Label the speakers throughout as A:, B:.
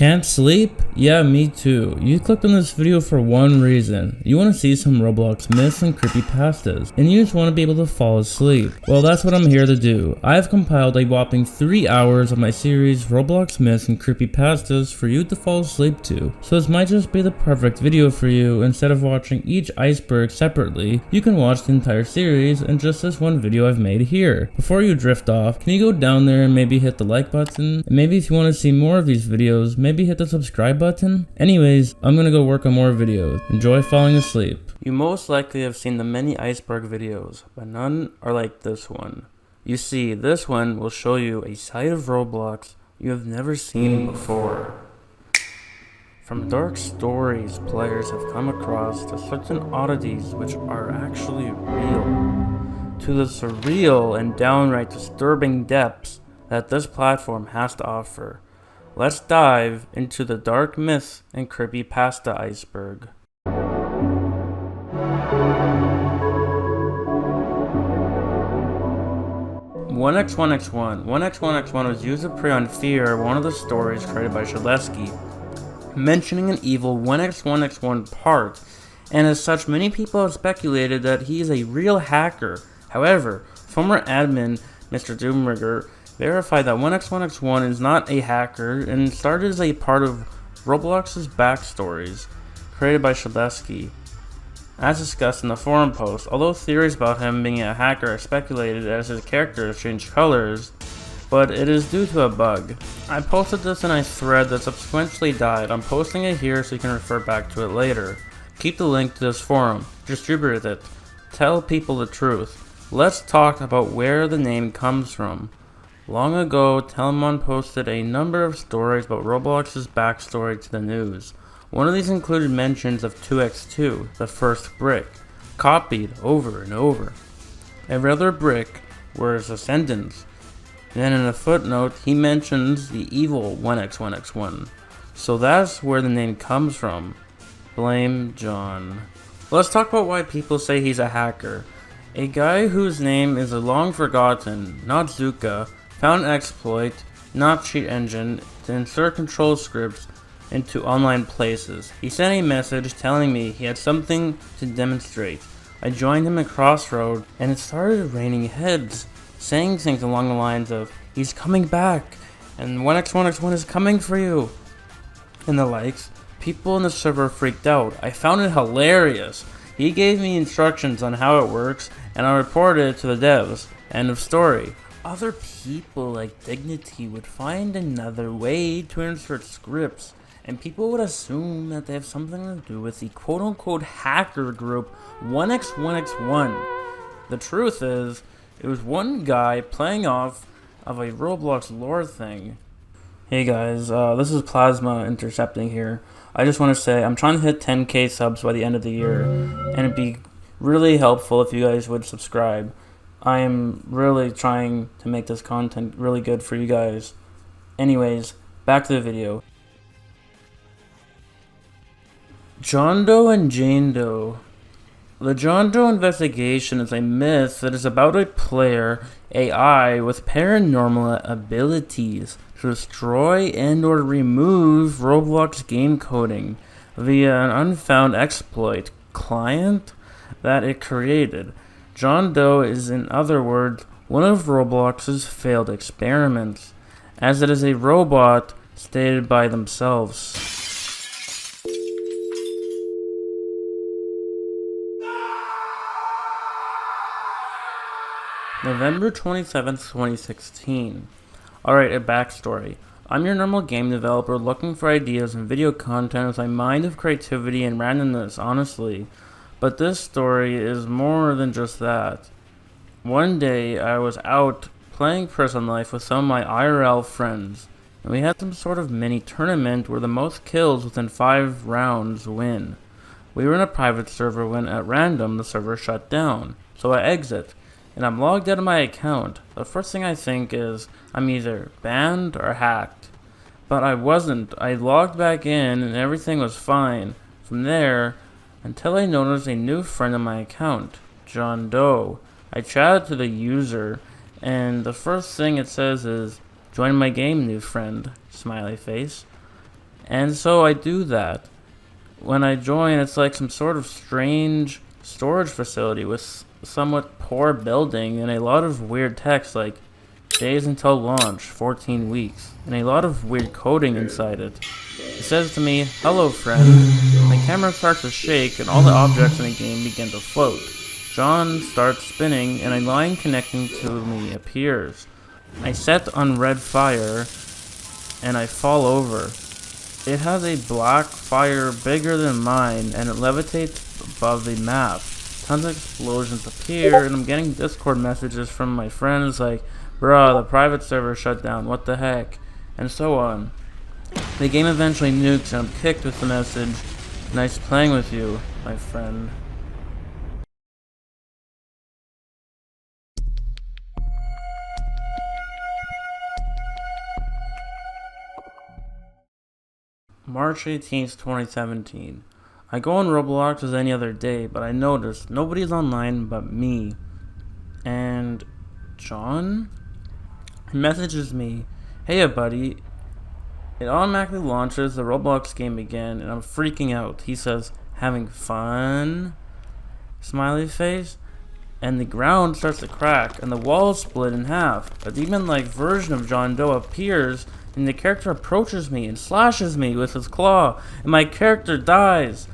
A: Can't sleep? Yeah, me too. You clicked on this video for one reason. You want to see some Roblox myths and creepypastas, and you just want to be able to fall asleep. Well, that's what I'm here to do. I've compiled a whopping 3 hours of my series Roblox myths and creepypastas for you to fall asleep to. So this might just be the perfect video for you. Instead of watching each iceberg separately, you can watch the entire series in just this one video I've made here. Before you drift off, can you go down there and maybe hit the like button? And maybe if you want to see more of these videos, maybe hit the subscribe button. Anyways, I'm gonna go work on more videos. Enjoy falling asleep. You most likely have seen the many iceberg videos, but none are like this one. You see, this one will show you a side of Roblox you have never seen before. From dark stories players have come across to certain oddities which are actually real, to the surreal and downright disturbing depths that this platform has to offer. Let's dive into the dark myths and creepypasta iceberg. 1x1x1. 1x1x1 was used to prey on fear, one of the stories created by Shaleski, mentioning an evil 1x1x1 part, and as such many people have speculated that he is a real hacker. However, former admin Mr. Doomrigger verified that 1x1x1 is not a hacker and started as a part of Roblox's backstories created by Shaleski. As discussed in the forum post, although theories about him being a hacker are speculated as his character has changed colors, but it is due to a bug. I posted this in a thread that subsequently died. I'm posting it here so you can refer back to it later. Keep the link to this forum, distribute it, tell people the truth. Let's talk about where the name comes from. Long ago, Telmon posted a number of stories about Roblox's backstory to the news. One of these included mentions of 2x2, the first brick, copied over and over. Every other brick were his ascendants. Then in a footnote, he mentions the evil 1x1x1. So that's where the name comes from. Blame John. Let's talk about why people say he's a hacker. A guy whose name is long forgotten, not Zuka, found an exploit, not cheat engine, to insert control scripts into online places. He sent a message telling me he had something to demonstrate. I joined him at Crossroad and it started raining heads, saying things along the lines of, "He's coming back," and 1x1x1 is coming for you, and the likes. People in the server freaked out. I found it hilarious. He gave me instructions on how it works and I reported it to the devs. End of story. Other people like Dignity would find another way to insert scripts, and people would assume that they have something to do with the quote-unquote hacker group 1x1x1. The truth is, it was one guy playing off of a Roblox lore thing. Hey guys, this is Plasma intercepting here. I just want to say I'm trying to hit 10k subs by the end of the year, and it'd be really helpful if you guys would subscribe. I am really trying to make this content really good for you guys. Anyways, back to the video. John Doe and Jane Doe. The John Doe investigation is a myth that is about a player, AI, with paranormal abilities to destroy and or remove Roblox game coding via an unfound exploit client that it created. John Doe is, in other words, one of Roblox's failed experiments, as it is a robot stated by themselves. November 27th, 2016. Alright, a backstory. I'm your normal game developer looking for ideas and video content with a mind of creativity and randomness, honestly. But this story is more than just that. One day, I was out playing Prison Life with some of my IRL friends, and we had some sort of mini tournament where the most kills within 5 rounds win. We were in a private server when, at random, the server shut down. So I exit, and I'm logged out of my account. The first thing I think is, I'm either banned or hacked. But I wasn't. I logged back in, and everything was fine. From there, until I noticed a new friend on my account, John Doe. I chatted to the user, and the first thing it says is, "Join my game, new friend," smiley face. And so I do that. When I join, it's like some sort of strange storage facility with somewhat poor building and a lot of weird text like days until launch, 14 weeks, and a lot of weird coding inside it. It says to me, "Hello friend." My camera starts to shake and all the objects in the game begin to float. John starts spinning and a line connecting to me appears. I set on red fire and I fall over. It has a black fire bigger than mine and it levitates above the map. Tons of explosions appear and I'm getting Discord messages from my friends like, "Bruh, the private server shut down, what the heck?" and so on. The game eventually nukes and I'm kicked with the message, "Nice playing with you, my friend." March 18th, 2017. I go on Roblox as any other day, but I notice nobody's online but me. And John? He messages me, "Hey buddy." It automatically launches the Roblox game again, and I'm freaking out. He says, "Having fun?" Smiley face. And the ground starts to crack, and the walls split in half. A demon-like version of John Doe appears, and the character approaches me and slashes me with his claw, and my character dies.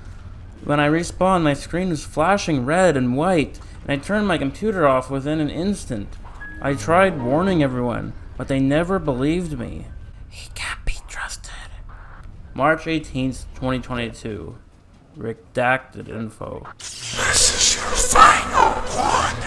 A: When I respawn, my screen is flashing red and white, and I turn my computer off within an instant. I tried warning everyone, but they never believed me. He can't be trusted. March 18th, 2022. Redacted info.
B: This is your final warning.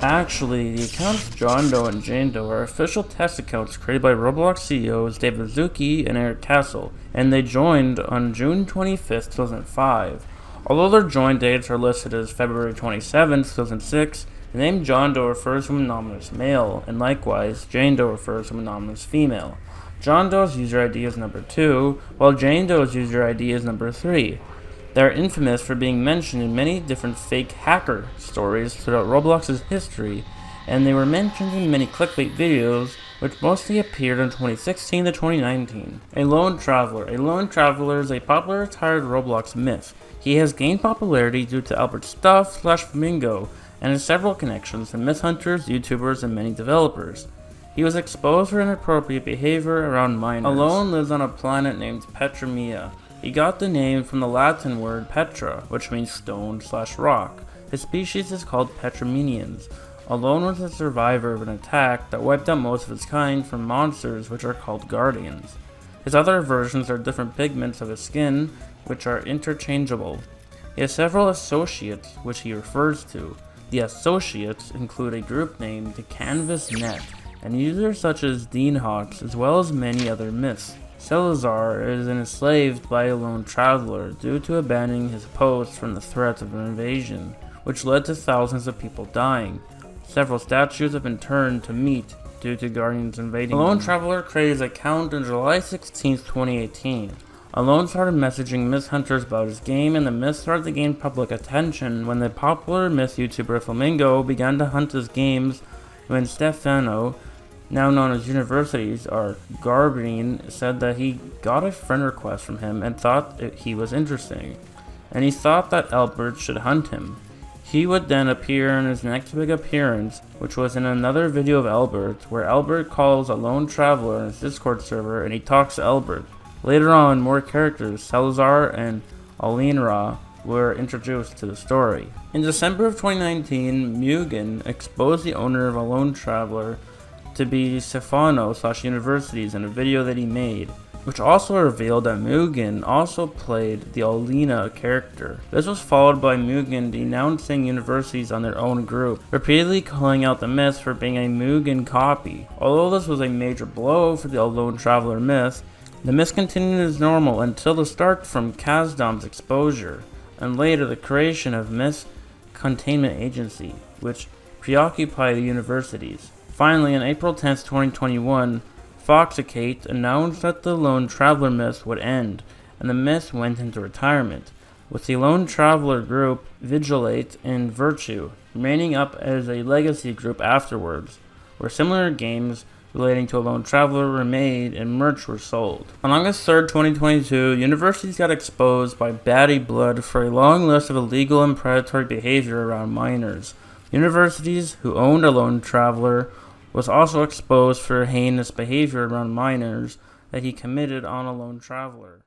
A: Actually, the accounts John Doe and Jane Doe are official test accounts created by Roblox CEOs David Zucchi and Eric Castle, and they joined on June 25th, 2005. Although their join dates are listed as February 27th, 2006, the name John Doe refers to an anonymous male, and likewise, Jane Doe refers to an anonymous female. John Doe's user ID is number 2, while Jane Doe's user ID is number 3. They are infamous for being mentioned in many different fake hacker stories throughout Roblox's history, and they were mentioned in many clickbait videos, which mostly appeared in 2016 to 2019. A lone traveler. A lone traveler is a popular retired Roblox myth. He has gained popularity due to Albert Stuff/Flamingo, and has several connections to myth hunters, YouTubers, and many developers. He was exposed for inappropriate behavior around minors. Alone lives on a planet named Petramia. He got the name from the Latin word Petra, which means stone/rock. His species is called Petraminians. Alone was a survivor of an attack that wiped out most of his kind from monsters which are called guardians. His other versions are different pigments of his skin, which are interchangeable. He has several associates, which he refers to. The associates include a group named the Canvas Net, and users such as Dean Hawks, as well as many other myths. Salazar is enslaved by a lone traveler due to abandoning his post from the threat of an invasion, which led to thousands of people dying. Several statues have been turned to meat due to guardians invading. A lone traveler created his account on July 16, 2018. Alone started messaging myth hunters about his game, and the myth started to gain public attention when the popular myth YouTuber Flamingo began to hunt his games when Stefano, now known as Universities, or Garbine, said that he got a friend request from him and thought he was interesting, and he thought that Albert should hunt him. He would then appear in his next big appearance, which was in another video of Albert, where Albert calls a lone traveler in his Discord server and he talks to Albert. Later on, more characters, Salazar and Alinra, were introduced to the story. In December of 2019, Mugen exposed the owner of a lone traveler to be Stefano/Universities in a video that he made, which also revealed that Mugen also played the Alina character. This was followed by Mugen denouncing Universities on their own group, repeatedly calling out the myth for being a Mugen copy. Although this was a major blow for the Lone Traveler myth, the myth continued as normal until the start from Kazdom's exposure, and later the creation of Myth Containment Agency, which preoccupied the Universities. Finally, on April 10, 2021, Foxicate announced that the Lone Traveler myth would end, and the myth went into retirement, with the Lone Traveler group, Vigilate, and Virtue remaining up as a legacy group afterwards, where similar games relating to a lone traveler were made and merch were sold. On August 3rd, 2022, universities got exposed by Baddie Blood for a long list of illegal and predatory behavior around minors. Universities who owned a lone traveler was also exposed for heinous behavior around minors that he committed on a lone traveler.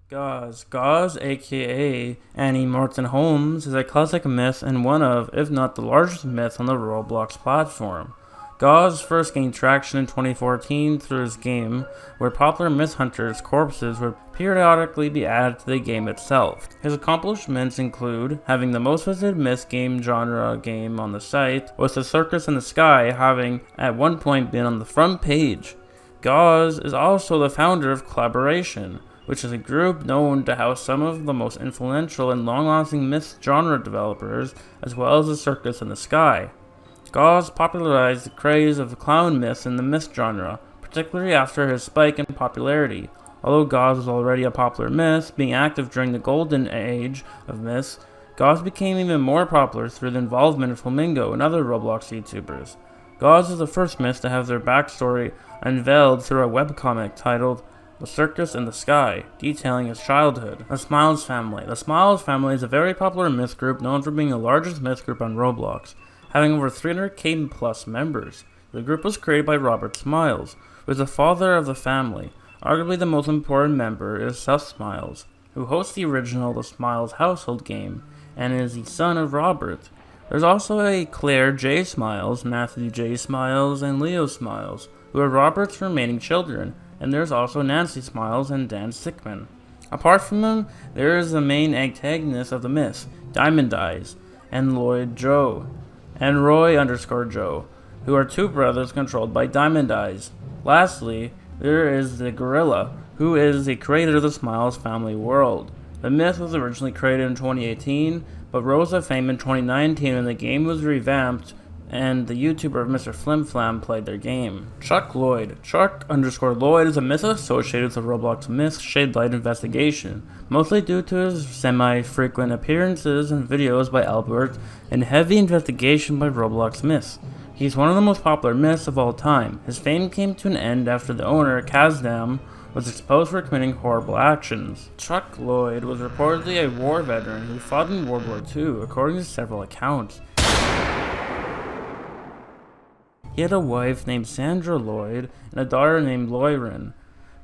A: Gauze, aka Annie Morton Holmes, is a classic myth and one of, if not the largest myth on the Roblox platform. Gauze first gained traction in 2014 through his game, where popular myth hunters' corpses would periodically be added to the game itself. His accomplishments include having the most visited myth game genre game on the site, with the Circus in the Sky having at one point been on the front page. Gauze is also the founder of Collaboration, which is a group known to house some of the most influential and long-lasting myth genre developers, as well as the Circus in the Sky. Gauze popularized the craze of clown myths in the myth genre, particularly after his spike in popularity. Although Gauze was already a popular myth, being active during the golden age of myths, Gauze became even more popular through the involvement of Flamingo and other Roblox YouTubers. Gauze is the first myth to have their backstory unveiled through a webcomic titled The Circus in the Sky, detailing his childhood. The Smiles Family. The Smiles Family is a very popular myth group known for being the largest myth group on Roblox, having over 300k plus members. The group was created by Robert Smiles, who is the father of the family. Arguably the most important member is Seth Smiles, who hosts the original The Smiles household game, and is the son of Robert. There's also a Claire J. Smiles, Matthew J. Smiles, and Leo Smiles, who are Robert's remaining children, and there's also Nancy Smiles and Dan Sickman. Apart from them, there is the main antagonist of the myth, Diamond Eyes, and Lloyd Joe, and Roy_Joe, who are two brothers controlled by Diamond Eyes. Lastly, there is the Gorilla, who is the creator of the Smiles family world. The myth was originally created in 2018, but rose to fame in 2019 when the game was revamped and the YouTuber Mr. Flimflam played their game. Chuck Lloyd. Chuck_Lloyd is a myth associated with the Roblox myth Shadelight Investigation, mostly due to his semi-frequent appearances in videos by Albert and heavy investigation by Roblox myths. He's one of the most popular myths of all time. His fame came to an end after the owner, Kazdam, was exposed for committing horrible actions. Chuck Lloyd was reportedly a war veteran who fought in World War II, according to several accounts. He had a wife named Sandra Lloyd and a daughter named Loirin,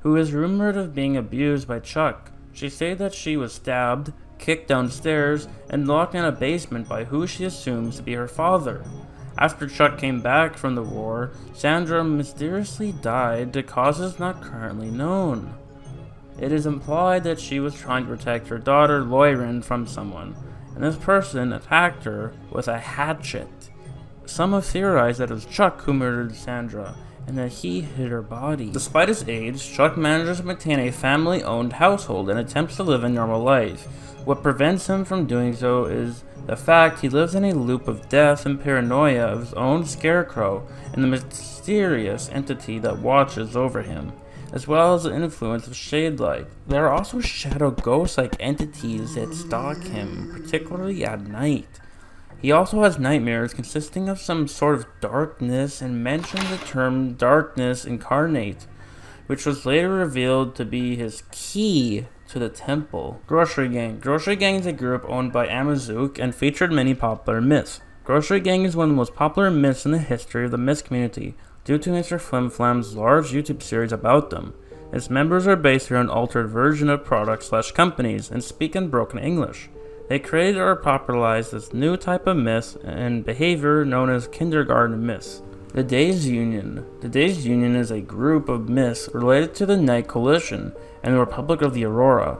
A: who is rumored of being abused by Chuck. She said that she was stabbed, kicked downstairs, and locked in a basement by who she assumes to be her father. After Chuck came back from the war, Sandra mysteriously died to causes not currently known. It is implied that she was trying to protect her daughter Loirin from someone, and this person attacked her with a hatchet. Some have theorized that it was Chuck who murdered Sandra, and that he hid her body. Despite his age, Chuck manages to maintain a family-owned household and attempts to live a normal life. What prevents him from doing so is the fact he lives in a loop of death and paranoia of his own scarecrow and the mysterious entity that watches over him, as well as the influence of Shadelight. There are also shadow ghost-like entities that stalk him, particularly at night. He also has nightmares consisting of some sort of darkness and mentions the term darkness incarnate, which was later revealed to be his key to the temple. Grocery Gang. Grocery Gang is a group owned by Amazook and featured many popular myths. Grocery Gang is one of the most popular myths in the history of the myth community due to Mr. Flimflam's large YouTube series about them. Its members are based around an altered version of products/companies and speak in broken English. They created or popularized this new type of myth and behavior known as kindergarten myths. The Days Union. The Days Union is a group of myths related to the Night Coalition and the Republic of the Aurora,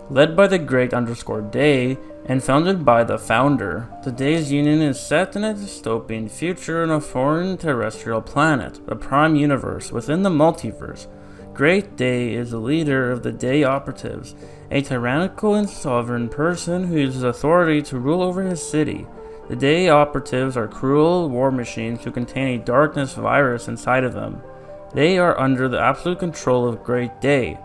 A: led by the Great_Day and founded by the founder. The Days Union is set in a dystopian future on a foreign terrestrial planet, the Prime Universe, within the multiverse. Great Day is the leader of the Day Operatives, a tyrannical and sovereign person who uses authority to rule over his city. The Day Operatives are cruel war machines who contain a darkness virus inside of them. They are under the absolute control of Great Day,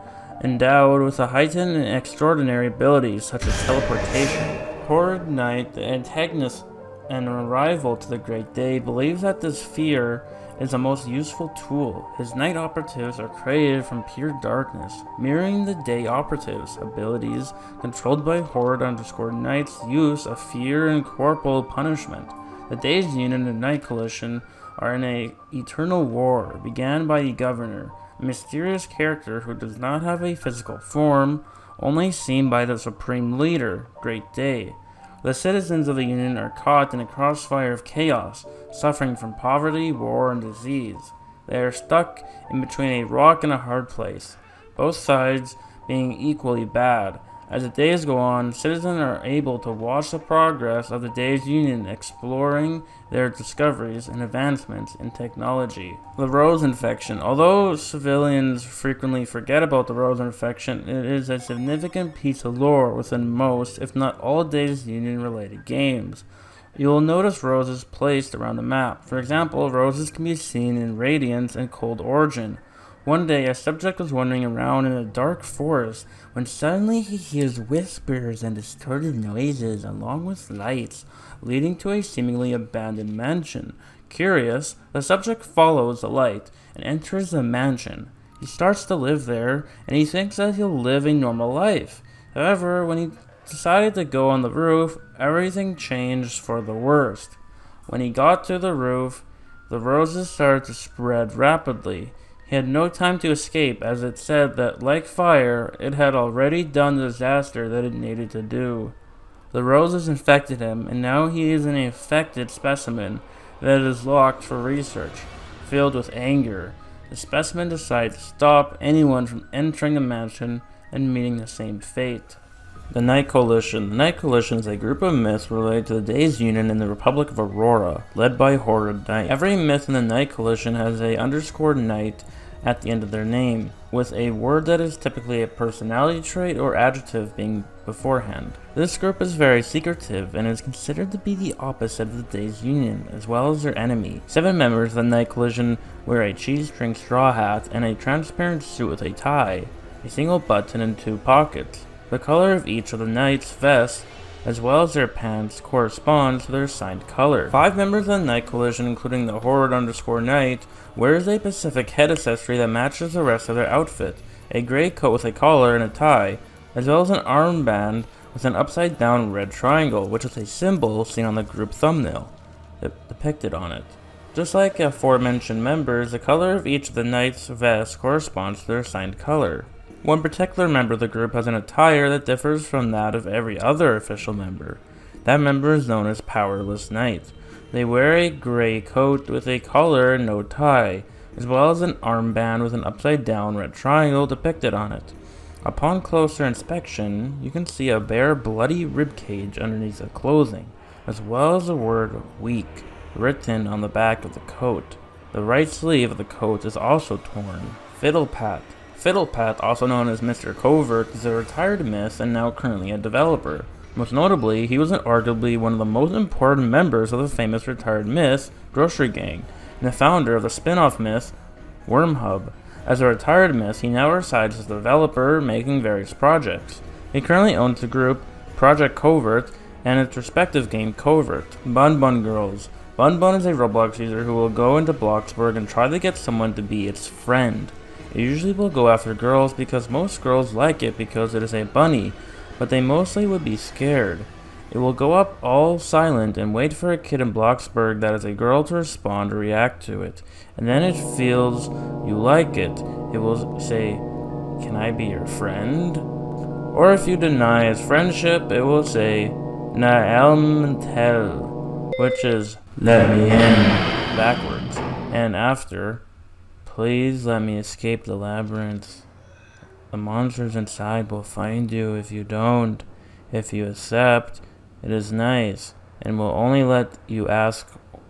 A: endowed with a heightened and extraordinary abilities such as teleportation. Horrid Night, the antagonist and a rival to the Great Day, believes that this fear is the most useful tool. His night operatives are created from pure darkness, mirroring the day operatives' abilities, controlled by Horde_Knight's use of fear and corporal punishment. The Day's Union and Night Coalition are in an eternal war, began by the Governor, a mysterious character who does not have a physical form, only seen by the Supreme Leader, Great Day. The citizens of the Union are caught in a crossfire of chaos, suffering from poverty, war, and disease. They are stuck in between a rock and a hard place, both sides being equally bad. As the days go on, citizens are able to watch the progress of the Day's Union, exploring their discoveries and advancements in technology. The Rose Infection. Although civilians frequently forget about the Rose Infection, it is a significant piece of lore within most, if not all, Day's Union-related games. You will notice roses placed around the map. For example, roses can be seen in Radiance and Cold Origin. One day, a subject was wandering around in a dark forest when suddenly he hears whispers and distorted noises along with lights, leading to a seemingly abandoned mansion. Curious, the subject follows the light and enters the mansion. He starts to live there, and he thinks that he'll live a normal life. However, when he decided to go on the roof, everything changed for the worst. When he got to the roof, the roses started to spread rapidly. He had no time to escape, as it said that, like fire, it had already done the disaster that it needed to do. The roses infected him, and now he is an infected specimen that is locked for research. Filled with anger, the specimen decides to stop anyone from entering the mansion and meeting the same fate. The Night Coalition. The Night Coalition is a group of myths related to the Day's Union in the Republic of Aurora, led by Horde Knight. Every myth in the Night Coalition has a _Knight at the end of their name, with a word that is typically a personality trait or adjective being beforehand. This group is very secretive and is considered to be the opposite of the Day's Union, as well as their enemy. 7 members of the Night Coalition wear a cheese-string straw hat and a transparent suit with a tie, a single button, and 2 pockets. The color of each of the Knight's vests, as well as their pants, corresponds to their assigned color. 5 members of the Night Coalition, including the Horde_Knight, wears a Pacific head accessory that matches the rest of their outfit, a gray coat with a collar and a tie, as well as an armband with an upside-down red triangle, which is a symbol seen on the group thumbnail depicted on it. Just like the aforementioned members, the color of each of the Knight's vests corresponds to their assigned color. One particular member of the group has an attire that differs from that of every other official member. That member is known as Powerless Knight. They wear a gray coat with a collar and no tie, as well as an armband with an upside-down red triangle depicted on it. Upon closer inspection, you can see a bare bloody ribcage underneath the clothing, as well as the word "weak" written on the back of the coat. The right sleeve of the coat is also torn. Fiddlepat. Fiddlepat, also known as Mr. Covert, is a retired myth and now currently a developer. Most notably, he was arguably one of the most important members of the famous retired myth, Grocery Gang, and the founder of the spin-off myth, Wormhub. As a retired myth, he now resides as a developer, making various projects. He currently owns the group Project Covert and its respective game Covert. Bun Bun Girls. Bun Bun is a Roblox user who will go into Bloxburg and try to get someone to be its friend. It usually will go after girls because most girls like it because it is a bunny, but they mostly would be scared. It will go up all silent and wait for a kid in Bloxburg that is a girl to respond or react to it. And then it feels you like it. It will say, "Can I be your friend?" Or if you deny its friendship, it will say, "Na elm tel," which is "let me in," backwards. And after, "Please let me escape the labyrinth. The monsters inside will find you if you don't. If you accept, it is nice, and will only let you ask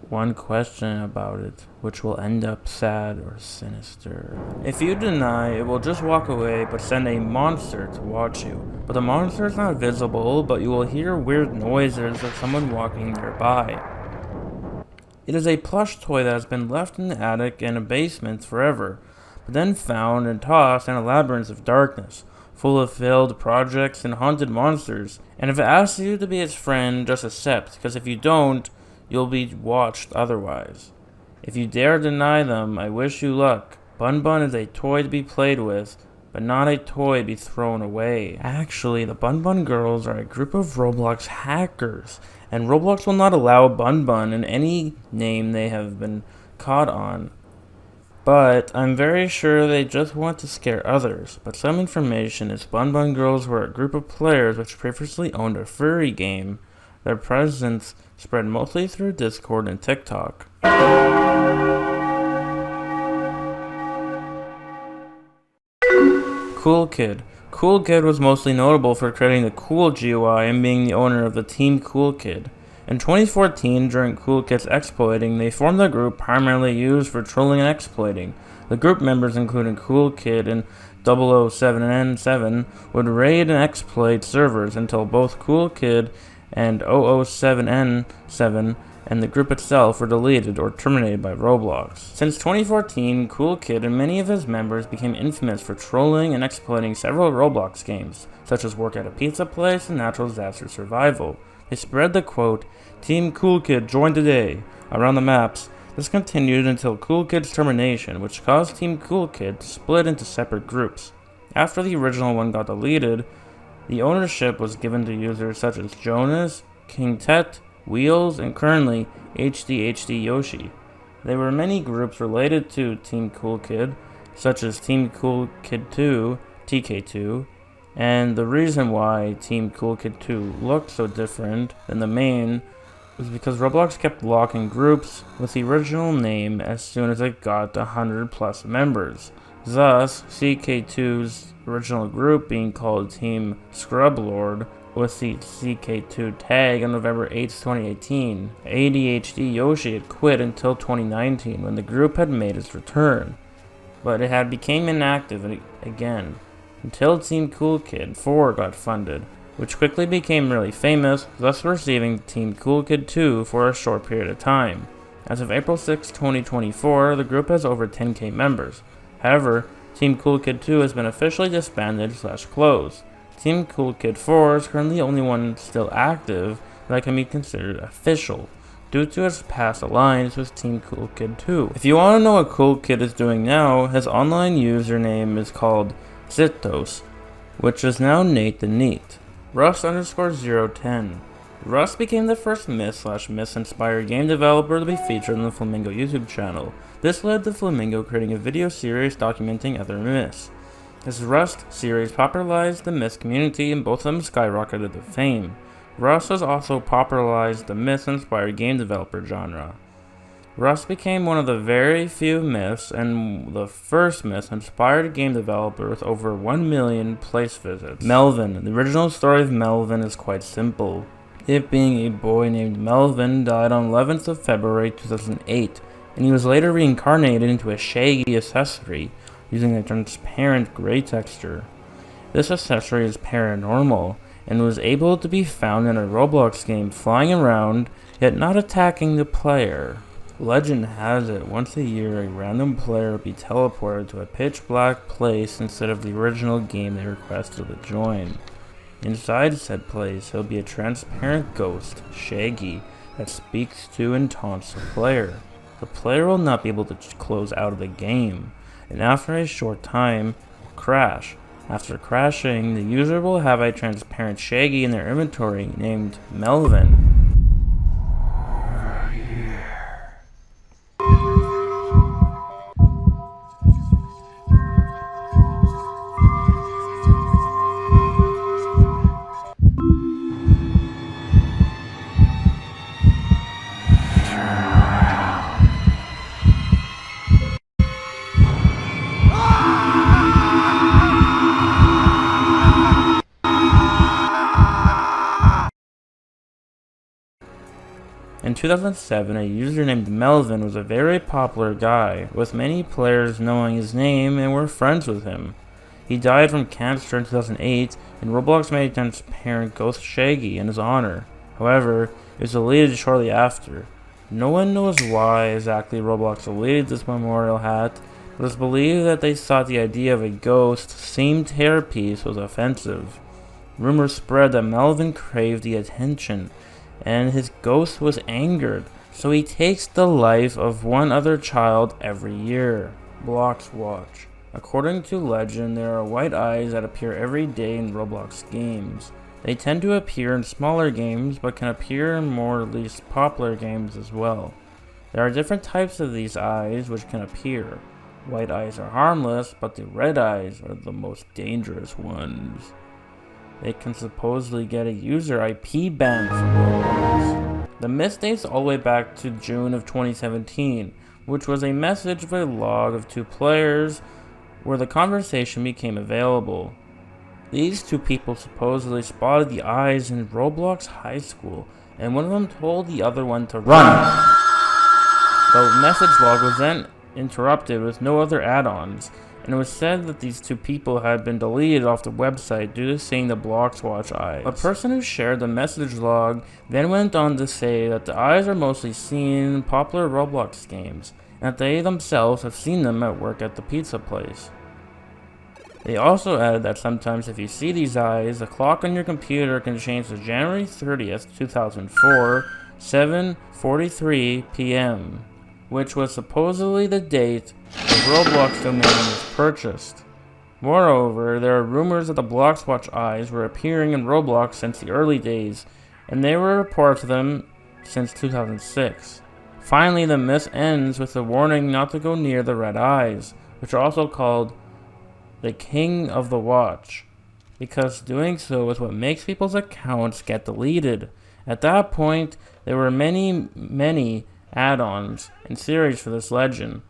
A: one question about it, which will end up sad or sinister. If you deny, it will just walk away but send a monster to watch you. But the monster is not visible, but you will hear weird noises of someone walking nearby. It is a plush toy that has been left in the attic and a basement forever, but then found and tossed in a labyrinth of darkness, full of failed projects and haunted monsters. And if it asks you to be its friend, just accept, because if you don't, you'll be watched otherwise. If you dare deny them, I wish you luck. Bun Bun is a toy to be played with, but not a toy to be thrown away. Actually, the Bun Bun Girls are a group of Roblox hackers, and Roblox will not allow Bun Bun in any name they have been caught on. But I'm very sure they just want to scare others. But some information is Bun Bun Girls were a group of players which previously owned a furry game. Their presence spread mostly through Discord and TikTok. Cool Kid. Cool Kid was mostly notable for creating the Cool GUI and being the owner of the Team Cool Kid. In 2014, during Cool Kid's exploiting, they formed a group primarily used for trolling and exploiting. The group members, including Cool Kid and 007N7, would raid and exploit servers until both Cool Kid and 007N7 and the group itself were deleted or terminated by Roblox. Since 2014, Cool Kid and many of his members became infamous for trolling and exploiting several Roblox games, such as Work at a Pizza Place and Natural Disaster Survival. They spread the quote, "Team Cool Kid join today," around the maps. This continued until Cool Kid's termination, which caused Team Cool Kid to split into separate groups. After the original one got deleted, the ownership was given to users such as Jonas, King Tet, Wheels, and currently HDHD Yoshi. There were many groups related to Team Cool Kid, such as Team Cool Kid 2, TK2, and the reason why Team Cool Kid 2 looked so different than the main was because Roblox kept locking groups with the original name as soon as it got 100 plus members. Thus, CK2's original group being called Team Scrublord with the CK2 tag on November 8, 2018. ADHD Yoshi had quit until 2019 when the group had made its return, but it had become inactive again until Team Cool Kid 4 got funded, which quickly became really famous, thus receiving Team Cool Kid 2 for a short period of time. As of April 6, 2024, the group has over 10k members. However, Team Cool Kid 2 has been officially disbanded/closed. Team Cool Kid 4 is currently the only one still active that can be considered official, due to its past alliance with Team Cool Kid 2. If you want to know what Cool Kid is doing now, his online username is called Zitos, which is now Nate the Neat. Rust_010. Rust became the first myth/myth-inspired game developer to be featured on the Flamingo YouTube channel. This led to Flamingo creating a video series documenting other myths. This Rust series popularized the myth community and both of them skyrocketed to fame. Rust has also popularized the myth-inspired game developer genre. Rust became one of the very few myths and the first myth-inspired game developer with over 1 million place visits. Melvin. The original story of Melvin is quite simple. It being a boy named Melvin died on 11th of February 2008, and he was later reincarnated into a shaggy accessory using a transparent gray texture. This accessory is paranormal and was able to be found in a Roblox game flying around yet not attacking the player. Legend has it, once a year a random player will be teleported to a pitch black place instead of the original game they requested to join. Inside said place, he'll be a transparent ghost, Shaggy, that speaks to and taunts the player. The player will not be able to close out of the game, and after a short time, will crash. After crashing, the user will have a transparent Shaggy in their inventory named Melvin. In 2007, a user named Melvin was a very popular guy, with many players knowing his name and were friends with him. He died from cancer in 2008, and Roblox made a transparent ghost Shaggy in his honor. However, it was deleted shortly after. No one knows why exactly Roblox deleted this memorial hat, but it's believed that they thought the idea of a ghost-themed hairpiece was offensive. Rumors spread that Melvin craved the attention, and his ghost was angered So he takes the life of one other child every year. Blox Watch. According to legend, there are white eyes that appear every day in Roblox games. They tend to appear in smaller games, but can appear in more or least popular games as well. There are different types of these eyes which can appear. White eyes are harmless, but the red eyes are the most dangerous ones. They can supposedly get a user IP ban from Roblox. The myth dates all the way back to June of 2017, which was a message of a log of two players where the conversation became available. These two people supposedly spotted the eyes in Roblox High School, and one of them told the other one to run. The message log was then interrupted with no other add-ons, and it was said that these two people had been deleted off the website due to seeing the Blox Watch eyes. A person who shared the message log then went on to say that the eyes are mostly seen in popular Roblox games, and that they themselves have seen them at work at the pizza place. They also added that sometimes if you see these eyes, the clock on your computer can change to January 30th, 2004, 7:43 p.m., which was supposedly the date the Roblox domain was purchased. Moreover, there are rumors that the Blox Watch eyes were appearing in Roblox since the early days, and there were reports of them since 2006. Finally, the myth ends with a warning not to go near the red eyes, which are also called the King of the Watch, because doing so is what makes people's accounts get deleted. At that point, there were many add-ons and series for this legend,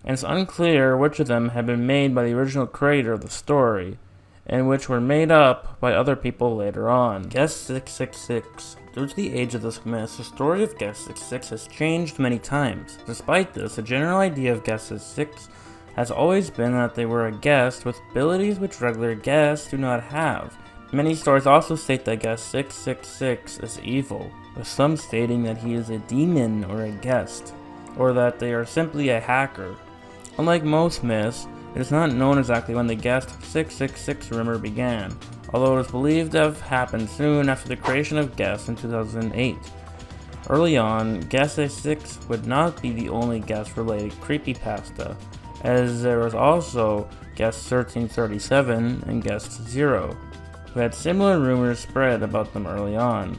A: and it's unclear which of them had been made by the original creator of the story, and which were made up by other people later on. Guest 666. Due to the age of this myth, the story of Guest 666 has changed many times. Despite this, the general idea of Guest 666 has always been that they were a guest with abilities which regular guests do not have. Many stories also state that Guest 666 is evil, with some stating that he is a demon or a guest, or that they are simply a hacker. Unlike most myths, it is not known exactly when the Guest 666 rumor began, although it is believed to have happened soon after the creation of Guest in 2008. Early on, Guest 666 would not be the only guest-related creepypasta, as there was also Guest 1337 and Guest 0, who had similar rumors spread about them early on.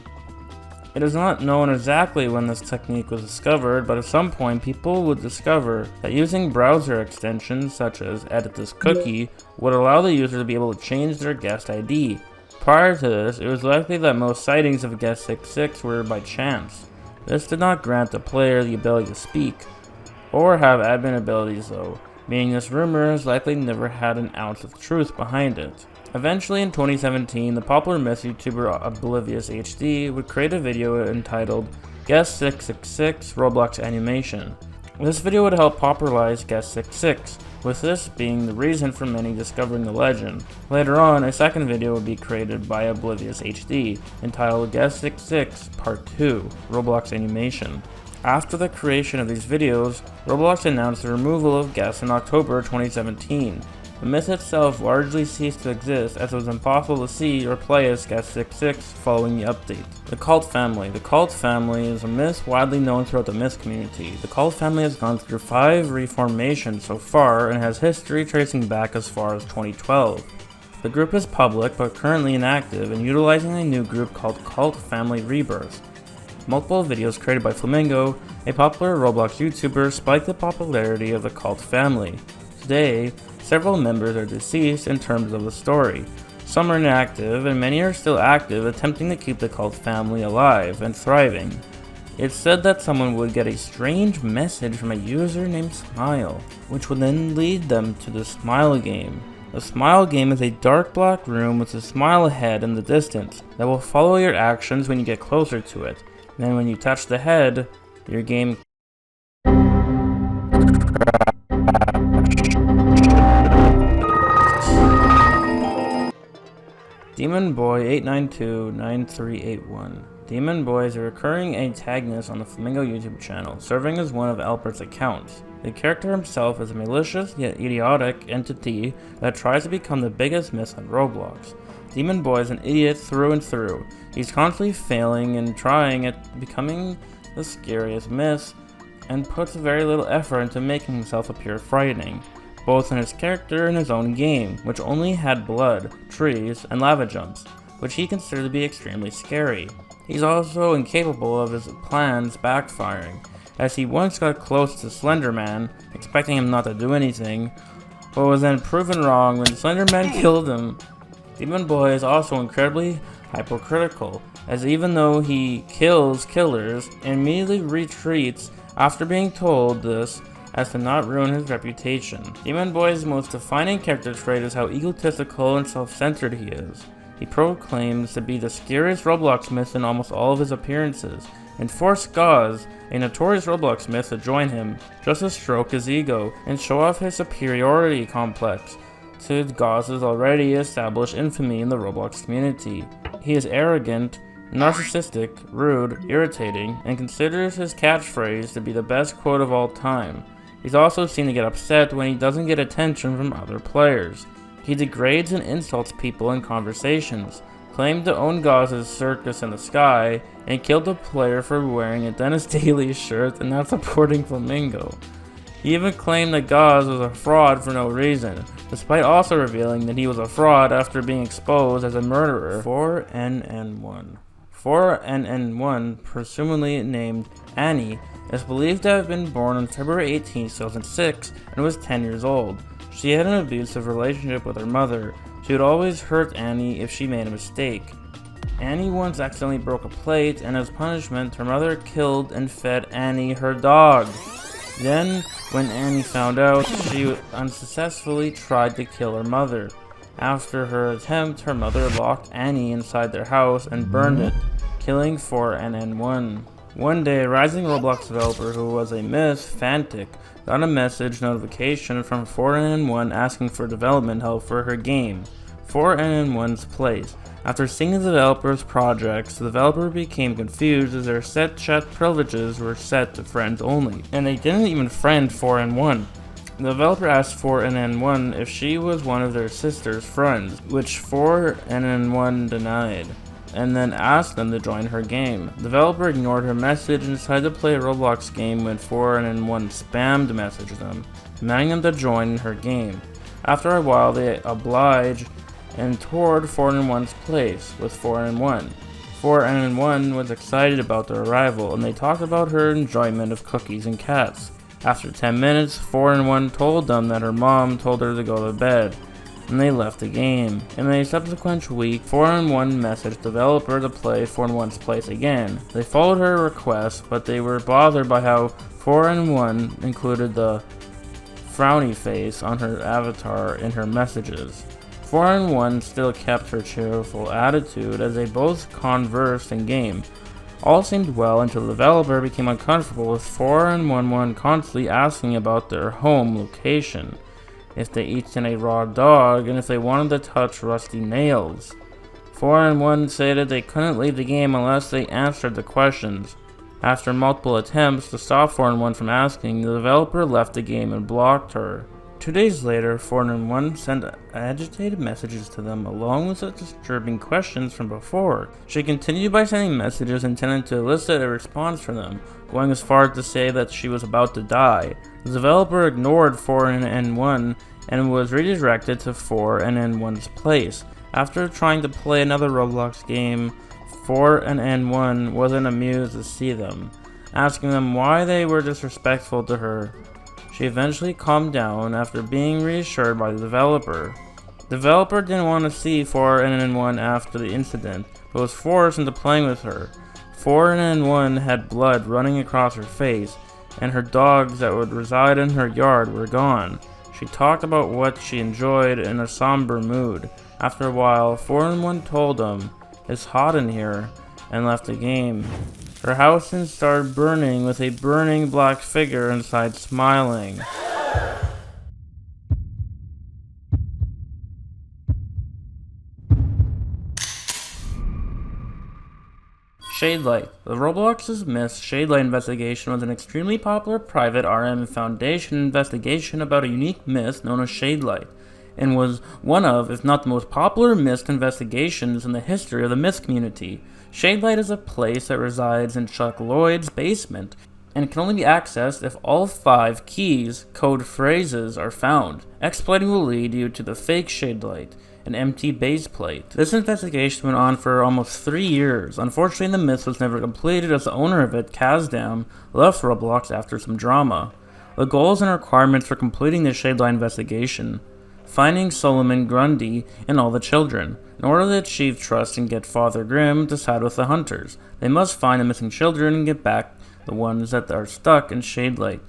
A: It is not known exactly when this technique was discovered, but at some point people would discover that using browser extensions such as Edit This Cookie would allow the user to be able to change their guest ID. Prior to this, it was likely that most sightings of Guest 666 were by chance. This did not grant the player the ability to speak, or have admin abilities though, meaning this rumor has likely never had an ounce of truth behind it. Eventually in 2017, the popular myth YouTuber Oblivious HD would create a video entitled Guest 666 Roblox Animation. This video would help popularize Guest 666, with this being the reason for many discovering the legend. Later on, a second video would be created by Oblivious HD, entitled Guest 666 Part 2 Roblox Animation. After the creation of these videos, Roblox announced the removal of Guest in October 2017. The myth itself largely ceased to exist as it was impossible to see or play as Guest 666 following the update. The Cult Family. The Cult Family is a myth widely known throughout the myth community. The Cult Family has gone through 5 reformations so far and has history tracing back as far as 2012. The group is public but currently inactive and utilizing a new group called Cult Family Rebirth. Multiple videos created by Flamingo, a popular Roblox YouTuber, spiked the popularity of the Cult Family. Today, several members are deceased in terms of the story. Some are inactive, and many are still active, attempting to keep the Cult Family alive and thriving. It's said that someone would get a strange message from a user named Smile, which would then lead them to the Smile game. The Smile game is a dark black room with a smile ahead in the distance that will follow your actions when you get closer to it. Then when you touch the head, your game Demon Boy 8929381. Demon Boy is a recurring antagonist on the Flamingo YouTube channel, serving as one of Albert's accounts. The character himself is a malicious yet idiotic entity that tries to become the biggest myth on Roblox. Demon Boy is an idiot through and through. He's constantly failing and trying at becoming the scariest myths, and puts very little effort into making himself appear frightening, both in his character and his own game, which only had blood, trees, and lava jumps, which he considered to be extremely scary. He's also incapable of his plans backfiring, as he once got close to Slender Man, expecting him not to do anything, but was then proven wrong when Slender Man killed him. Demon Boy is also incredibly hypocritical, as even though he kills killers, immediately retreats after being told this as to not ruin his reputation. Demon Boy's most defining character trait is how egotistical and self-centered he is. He proclaims to be the scariest Roblox myth in almost all of his appearances, and forced Gauze, a notorious Roblox myth, to join him, just to stroke his ego and show off his superiority complex to Gauze's already established infamy in the Roblox community. He is arrogant, narcissistic, rude, irritating, and considers his catchphrase to be the best quote of all time. He's also seen to get upset when he doesn't get attention from other players. He degrades and insults people in conversations, claimed to own Gauze's circus in the sky, and killed a player for wearing a Dennis Daly shirt and not supporting Flamingo. He even claimed that Gauze was a fraud for no reason, despite also revealing that he was a fraud after being exposed as a murderer. 4NN1. 4NN1, presumably named Annie, is believed to have been born on February 18, 2006, and was 10 years old. She had an abusive relationship with her mother. She would always hurt Annie if she made a mistake. Annie once accidentally broke a plate, and as punishment, her mother killed and fed Annie her dog. Then, when Annie found out, she unsuccessfully tried to kill her mother. After her attempt, her mother locked Annie inside their house and burned it, killing 4NN1. One day, a rising Roblox developer who was a myth, Fantic, got a message notification from 4NN1 asking for development help for her game, 4NN1's Place. After seeing the developer's projects, the developer became confused as their set chat privileges were set to friends only, and they didn't even friend 4NN1. The developer asked 4NN1 if she was one of their sister's friends, which 4NN1 denied, and then asked them to join her game. The developer ignored her message and decided to play a Roblox game when 4NN1 spammed messaged them, demanding them to join her game. After a while, they obliged and toured 4NN1's Place with 4NN1. 4NN1 was excited about their arrival, and they talked about her enjoyment of cookies and cats. After 10 minutes, 4NN1 told them that her mom told her to go to bed, and they left the game. In a subsequent week, 4NN1 messaged the developer to play 4NN1's Place again. They followed her request, but they were bothered by how 4NN1 included the frowny face on her avatar in her messages. 4NN1 still kept her cheerful attitude as they both conversed in game. All seemed well until the developer became uncomfortable with 4NN1 constantly asking about their home location, if they eaten a raw dog, and if they wanted to touch rusty nails. 4NN1 stated they couldn't leave the game unless they answered the questions. After multiple attempts to stop 4NN1 from asking, the developer left the game and blocked her. 2 days later, 4NN1 sent agitated messages to them along with the disturbing questions from before. She continued by sending messages intended to elicit a response from them, going as far as to say that she was about to die. The developer ignored 4NN1 and was redirected to 4NN1's Place. After trying to play another Roblox game, 4NN1 wasn't amused to see them, asking them why they were disrespectful to her. She eventually calmed down after being reassured by the developer. The developer didn't want to see 4NN1 after the incident, but was forced into playing with her. 4NN1 had blood running across her face, and her dogs that would reside in her yard were gone. She talked about what she enjoyed in a somber mood. After a while, 4NN1 told them, "It's hot in here," and left the game. Her house then started burning with a burning black figure inside smiling. Shadelight. The Roblox's Myths Shadelight investigation was an extremely popular private RM Foundation investigation about a unique myth known as Shadelight. and was one of, if not the most popular myth investigations in the history of the myth community. Shadelight is a place that resides in Chuck Lloyd's basement, and can only be accessed if all 5 keys, code phrases, are found. Exploiting will lead you to the fake Shadelight, an empty base plate. This investigation went on for almost 3 years. Unfortunately, the myth was never completed as the owner of it, Kazdam, left Roblox after some drama. The goals and requirements for completing the Shadelight investigation: finding Solomon Grundy and all the children. In order to achieve trust and get Father Grimm to side with the hunters, they must find the missing children and get back the ones that are stuck in Shadelight.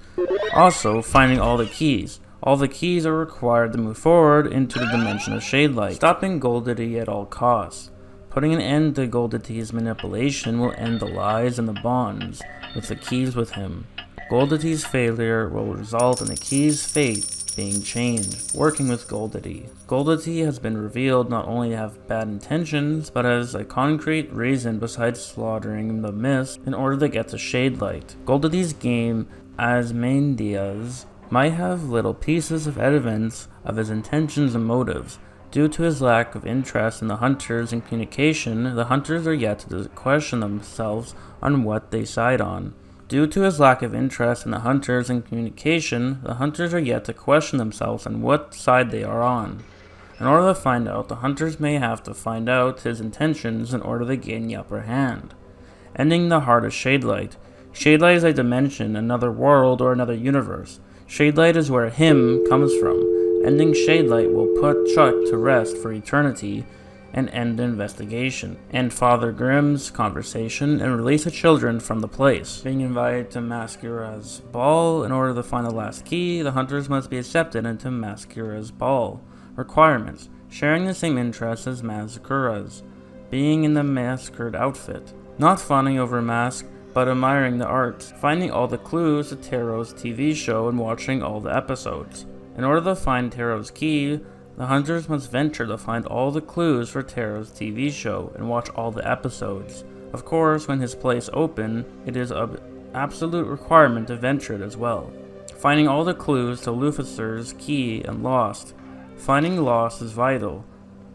A: Also, finding all the keys. All the keys are required to move forward into the dimension of Shadelight. Stopping Goldity at all costs. Putting an end to Goldity's manipulation will end the lies and the bonds with the keys with him. Goldity's failure will result in the key's fate being changed. Working with Goldity. Goldity has been revealed not only to have bad intentions, but as a concrete reason besides slaughtering the mist in order to get to Shadelight. Goldity's game, Asmodeus, might have little pieces of evidence of his intentions and motives. Due to his lack of interest in the hunters and communication, the hunters are yet to question themselves on what they side on. Due to his lack of interest in the hunters and communication, the hunters are yet to question themselves on what side they are on. In order to find out, the hunters may have to find out his intentions in order to gain the upper hand. Ending the heart of Shadelight. Shadelight is a dimension, another world, or another universe. Shadelight is where him comes from. Ending Shadelight will put Chuck to rest for eternity and end the investigation, end Father Grimm's conversation, and release the children from the place. Being invited to Masquera's ball. In order to find the last key, the hunters must be accepted into Masquera's ball. Requirements: sharing the same interests as Masquera's, being in the masquerade outfit, not fawning over a mask, but admiring the arts, finding all the clues to Taro's TV show and watching all the episodes. In order to find Taro's key, the hunters must venture to find all the clues for Taro's TV show and watch all the episodes. Of course, when his place open, it is an absolute requirement to venture it as well. Finding all the clues to Lucifer's key and Lost. Finding Lost is vital.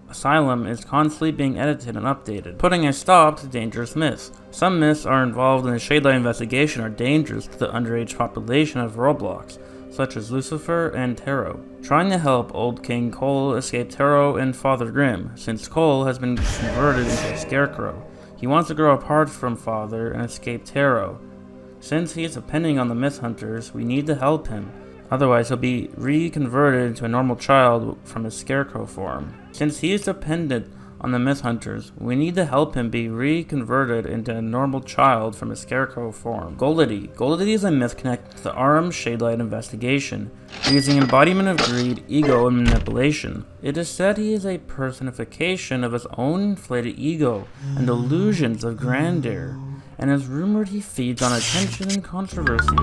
A: Asylum is constantly being edited and updated. Putting a stop to dangerous myths. Some myths are involved in the Shadelight investigation are dangerous to the underage population of Roblox, such as Lucifer and Taro. Trying to help Old King Cole escape Taro and Father Grimm, since Cole has been converted into a scarecrow. He wants to grow apart from Father and escape Taro. Since he is depending on the myth hunters, we need to help him. Otherwise, he'll be reconverted into a normal child from his scarecrow form. Since he is dependent on the myth hunters, we need to help him be reconverted into a normal child from his scarecrow form. Goldity. Goldity is a myth connected to the RM Shadelight investigation, using embodiment of greed, ego, and manipulation. It is said he is a personification of his own inflated ego and delusions of grandeur, and is rumored he feeds on attention and controversy.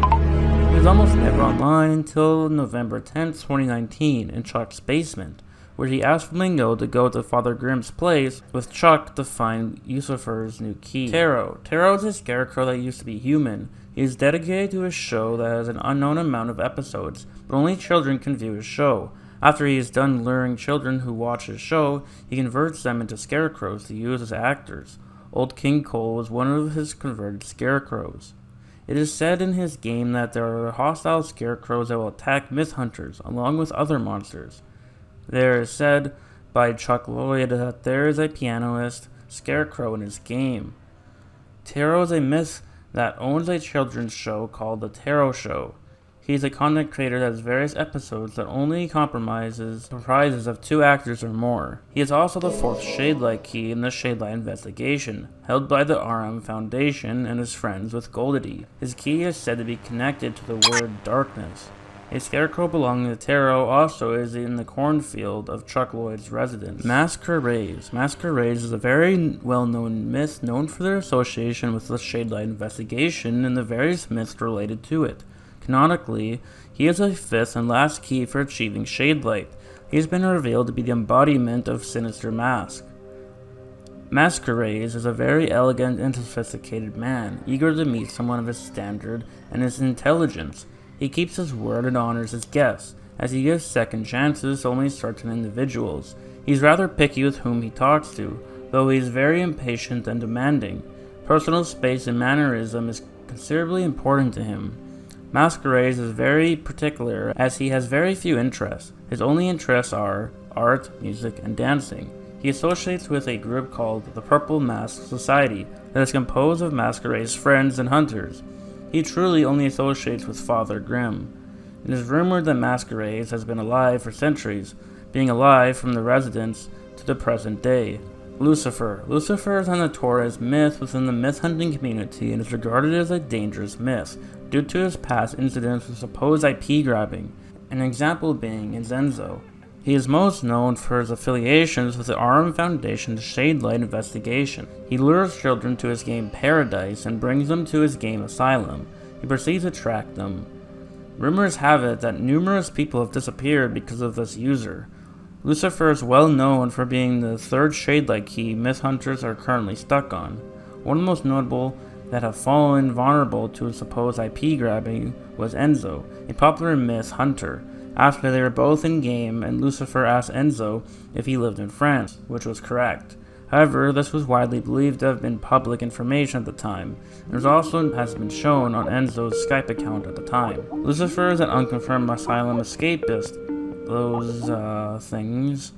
A: He was almost never online until November 10th, 2019, in Chuck's basement, where he asked Flamingo to go to Father Grimm's place with Chuck to find Lucifer's new key. Taro. Taro is a scarecrow that used to be human. He is dedicated to a show that has an unknown amount of episodes, but only children can view his show. After he is done luring children who watch his show, he converts them into scarecrows to use as actors. Old King Cole was one of his converted scarecrows. It is said in his game that there are hostile scarecrows that will attack myth hunters, along with other monsters. There is said by Chuck Lloyd that there is a pianist scarecrow in his game. Taro is a myth that owns a children's show called The Taro Show. He is a content creator that has various episodes that only comprises of 2 actors or more. He is also the 4th Shadelight key in the Shadelight investigation, held by the RM Foundation and is friends with Goldity. His key is said to be connected to the word darkness. A scarecrow belonging to Taro also is in the cornfield of Chuck Lloyd's residence. Masquerades. Masquerades is a very well-known myth known for their association with the Shadelight investigation and the various myths related to it. Canonically, he is a 5th and last key for achieving Shadelight. He has been revealed to be the embodiment of Sinister Mask. Masquerades is a very elegant and sophisticated man, eager to meet someone of his standard and his intelligence. He keeps his word and honors his guests. as he gives second chances to only certain individuals. He's rather picky with whom he talks to, though he is very impatient and demanding. Personal space and mannerism is considerably important to him. Masquerades is very particular as he has very few interests. His only interests are art, music, and dancing. He associates with a group called the Purple Mask Society that is composed of Masquerade's friends and hunters. He truly only associates with Father Grimm. It is rumored that Masquerades has been alive for centuries, being alive from the residence to the present day. Lucifer. Lucifer is a notorious myth within the myth-hunting community and is regarded as a dangerous myth due to his past incidents with supposed IP grabbing, an example being in Zenzo. He is most known for his affiliations with the RM Foundation's Shadelight investigation. He lures children to his game Paradise and brings them to his game Asylum. He proceeds to track them. Rumors have it that numerous people have disappeared because of this user. Lucifer is well known for being the third Shadelight key myth hunters are currently stuck on. One of the most notable that have fallen vulnerable to supposed IP grabbing was Enzo, a popular myth hunter, after they were both in-game and Lucifer asked Enzo if he lived in France, which was correct. However, this was widely believed to have been public information at the time, and it also has been shown on Enzo's Skype account at the time. Lucifer is an unconfirmed asylum escapist, things,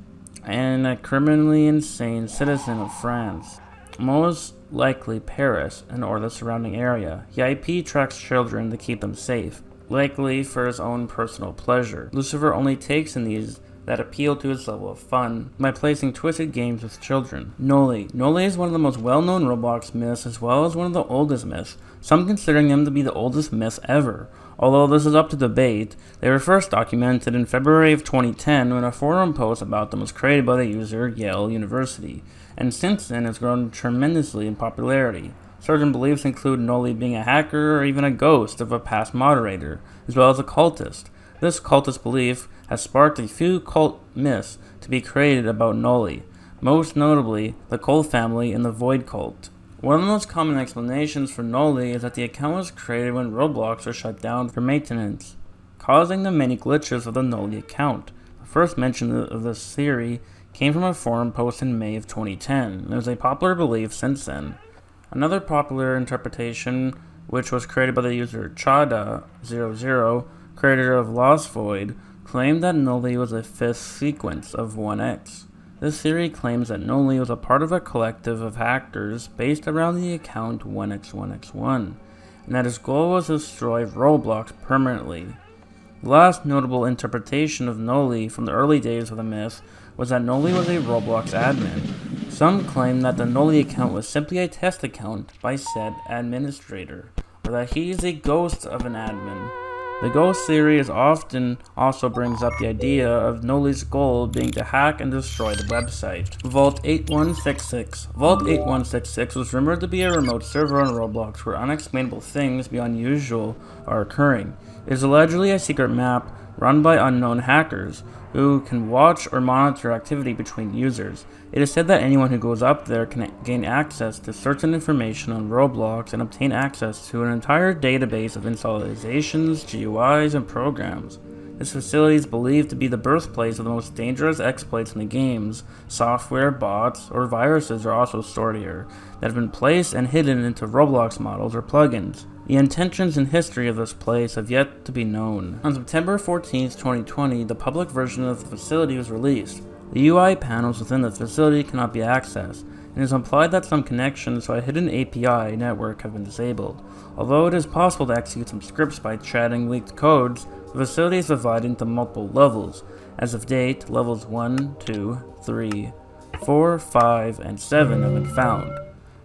A: and a criminally insane citizen of France, most likely Paris and or the surrounding area. He IP tracks children to keep them safe, likely for his own personal pleasure. Lucifer only takes in these that appeal to his level of fun by placing twisted games with children. Noli. Noli is one of the most well-known Roblox myths as well as one of the oldest myths, some considering him to be the oldest myth ever. Although this is up to debate, they were first documented in February of 2010 when a forum post about them was created by the user Yale University, and since then has grown tremendously in popularity. Certain beliefs include Noli being a hacker or even a ghost of a past moderator, as well as a cultist. This cultist belief has sparked a few cult myths to be created about Noli, most notably the Cole family and the Void cult. One of the most common explanations for Noli is that the account was created when Roblox was shut down for maintenance, causing the many glitches of the Noli account. The first mention of this theory came from a forum post in May of 2010, and it was a popular belief since then. Another popular interpretation, which was created by the user Chada00, creator of Lost Void, claimed that Noli was a fifth sequence of 1X. This theory claims that Noli was a part of a collective of hackers based around the account 1x1x1, and that his goal was to destroy Roblox permanently. The last notable interpretation of Noli from the early days of the myth was that Noli was a Roblox admin. Some claim that the Noli account was simply a test account by said administrator, or that he is a ghost of an admin. The ghost theory is often also brings up the idea of Noli's goal being to hack and destroy the website. Vault 8166. Vault 8166 was rumored to be a remote server on Roblox where unexplainable things beyond usual are occurring. It is allegedly a secret map run by unknown hackers who can watch or monitor activity between users. It is said that anyone who goes up there can gain access to certain information on Roblox and obtain access to an entire database of installations, GUIs, and programs. This facility is believed to be the birthplace of the most dangerous exploits in the games. Software, bots, or viruses are also stored here that have been placed and hidden into Roblox models or plugins. The intentions and history of this place have yet to be known. On September 14, 2020, the public version of the facility was released. The UI panels within the facility cannot be accessed, and it is implied that some connections to a hidden API network have been disabled. Although it is possible to execute some scripts by chatting leaked codes, the facility is divided into multiple levels. As of date, levels 1, 2, 3, 4, 5, and 7 have been found.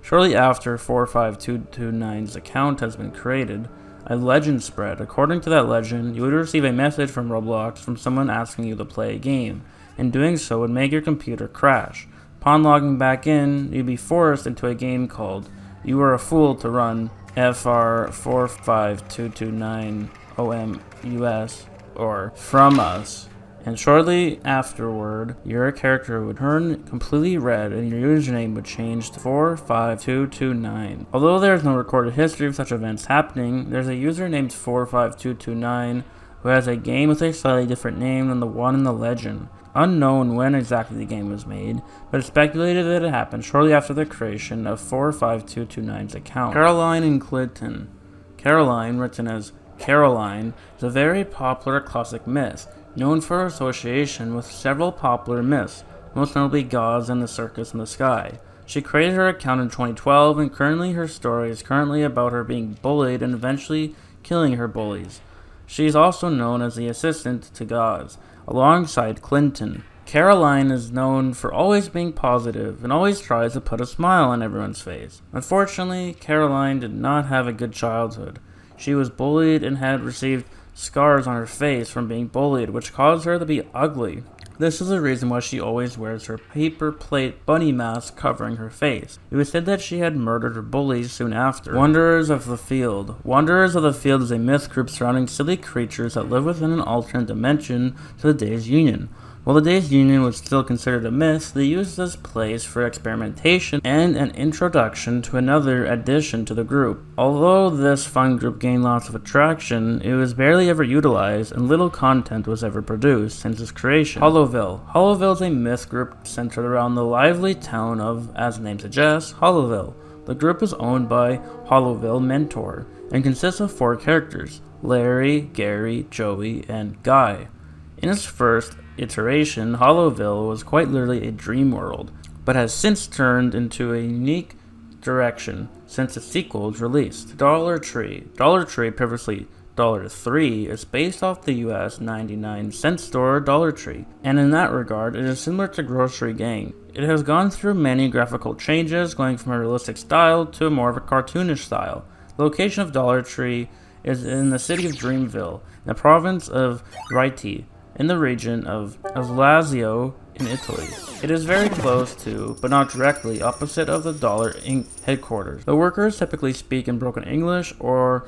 A: Shortly after 45229's account has been created, a legend spread. According to that legend, you would receive a message from Roblox from someone asking you to play a game, and doing so would make your computer crash. Upon logging back in, you'd be forced into a game called You Are a Fool to Run FR45229 OMUS, or From Us. And shortly afterward, your character would turn completely red and your username would change to 45229. Although there is no recorded history of such events happening, there's a user named 45229 who has a game with a slightly different name than the one in the legend. Unknown when exactly the game was made, but it's speculated that it happened shortly after the creation of 45229's account. Caroline and Clinton. Caroline, written as Caroline, is a very popular classic myth, known for her association with several popular myths, most notably gods and the circus in the sky. She created her account in 2012, and currently her story is about her being bullied and eventually killing her bullies. She is also known as the assistant to gods, alongside Clinton. Caroline is known for always being positive and always tries to put a smile on everyone's face. Unfortunately, Caroline did not have a good childhood. She was bullied and had received scars on her face from being bullied, which caused her to be ugly. This is the reason why she always wears her paper plate bunny mask covering her face. It was said that she had murdered her bullies soon after. Wanderers of the Field. Wanderers of the Field is a myth group surrounding silly creatures that live within an alternate dimension to the Days Union. While the Days Union was still considered a myth, they used this place for experimentation and an introduction to another addition to the group. Although this fun group gained lots of attraction, it was barely ever utilized and little content was ever produced since its creation. Hollowville. Hollowville is a myth group centered around the lively town of, as the name suggests, Hollowville. The group is owned by Hollowville Mentor and consists of 4 characters: Larry, Gary, Joey, and Guy. In its first iteration, Hollowville was quite literally a dream world, but has since turned into a unique direction since its sequel was released. Dollar Tree. Dollar Tree, previously Dollar Tree, is based off the US 99-cent store Dollar Tree, and in that regard, it is similar to Grocery Gang. It has gone through many graphical changes, going from a realistic style to a more of a cartoonish style. The location of Dollar Tree is in the city of Dreamville, in the province of Rieti, in the region of Lazio in Italy. It is very close to, but not directly, opposite of the Dollar Inc. headquarters. The workers typically speak in broken English or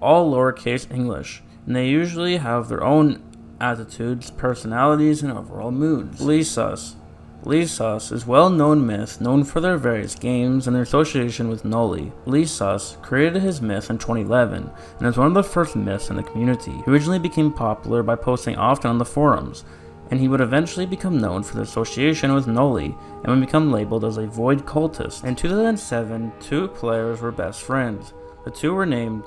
A: all lowercase English, and they usually have their own attitudes, personalities, and overall moods. Lisos. Lisos is a well-known myth known for their various games and their association with Noli. Lisos created his myth in 2011 and is one of the first myths in the community. He originally became popular by posting often on the forums, and he would eventually become known for the association with Noli and would become labeled as a void cultist. In 2007, 2 players were best friends. The 2 were named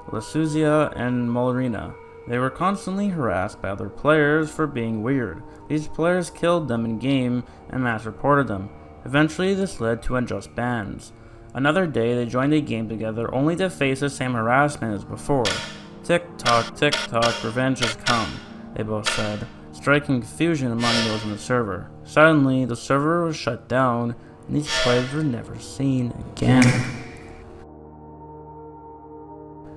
A: Lasuzia and Molarina. They were constantly harassed by other players for being weird. These players killed them in-game and mass reported them. Eventually, this led to unjust bans. Another day, they joined a game together only to face the same harassment as before. Tick-tock, revenge has come, they both said, striking confusion among those in the server. Suddenly, the server was shut down, and these players were never seen again.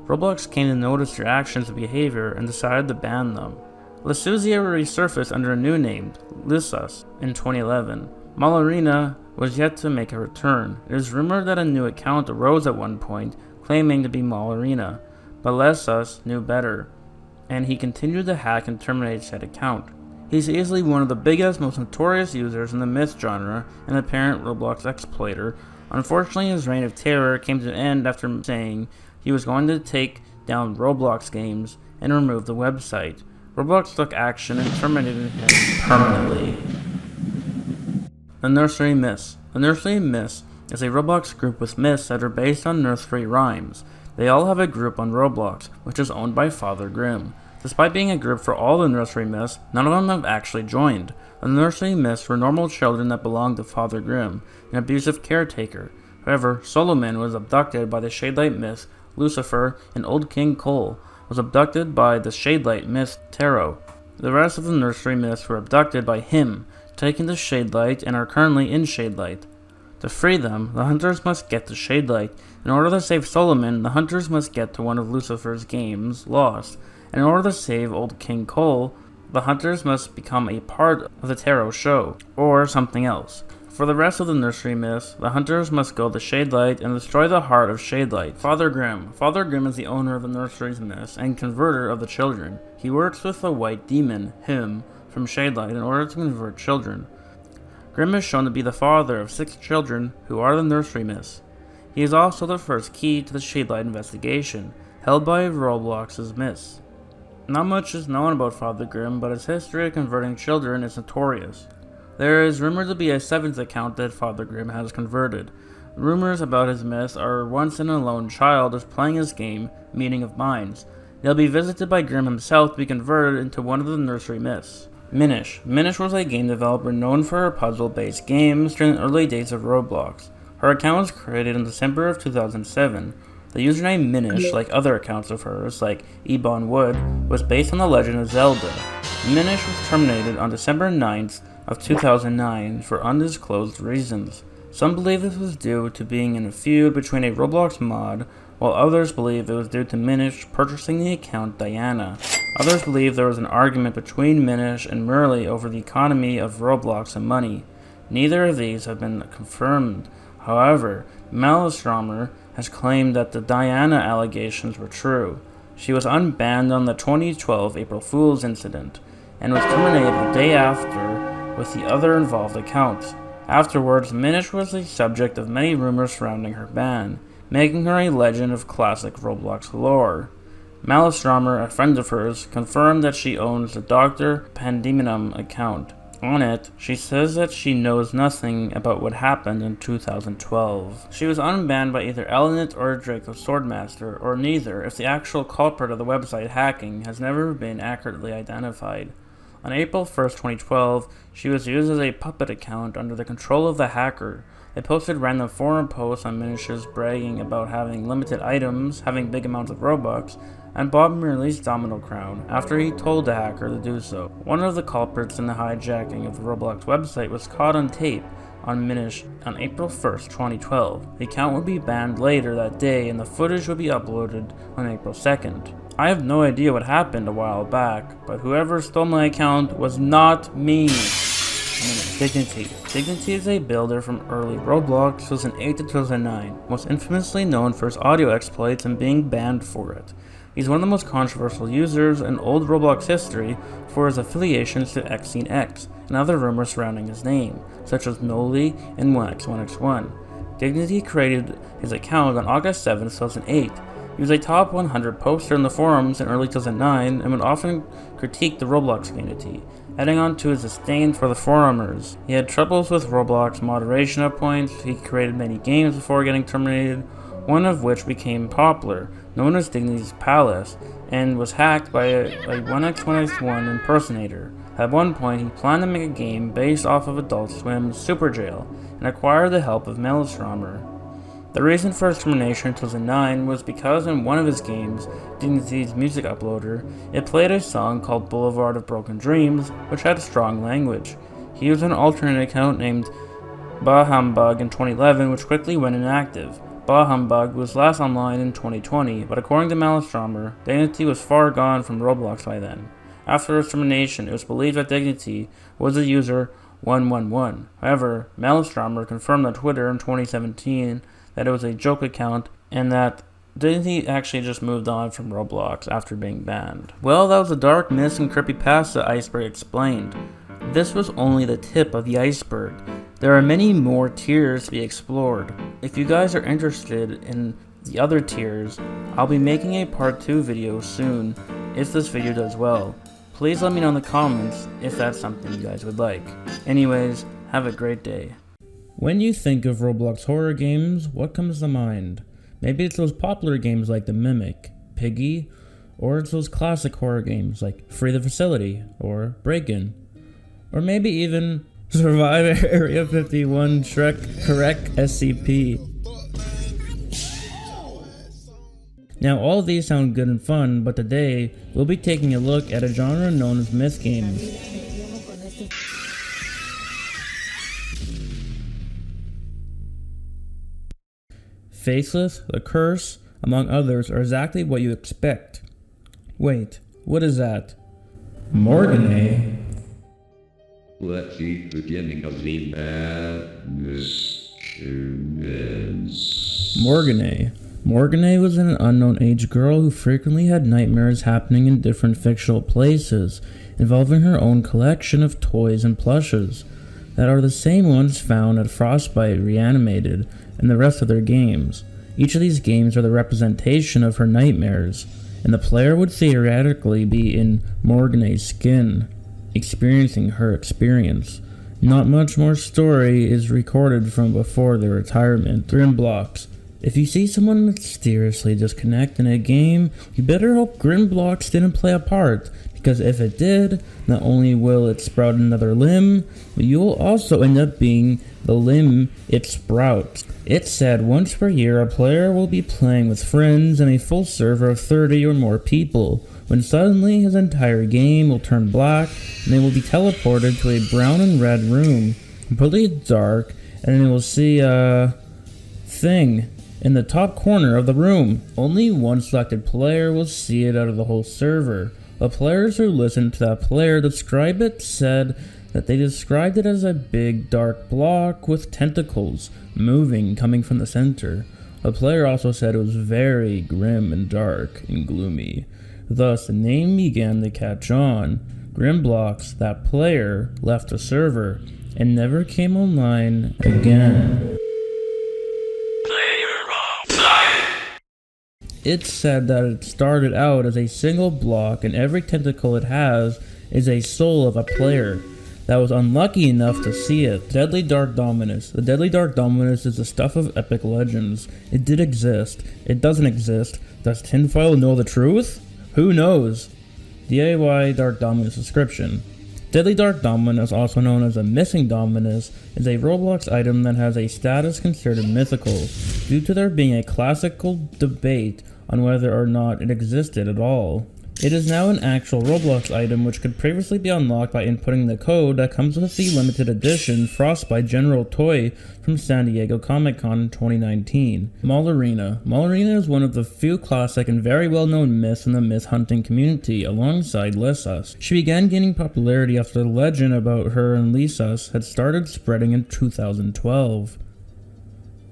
A: Roblox came to notice their actions and behavior and decided to ban them. Lasuzia resurfaced under a new name, Lisos, in 2011. Malarina was yet to make a return. It is rumored that a new account arose at one point, claiming to be Malarina, but Lisos knew better, and he continued to hack and terminate said account. He's easily one of the biggest, most notorious users in the myth genre and the parent Roblox exploiter. Unfortunately, his reign of terror came to an end after saying he was going to take down Roblox games and remove the website. Roblox took action and terminated him permanently. The Nursery Myths. The Nursery Myths is a Roblox group with myths that are based on nursery rhymes. They all have a group on Roblox, which is owned by Father Grimm. Despite being a group for all the nursery myths, none of them have actually joined. The nursery myths were normal children that belonged to Father Grimm, an abusive caretaker. However, Solomon was abducted by the Shadelight myth. Lucifer and Old King Cole was abducted by the Shadelight myth Tarot. The rest of the nursery myths were abducted by him, taken to Shadelight, and are currently in Shadelight. To free them, the hunters must get to Shadelight. In order to save Solomon, the hunters must get to one of Lucifer's games, Lost. And in order to save Old King Cole, the hunters must become a part of the Tarot show, or something else. For the rest of the nursery myths, the hunters must go to Shadelight and destroy the heart of Shadelight. Father Grimm. Father Grimm is the owner of the nursery's myths and converter of the children. He works with the white demon, him, from Shadelight in order to convert children. Grimm is shown to be the father of 6 children who are the nursery myths. He is also the first key to the Shadelight investigation, held by Roblox's myths. Not much is known about Father Grimm, but his history of converting children is notorious. There is rumored to be a seventh account that Father Grimm has converted. Rumors about his myth are once an alone child is playing his game, Meeting of Minds. They'll be visited by Grimm himself to be converted into one of the nursery myths. Minish. Minish was a game developer known for her puzzle-based games during the early days of Roblox. Her account was created in December of 2007. The username Minish, like other accounts of hers, like Ebon Wood, was based on the legend of Zelda. Minish was terminated on December 9th of 2009 for undisclosed reasons. Some believe this was due to being in a feud between a Roblox mod, while others believe it was due to Minish purchasing the account Diana. Others believe there was an argument between Minish and Merly over the economy of Roblox and money. Neither of these have been confirmed. However, Malestromer has claimed that the Diana allegations were true. She was unbanned on the 2012 April Fool's incident, and was terminated the day after with the other involved accounts. Afterwards, Minish was the subject of many rumors surrounding her ban, making her a legend of classic Roblox lore. Malestromer, a friend of hers, confirmed that she owns the Dr. Pandemonum account. On it, she says that she knows nothing about what happened in 2012. She was unbanned by either Elenet or Draco Swordmaster, or neither, if the actual culprit of the website hacking has never been accurately identified. On April 1st, 2012, she was used as a puppet account under the control of the hacker. They posted random forum posts on Minish's bragging about having limited items, having big amounts of Robux, and Bob Merely's Domino Crown after he told the hacker to do so. One of the culprits in the hijacking of the Roblox website was caught on tape on Minish on April 1st, 2012. The account would be banned later that day and the footage would be uploaded on April 2nd. I have no idea what happened a while back, but whoever stole my account was not me. Dignity. Dignity is a builder from early Roblox 2008 to 2009, most infamously known for his audio exploits and being banned for it. He's one of the most controversial users in old Roblox history for his affiliations to XSceneX and other rumors surrounding his name, such as Noli and 1x1x1. Dignity created his account on August 7, 2008. He was a top 100 poster in the forums in early 2009 and would often critique the Roblox community, adding on to his disdain for the forumers. He had troubles with Roblox moderation at points. He created many games before getting terminated, one of which became popular, known as Dignity's Palace, and was hacked by a 1x1x1 impersonator. At one point, he planned to make a game based off of Adult Swim's Super Jail, and acquired the help of Malestromer. The reason for his termination in 2009 was because in one of his games, Dignity's music uploader, it played a song called Boulevard of Broken Dreams, which had strong language. He used an alternate account named Bah Humbug in 2011, which quickly went inactive. Bah Humbug was last online in 2020, but according to Malestromer, Dignity was far gone from Roblox by then. After his termination, it was believed that Dignity was the user 111. However, Malestromer confirmed on Twitter in 2017 that it was a joke account and that Dignity actually just moved on from Roblox after being banned. Well, that was the dark myths and creepypasta Iceberg explained. This was only the tip of the iceberg. There are many more tiers to be explored. If you guys are interested in the other tiers, I'll be making a part 2 video soon if this video does well. Please let me know in the comments if that's something you guys would like. Anyways, have a great day. When you think of Roblox horror games, what comes to mind? Maybe it's those popular games like The Mimic, Piggy, or it's those classic horror games like Free the Facility or Break-In, or maybe even Survive Area 51 Shrek Correct SCP. Now all of these sound good and fun, but today we'll be taking a look at a genre known as myth games. Faceless, The Curse, among others, are exactly what you expect. Wait, what is that? Morgane?
C: Let the beginning of the madness commence.
A: Morgane. Morgane was an unknown age girl who frequently had nightmares happening in different fictional places, involving her own collection of toys and plushes that are the same ones found at Frostbite Reanimated and the rest of their games. Each of these games are the representation of her nightmares. and the player would theoretically be in Morgane's skin, experiencing her experience. Not much more story is recorded from before their retirement. Grimblocks. If you see someone mysteriously disconnect in a game, you better hope Grimblocks didn't play a part, because if it did, not only will it sprout another limb, but you will also end up being the limb it sprouts. It's said once per year a player will be playing with friends in a full server of 30 or more people, when suddenly his entire game will turn black and they will be teleported to a brown and red room, completely dark, and they will see a thing in the top corner of the room. Only one selected player will see it out of the whole server. The players who listened to that player describe it said that they described it as a big dark block with tentacles moving coming from the center. The player also said it was very grim and dark and gloomy. Thus, the name began to catch on. Grimblocks, that player, left the server and never came online again. It's said that it started out as a single block, and every tentacle it has is a soul of a player that was unlucky enough to see it. Deadly Dark Dominus. The Deadly Dark Dominus is the stuff of epic legends. It did exist. It doesn't exist. Does Tinfoil know the truth? Who knows? DIY Dark Dominus description. Deadly Dark Dominus, also known as a Missing Dominus, is a Roblox item that has a status considered mythical, due to there being a classical debate on whether or not it existed at all. It is now an actual Roblox item which could previously be unlocked by inputting the code that comes with the limited edition Frostbite General Toy from San Diego Comic-Con 2019. Malarina. Malarina is one of the few classic and very well-known myths in the myth hunting community alongside Lysas. She began gaining popularity after the legend about her and Lysas had started spreading in 2012.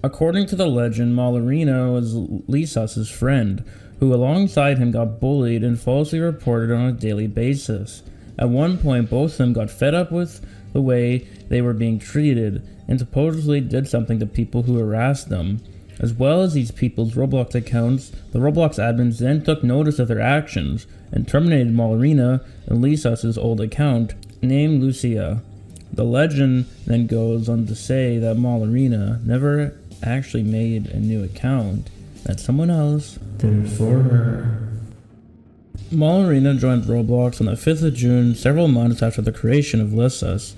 A: According to the legend, Malarina was Lysas' friend, who alongside him got bullied and falsely reported on a daily basis. At one point, both of them got fed up with the way they were being treated and supposedly did something to people who harassed them. As well as these people's Roblox accounts, the Roblox admins then took notice of their actions and terminated Malarina and Lysas' old account, named Lucia. The legend then goes on to say that Malarina never actually made a new account, that someone else did it for her. Malarina joined Roblox on the 5th of June, several months after the creation of Lysas.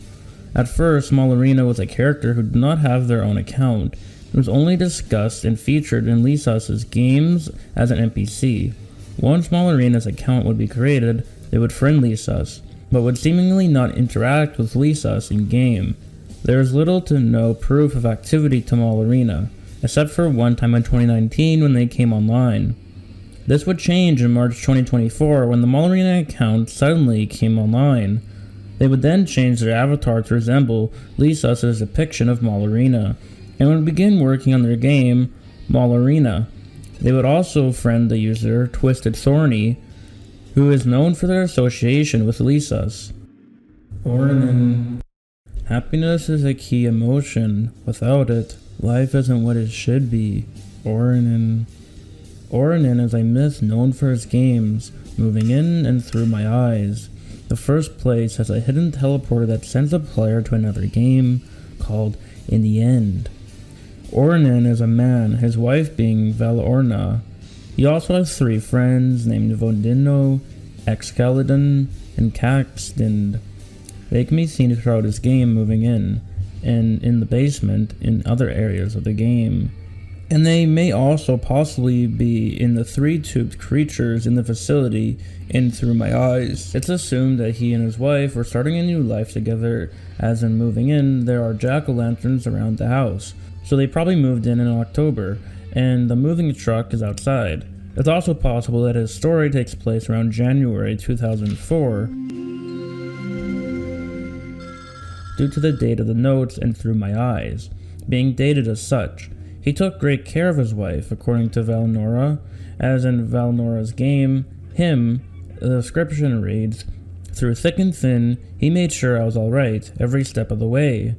A: At first, Malarina was a character who did not have their own account. It was only discussed and featured in Lysas' games as an NPC. Once Malarina's account would be created, they would friend Lysas, but would seemingly not interact with Lysas in-game. There is little to no proof of activity to Malarina, except for one time in 2019 when they came online. This would change in March 2024 when the Malarina account suddenly came online. They would then change their avatar to resemble Lysas' depiction of Malarina, and would begin working on their game, Malarina. They would also friend the user Twisted Thorny, who is known for their association with Lysas. Ornan. Happiness is a key emotion. Without it, life isn't what it should be. Oranin. Oranin is a myth known for its games, moving in and through my eyes. The first place has a hidden teleporter that sends a player to another game, called In the End. Oranin is a man, his wife being Valorna. He also has 3 friends named Vodino, Excaladon, and Caxtind. They can be seen throughout his game moving in, and in the basement in other areas of the game. And they may also possibly be in the 3-tubed creatures in the facility in Through My Eyes. It's assumed that he and his wife are starting a new life together, as in moving in, there are jack-o'-lanterns around the house, so they probably moved in October, and the moving truck is outside. It's also possible that his story takes place around January 2004, due to the date of the notes and Through My Eyes, being dated as such. He took great care of his wife, according to Valnora, as in Valnora's game, the description reads, "Through thick and thin, he made sure I was alright, every step of the way."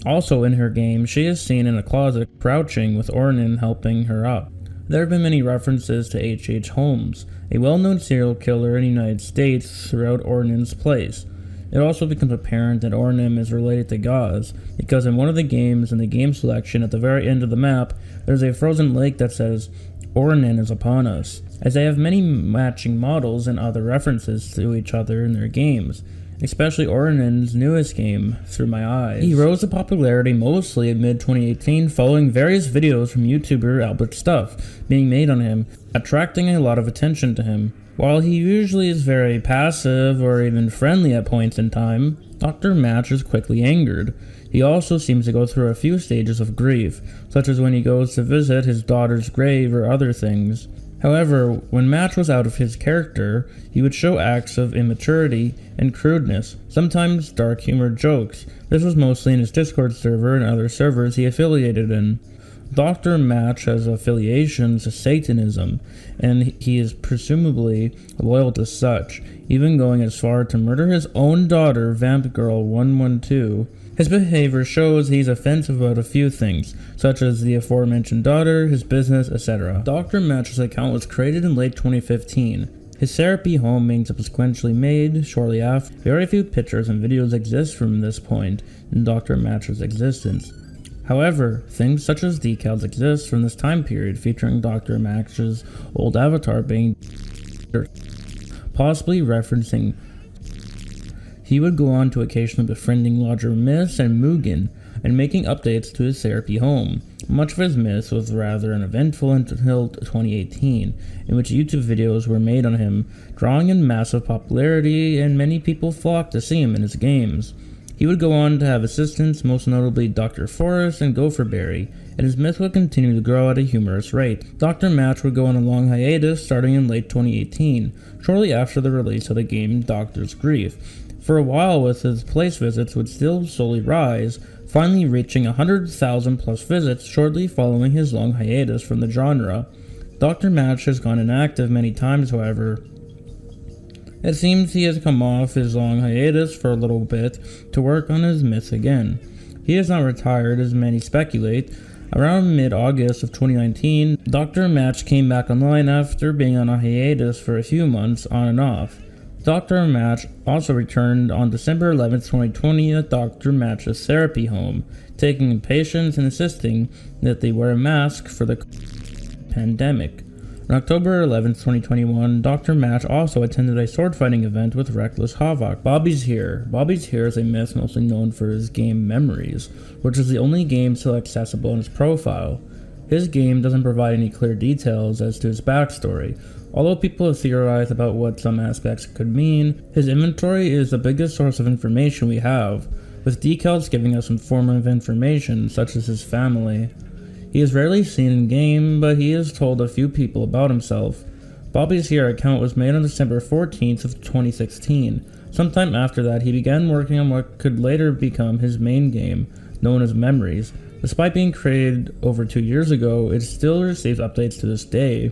A: Also in her game, she is seen in a closet, crouching with Ornan helping her up. There have been many references to H.H. Holmes, a well-known serial killer in the United States, throughout Ornan's plays. It also becomes apparent that Ornan is related to Gauze, because in one of the games, in the game selection at the very end of the map, there's a frozen lake that says, "Ornan is upon us," as they have many matching models and other references to each other in their games, especially Ornan's newest game, Through My Eyes. He rose to popularity mostly in mid-2018 following various videos from YouTuber Albert Stuff being made on him, attracting a lot of attention to him. While he usually is very passive or even friendly at points in time, Dr. Match is quickly angered. He also seems to go through a few stages of grief, such as when he goes to visit his daughter's grave or other things. However, when Match was out of his character, he would show acts of immaturity and crudeness, sometimes dark-humored jokes. This was mostly in his Discord server and other servers he affiliated in. Dr. Match has affiliations to Satanism, and he is presumably loyal to such, even going as far to murder his own daughter, Vamp Girl 112. His behavior shows he's offensive about a few things, such as the aforementioned daughter, his business, etc. Dr. Match's account was created in late 2015. His therapy home being subsequently made shortly after. Very few pictures and videos exist from this point in Dr. Match's existence. However, things such as decals exist from this time period featuring Dr. Match's old avatar being possibly referencing. He would go on to occasionally befriending larger myths and Mugen, and making updates to his therapy home. Much of his myths was rather uneventful until 2018, in which YouTube videos were made on him, drawing in massive popularity, and many people flocked to see him in his games. He would go on to have assistants, most notably Dr. Forrest and Gopherberry, and his myth would continue to grow at a humorous rate. Dr. Match would go on a long hiatus starting in late 2018, shortly after the release of the game Doctor's Grief. For a while, with his place visits would still slowly rise, finally reaching 100,000 plus visits shortly following his long hiatus from the genre. Dr. Match has gone inactive many times, however. It seems he has come off his long hiatus for a little bit to work on his myths again. He is not retired as many speculate. Around mid-August of 2019, Dr. Match came back online after being on a hiatus for a few months on and off. Dr. Match also returned on December 11, 2020 at Dr. Match's therapy home, taking in patients and insisting that they wear a mask for the pandemic. On October 11, 2021, Dr. Match also attended a sword fighting event with Reckless Havoc. Bobby's Here. Bobby's Here is a myth mostly known for his game Memories, which is the only game still accessible in his profile. His game doesn't provide any clear details as to his backstory. Although people have theorized about what some aspects could mean, his inventory is the biggest source of information we have, with decals giving us some form of information, such as his family. He is rarely seen in-game, but he has told a few people about himself. Bobby's Here account was made on December 14th of 2016. Sometime after that, he began working on what could later become his main game, known as Memories. Despite being created over 2 years ago, it still receives updates to this day.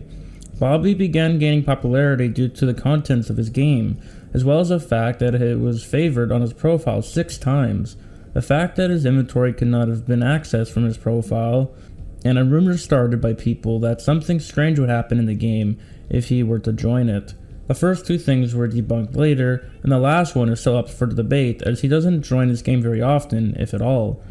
A: Bobby began gaining popularity due to the contents of his game, as well as the fact that it was favored on his profile 6 times. The fact that his inventory could not have been accessed from his profile, and a rumor started by people that something strange would happen in the game if he were to join it. The first 2 things were debunked later, and the last one is still up for debate as he doesn't join this game very often, if at all.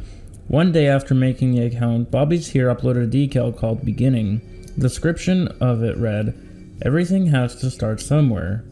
A: One day after making the account, Bobby's Here uploaded a decal called Beginning. The description of it read, "Everything has to start somewhere,"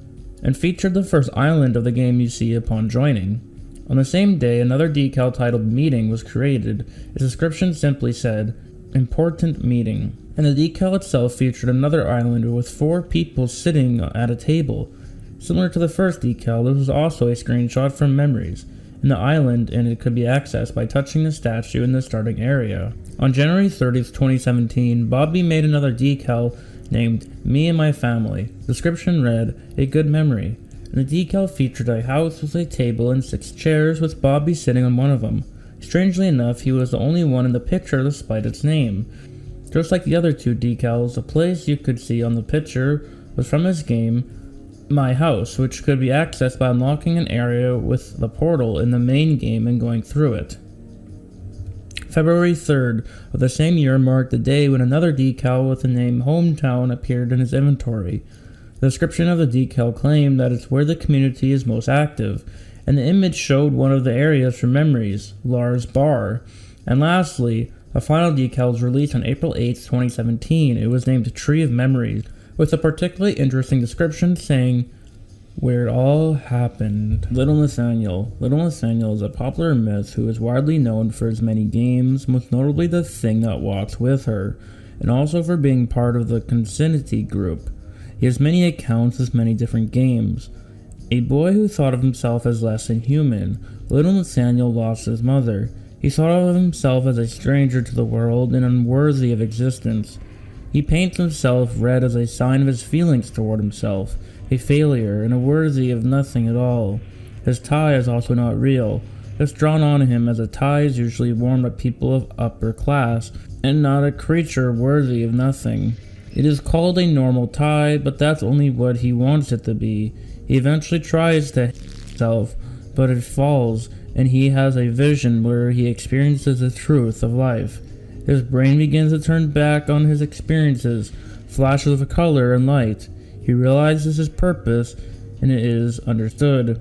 A: and featured the first island of the game you see upon joining. On the same day, another decal titled Meeting was created. Its description simply said, "Important meeting," and the decal itself featured another island with 4 people sitting at a table. Similar to the first decal, this was also a screenshot from Memories, and the island and it could be accessed by touching the statue in the starting area. On January 30th, 2017, Bobby made another decal named Me and My Family. Description read, "A good memory," and the decal featured a house with a table and 6 chairs with Bobby sitting on one of them. Strangely enough, he was the only one in the picture despite its name. Just like the other 2 decals, the place you could see on the picture was from his game My House, which could be accessed by unlocking an area with the portal in the main game and going through it. February 3rd of the same year marked the day when another decal with the name Hometown appeared in his inventory. The description of the decal claimed that it's where the community is most active, and the image showed one of the areas for memories, Lars Bar. And lastly, a final decal was released on April 8, 2017. It was named Tree of Memories, with a particularly interesting description saying, "Where it all happened." Little Nathaniel. Little Nathaniel is a popular myth who is widely known for his many games, most notably The Thing That Walks With Her, and also for being part of the Consinity group. He has many accounts as many different games. A boy who thought of himself as less than human, little Nathaniel lost his mother. He thought of himself as a stranger to the world and unworthy of existence. He paints himself red as a sign of his feelings toward himself, a failure and a worthy of nothing at all. His tie is also not real. It's drawn on him as a tie is usually worn by people of upper class and not a creature worthy of nothing. It is called a normal tie, but that's only what he wants it to be. He eventually tries to hit himself, but it falls, and he has a vision where he experiences the truth of life. His brain begins to turn back on his experiences, flashes of color and light. He realizes his purpose, and it is understood.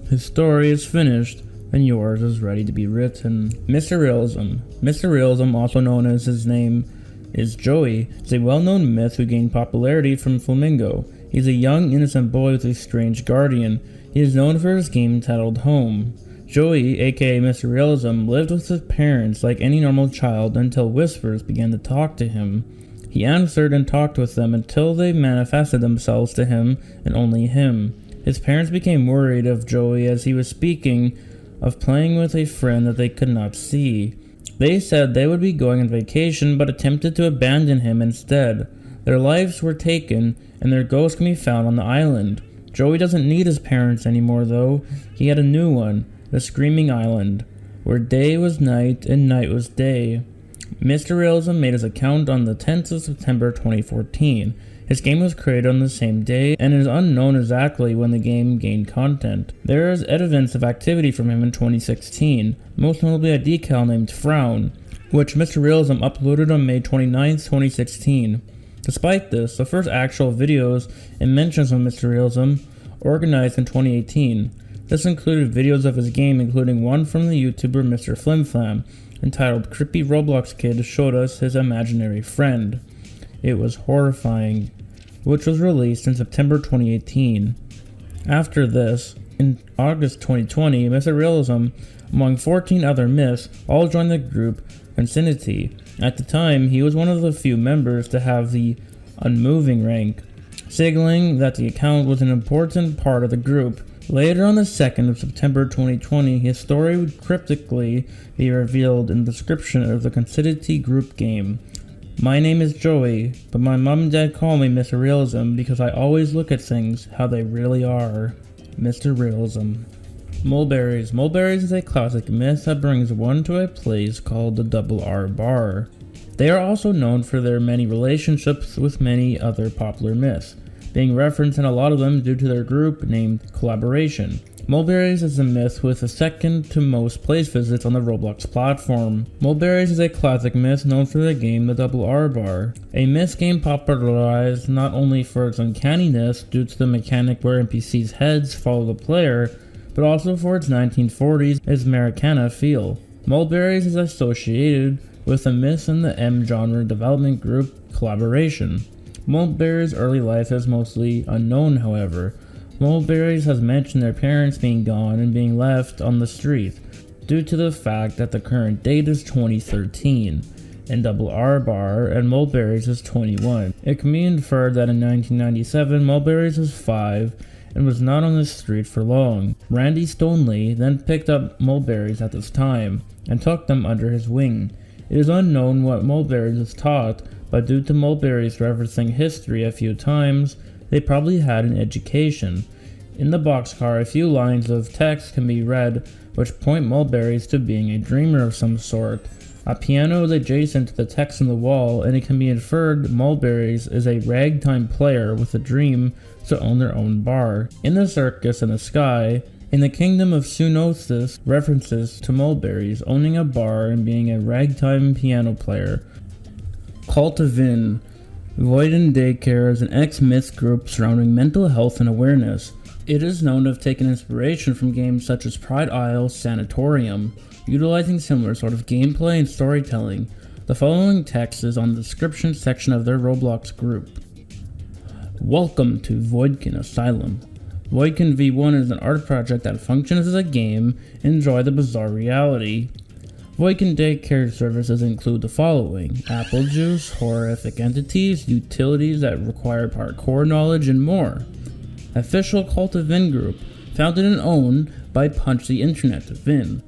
A: His story is finished, and yours is ready to be written. Mr. Realism. Mr. Realism, also known as his name is Joey, is a well-known myth who gained popularity from Flamingo. He is a young, innocent boy with a strange guardian. He is known for his game titled Home. Joey, aka Mr. Realism, lived with his parents like any normal child until whispers began to talk to him. He answered and talked with them until they manifested themselves to him and only him. His parents became worried of Joey as he was speaking of playing with a friend that they could not see. They said they would be going on vacation but attempted to abandon him instead. Their lives were taken and their ghosts can be found on the island. Joey doesn't need his parents anymore though. He had a new one, the Screaming Island, where day was night and night was day. Mr. Realism made his account on the 10th of September 2014. His game was created on the same day, and it is unknown exactly when the game gained content. There is evidence of activity from him in 2016, most notably a decal named Frown, which Mr. Realism uploaded on May 29, 2016. Despite this, the first actual videos and mentions of Mr. Realism organized in 2018. This included videos of his game, including one from the YouTuber Mr. Flimflam, entitled Creepy Roblox Kid showed us his imaginary friend. It was horrifying, which was released in September 2018. After this, in August 2020, Mr. Realism, among 14 other myths, all joined the group Consinity. At the time, he was one of the few members to have the unmoving rank, signaling that the account was an important part of the group. Later on the 2nd of September 2020, his story would cryptically be revealed in the description of the Consinity group game. My name is Joey, but my mom and dad call me Mr. Realism because I always look at things how they really are. Mr. Realism. Mulberries. Mulberries is a classic myth that brings one to a place called the Double R Bar. They are also known for their many relationships with many other popular myths, being referenced in a lot of them due to their group named Collaboration. Mulberries is a myth with the second to most place visits on the Roblox platform. Mulberries is a classic myth known for the game The Double R Bar, a myth game popularized not only for its uncanniness due to the mechanic where NPCs' heads follow the player, but also for its 1940s Americana feel. Mulberries is associated with the myth in the M genre development group Collaboration. Mulberries' early life is mostly unknown, however. Mulberries has mentioned their parents being gone and being left on the street, due to the fact that the current date is 2013, and Double R Bar and Mulberries is 21. It can be inferred that in 1997, Mulberries was 5 and was not on the street for long. Randy Stoneley then picked up Mulberries at this time and took them under his wing. It is unknown what Mulberries was taught, but due to Mulberries referencing history a few times, they probably had an education. In the boxcar, a few lines of text can be read which point Mulberries to being a dreamer of some sort. A piano is adjacent to the text on the wall, and it can be inferred Mulberries is a ragtime player with a dream to own their own bar. In the circus in the sky, In the kingdom of Sunosis, references to mulberries, owning a bar, and being a ragtime piano player. Cult of Vin. Void in Daycare is an ex-myth group surrounding mental health and awareness. It is known to have taken inspiration from games such as Pride Isle Sanatorium, utilizing similar sort of gameplay and storytelling. The following text is on the description section of their Roblox group. Welcome to Voidkin Asylum. Voidkin V1 is an art project that functions as a game. Enjoy the bizarre reality. Voidkin Daycare services include the following: apple juice, horrific entities, utilities that require parkour knowledge, and more. Official Cult of Vin group, founded and owned by Punch the Internet, Vin.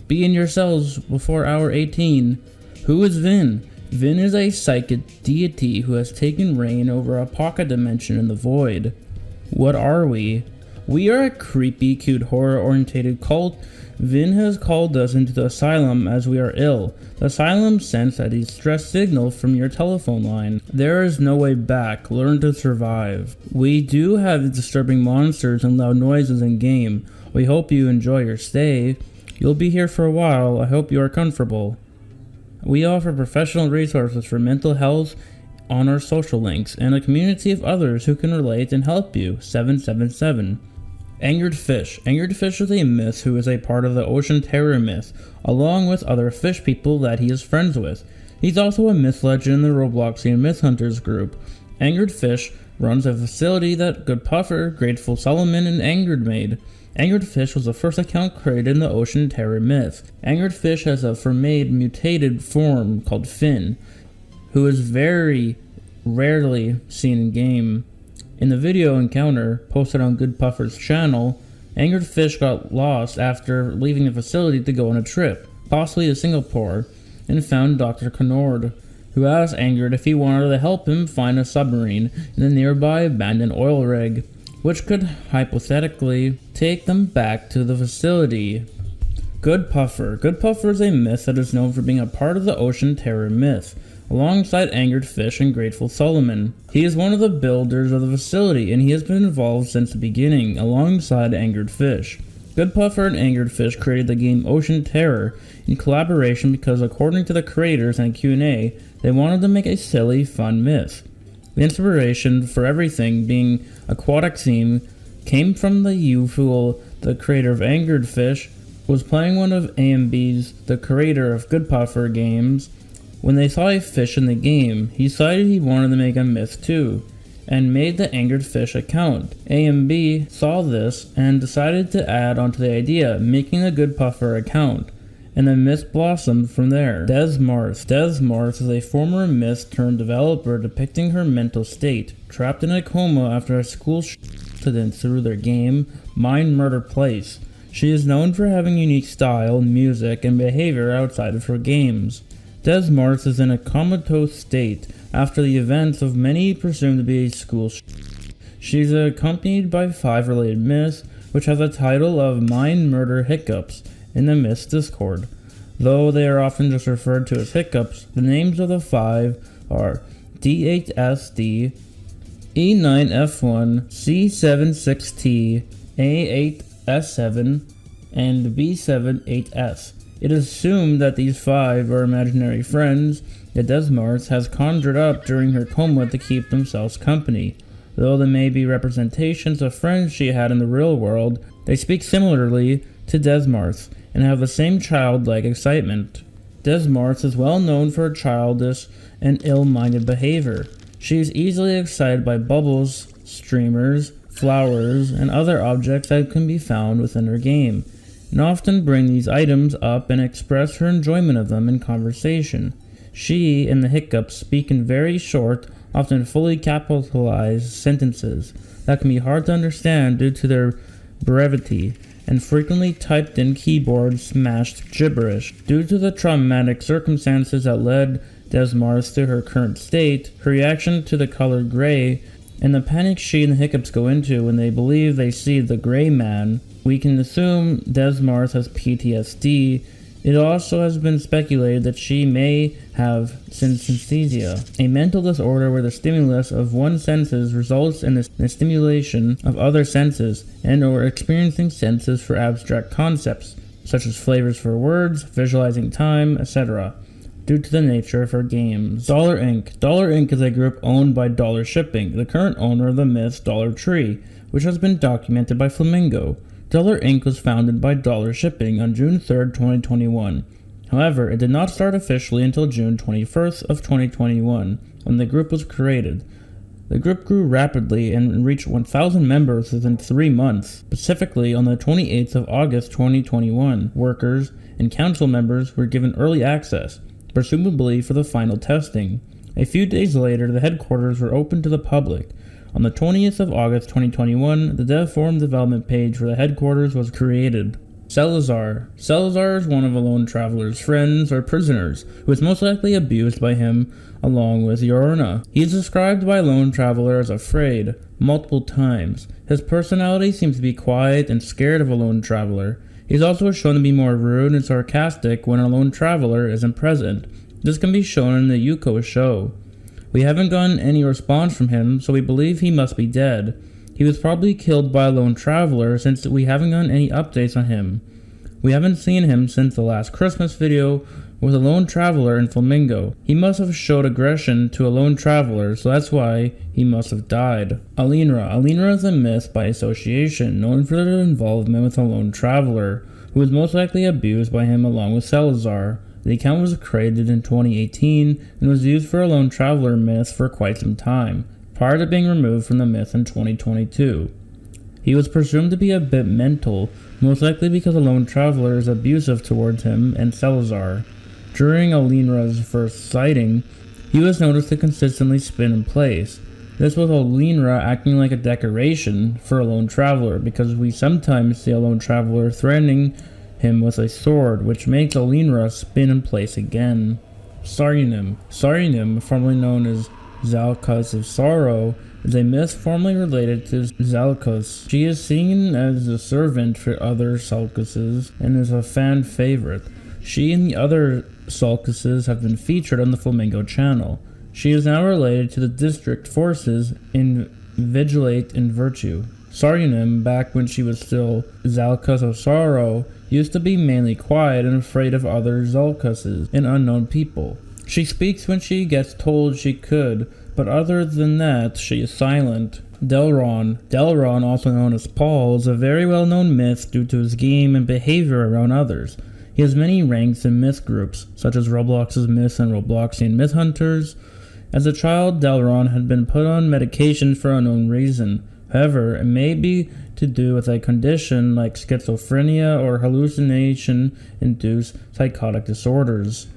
A: Be in your cells before hour 18. Who is Vin? Vin is a psychic deity who has taken reign over a pocket dimension in the void. What are we? We are a creepy, cute, horror-orientated cult. Vin has called us into the asylum as we are ill. The asylum sends a distress signal from your telephone line. There is no way back. Learn to survive. We do have disturbing monsters and loud noises in game. We hope you enjoy your stay. You'll be here for a while. I hope you are comfortable. We offer professional resources for mental health on our social links and a community of others who can relate and help you. 777. Angered Fish. Angered Fish is a myth who is a part of the Ocean Terror myth, along with other fish people that he is friends with. He's also a myth legend in the Robloxian Myth Hunters group. Angered Fish runs a facility that Good Puffer, Grateful Solomon, and Angered made. Angered Fish was the first account created in the Ocean Terror myth. Angered Fish has a fermented mutated form called Finn, who is very rarely seen in game. In the video encounter posted on Good Puffer's channel, Angered Fish got lost after leaving the facility to go on a trip, possibly to Singapore, and found Dr. Connord, who asked Angered if he wanted to help him find a submarine in the nearby abandoned oil rig, which could hypothetically take them back to the facility. Good Puffer. Good Puffer is a myth that is known for being a part of the Ocean Terror myth, alongside Angered Fish and Grateful Solomon. He is one of the builders of the facility, and he has been involved since the beginning, alongside Angered Fish. Good Puffer and Angered Fish created the game Ocean Terror in collaboration because, according to the creators and Q&A, they wanted to make a silly, fun myth. The inspiration for everything being aquatic theme came from the Ufool, the creator of Angered Fish, was playing one of AMB's, the creator of Good Puffer games. When they saw a fish in the game, he decided he wanted to make a myth too, and made the Angered Fish account. AMB saw this and decided to add onto the idea, making a Good Puffer account, and the myth blossomed from there. Des Mars. Des Mars is a former myth turned developer depicting her mental state, trapped in a coma after a school incident through their game, Mind Murder Place. She is known for having unique style, music, and behavior outside of her games. Des Mars is in a comatose state after the events of many presumed to be a school She is accompanied by 5 related myths, which have the title of Mind Murder Hiccups in the Myths Discord. Though they are often just referred to as hiccups, the names of the 5 are D8SD, E9F1, C76T, A8S7, and B78S. It is assumed that these 5 are imaginary friends that Des Mars has conjured up during her coma to keep themselves company. Though they may be representations of friends she had in the real world, they speak similarly to Des Mars and have the same childlike excitement. Des Mars is well known for her childish and ill-minded behavior. She is easily excited by bubbles, streamers, flowers, and other objects that can be found within her game, and often bring these items up and express her enjoyment of them in conversation. She and the hiccups speak in very short, often fully capitalized sentences that can be hard to understand due to their brevity, and frequently typed in keyboard smashed gibberish. Due to the traumatic circumstances that led Des Mars to her current state, her reaction to the color gray, and the panic she and the hiccups go into when they believe they see the gray man, we can assume Des Mars has PTSD It also has been speculated that she may have synesthesia, a mental disorder where the stimulus of one senses results in the stimulation of other senses and or experiencing senses for abstract concepts, such as flavors for words, visualizing time, etc., due to the nature of her games. Dollar Inc. Dollar Inc. is a group owned by Dollar Shipping, the current owner of the myth Dollar Tree, which has been documented by Flamingo. Dollar Inc. was founded by Dollar Shipping on June 3, 2021. However, it did not start officially until June 21st of 2021, when the group was created. The group grew rapidly and reached 1,000 members within 3 months. Specifically, on the 28th of August 2021, workers and council members were given early access, presumably for the final testing. A few days later, the headquarters were opened to the public. On the 20th of August 2021, the dev forum development page for the headquarters was created. Salazar. Salazar is one of a lone traveler's friends or prisoners, who is most likely abused by him along with Yorna. He is described by a lone traveler as afraid multiple times. His personality seems to be quiet and scared of a lone traveler. He is also shown to be more rude and sarcastic when a lone traveler isn't present. This can be shown in the Yuko show. We haven't gotten any response from him, so we believe he must be dead. He was probably killed by a lone traveler since we haven't gotten any updates on him. We haven't seen him since the last Christmas video with a lone traveler in Flamingo. He must have showed aggression to a lone traveler, so that's why he must have died. Alinra. Alinra is a myth by association, known for their involvement with a lone traveler, who was most likely abused by him along with Salazar. The account was created in 2018 and was used for a lone traveler myth for quite some time, prior to being removed from the myth in 2022. He was presumed to be a bit mental, most likely because a lone traveler is abusive towards him and Salazar. During Alinra's first sighting, he was noticed to consistently spin in place. This was Alinra acting like a decoration for a lone traveler, because we sometimes see a lone traveler threatening him with a sword, which makes Alinra spin in place again. Saryanim. Saryanim, formerly known as Zalkas of Sorrow, is a myth formerly related to Zalkus. She is seen as a servant for other Salkuses and is a fan favorite. She and the other Salkuses have been featured on the Flamingo channel. She is now related to the district forces in Vigilate and Virtue. Saryanim, back when she was still Zalkus of Sorrow, used to be mainly quiet and afraid of other Zalkuses and unknown people. She speaks when she gets told she could, but other than that, she is silent. Delron. Delron, also known as Paul, is a very well-known myth due to his game and behavior around others. He has many ranks in myth groups, such as Roblox's Myth and Robloxian Myth Hunters. As a child, Delron had been put on medication for unknown reason. However, it may be to do with a condition like schizophrenia or hallucination-induced psychotic disorders.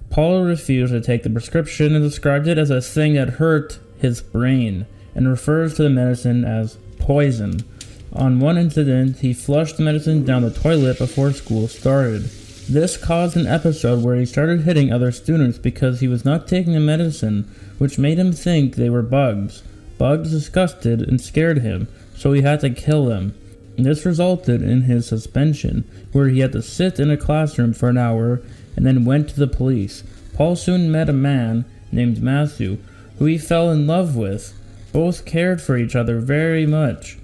A: Paul refused to take the prescription and described it as a thing that hurt his brain, and refers to the medicine as poison. On one incident, he flushed the medicine down the toilet before school started. This caused an episode where he started hitting other students because he was not taking the medicine, which made him think they were bugs. Bugs disgusted and scared him, so he had to kill them. This resulted in his suspension, where he had to sit in a classroom for an hour and then went to the police. Paul soon met a man named Matthew, who he fell in love with. Both cared for each other very much,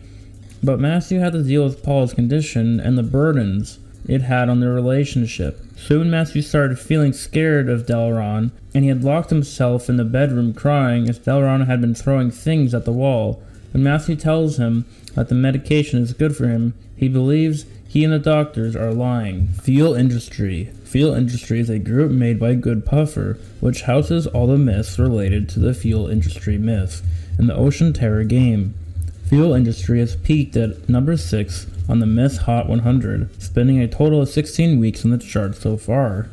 A: but Matthew had to deal with Paul's condition and the burdens it had on their relationship. Soon Matthew started feeling scared of Delron, and he had locked himself in the bedroom crying as Delron had been throwing things at the wall. When Matthew tells him that the medication is good for him, he believes he and the doctors are lying. Fuel Industry. Fuel Industry is a group made by Good Puffer, which houses all the myths related to the Fuel Industry myth in the Ocean Terror game. Fuel Industry has peaked at number 6 on the Myth Hot 100, spending a total of 16 weeks on the chart so far.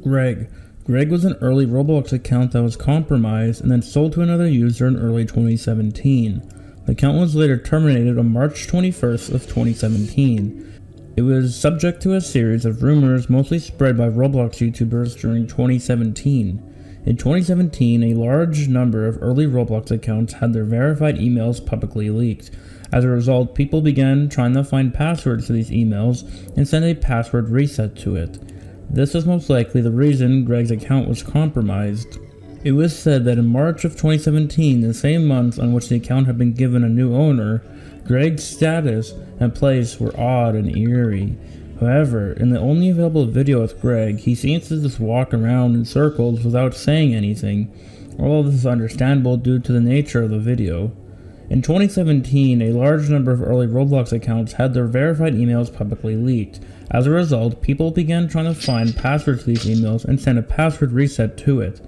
A: Greg. Greg was an early Roblox account that was compromised and then sold to another user in early 2017. The account was later terminated on March 21st of 2017. It was subject to a series of rumors mostly spread by Roblox YouTubers during 2017. In 2017, a large number of early Roblox accounts had their verified emails publicly leaked. As a result, people began trying to find passwords to these emails and send a password reset to it. This is most likely the reason Greg's account was compromised. It was said that in March of 2017, the same month on which the account had been given a new owner, Greg's status and place were odd and eerie. However, in the only available video with Greg, he seems to just walk around in circles without saying anything. All of this is understandable due to the nature of the video. In 2017, a large number of early Roblox accounts had their verified emails publicly leaked. As a result, people began trying to find passwords to these emails and send a password reset to it.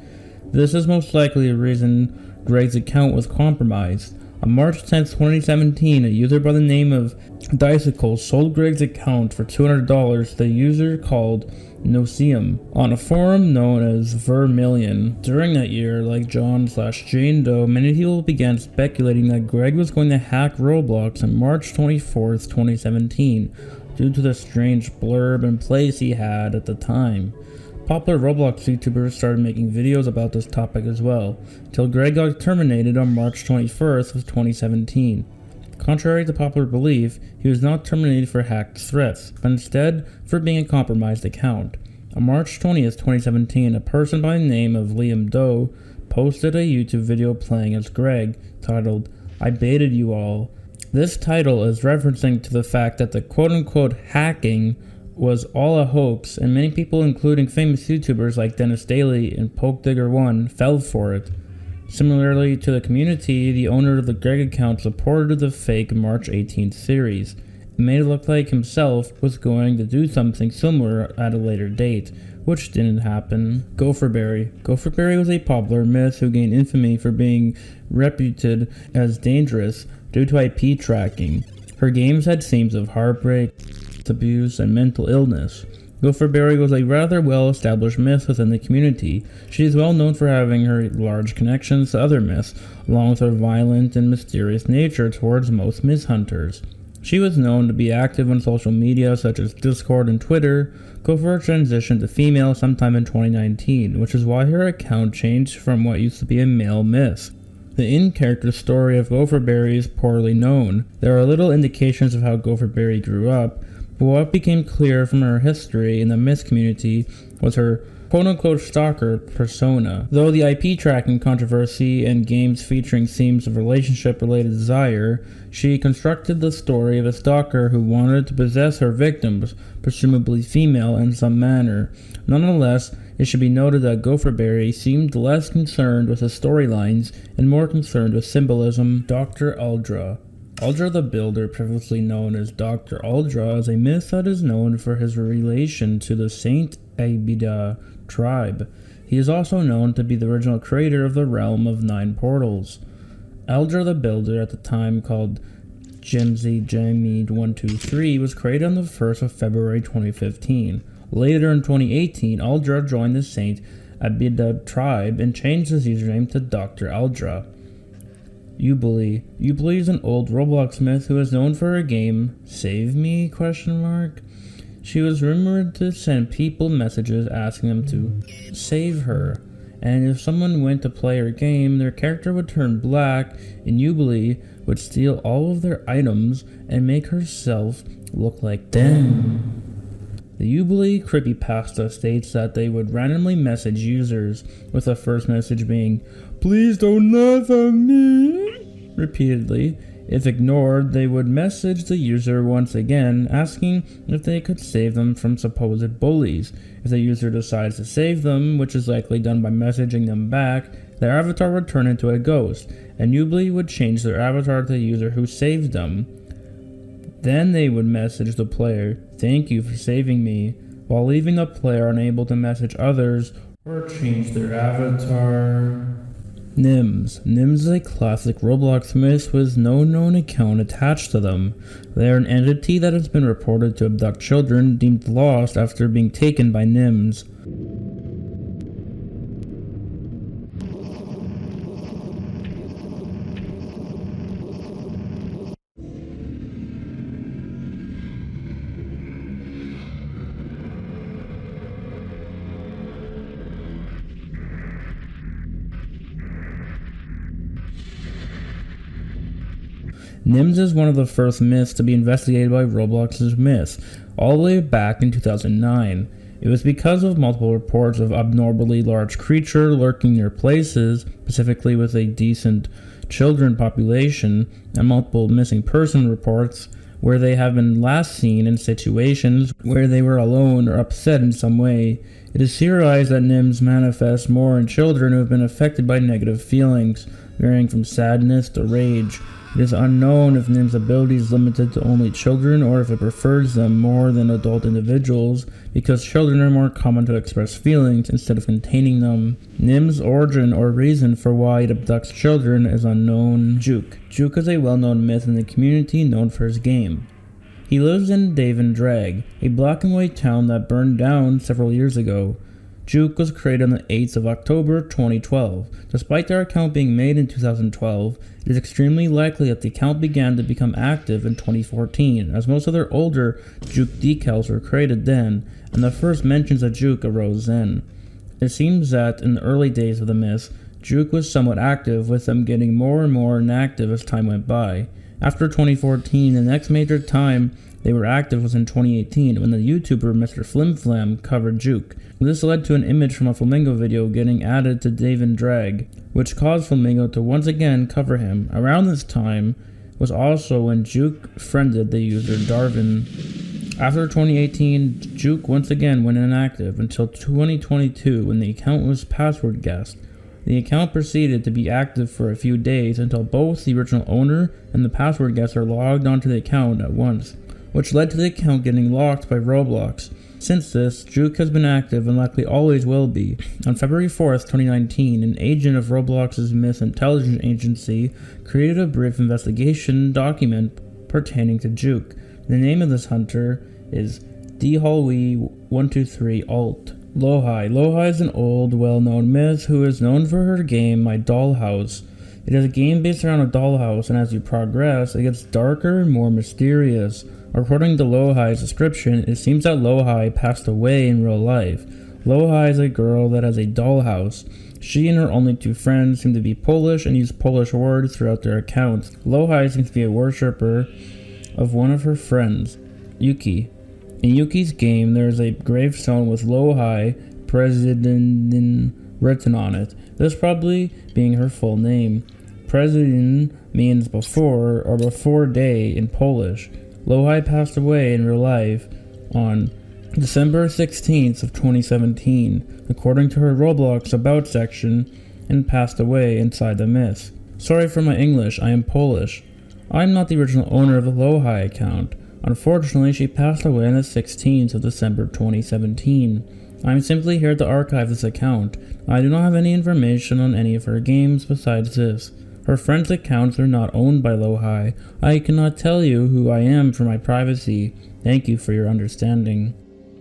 A: This is most likely the reason Greg's account was compromised. On March 10, 2017, a user by the name of Dicycle sold Greg's account for $200 to the user called Noceum on a forum known as Vermilion. During that year, like John/Jane Doe, many people began speculating that Greg was going to hack Roblox on March 24, 2017, due to the strange blurb and place he had at the time. Popular Roblox YouTubers started making videos about this topic as well, until Greg got terminated on March 21st of 2017. Contrary to popular belief, he was not terminated for hacked threats, but instead for being a compromised account. On March 20th, 2017, a person by the name of Liam Doe posted a YouTube video playing as Greg, titled, "I baited you all." This title is referencing to the fact that the quote-unquote hacking was all a hoax, and many people, including famous YouTubers like Dennis Daly and PokeDigger1, fell for it. Similarly to the community, the owner of the Greg account supported the fake March 18th series. It made it look like himself was going to do something similar at a later date, which didn't happen. Gopherberry. Gopherberry was a popular myth who gained infamy for being reputed as dangerous due to IP tracking. Her games had themes of heartbreak, abuse, and mental illness. Gopherberry was a rather well-established myth within the community. She is well known for having her large connections to other myths, along with her violent and mysterious nature towards most myth hunters. She was known to be active on social media such as Discord and Twitter. Gopher transitioned to female sometime in 2019, which is why her account changed from what used to be a male myth. The in-character story of Gopherberry is poorly known. There are little indications of how Gopherberry grew up, but what became clear from her history in the myth community was her quote-unquote stalker persona. Though the IP tracking controversy and games featuring themes of relationship-related desire, she constructed the story of a stalker who wanted to possess her victims, presumably female in some manner. Nonetheless, it should be noted that Gopherberry seemed less concerned with the storylines and more concerned with symbolism. Dr. Aldra. Aldra the Builder, previously known as Dr. Aldra, is a myth that is known for his relation to the Saint Abida tribe. He is also known to be the original creator of the Realm of Nine Portals. Aldra the Builder, at the time called Jemzi Jamid 123, was created on the 1st of February 2015. Later in 2018, Aldra joined the Saint Abida tribe and changed his username to Dr. Aldra. Ubly. Ubly is an old Roblox myth who is known for her game Save Me? She was rumored to send people messages asking them to save her, and if someone went to play her game, their character would turn black, and Ubly would steal all of their items and make herself look like them. The Ubly Creepypasta states that they would randomly message users, with the first message being, "Please don't laugh at me," repeatedly. If ignored, they would message the user once again, asking if they could save them from supposed bullies. If the user decides to save them, which is likely done by messaging them back, their avatar would turn into a ghost, and Ubly would change their avatar to the user who saved them. Then they would message the player, "Thank you for saving me," while leaving the player unable to message others or change their avatar. Nims. Nims is a classic Roblox myth with no known account attached to them. They are an entity that has been reported to abduct children deemed lost after being taken by Nims. NIMS is one of the first myths to be investigated by Roblox's Myths, all the way back in 2009. It was because of multiple reports of abnormally large creature lurking near places, specifically with a decent children population, and multiple missing person reports where they have been last seen in situations where they were alone or upset in some way. It is theorized that NIMS manifest more in children who have been affected by negative feelings, varying from sadness to rage. It is unknown if NIMS' ability is limited to only children or if it prefers them more than adult individuals, because children are more common to express feelings instead of containing them. NIMS' origin or reason for why it abducts children is unknown. Juke. Juke is a well-known myth in the community known for his game. He lives in Dave and Drag, a black and white town that burned down several years ago. Juke was created on the 8th of October 2012. Despite their account being made in 2012, it is extremely likely that the account began to become active in 2014, as most of their older Juke decals were created then, and the first mentions of Juke arose then. It seems that in the early days of the myth, Juke was somewhat active, with them getting more and more inactive as time went by. After 2014, the next major time they were active was in 2018, when the YouTuber Mr. Flimflam covered Juke. This led to an image from a Flamingo video getting added to Dave and Drag, which caused Flamingo to once again cover him. Around this time was also when Juke friended the user Darwin. After 2018, Juke once again went inactive until 2022, when the account was password guessed. The account proceeded to be active for a few days until both the original owner and the password guesser logged onto the account at once, which led to the account getting locked by Roblox. Since this, Juke has been active and likely always will be. On February 4th, 2019, an agent of Roblox's Myth Intelligence Agency created a brief investigation document pertaining to Juke. The name of this hunter is DHallWee123 Alt. Lohi. Lohi is an old, well-known myth who is known for her game My Dollhouse. It is a game based around a dollhouse, and as you progress, it gets darker and more mysterious. According to Lohi's description, it seems that Lohi passed away in real life. Lohi is a girl that has a dollhouse. She and her only two friends seem to be Polish and use Polish words throughout their accounts. Lohi seems to be a worshipper of one of her friends, Yuki. In Yuki's game, there is a gravestone with Lohi President written on it, this probably being her full name. President means before or before day in Polish. Lohi passed away in real life on December 16th of 2017, according to her Roblox About section, and passed away inside the myth. Sorry for my English, I am Polish. I'm not the original owner of the Lohi account. Unfortunately, she passed away on the 16th of December 2017. I'm simply here to archive this account. I do not have any information on any of her games besides this. Her friends' accounts are not owned by Lohi. I cannot tell you who I am for my privacy. Thank you for your understanding.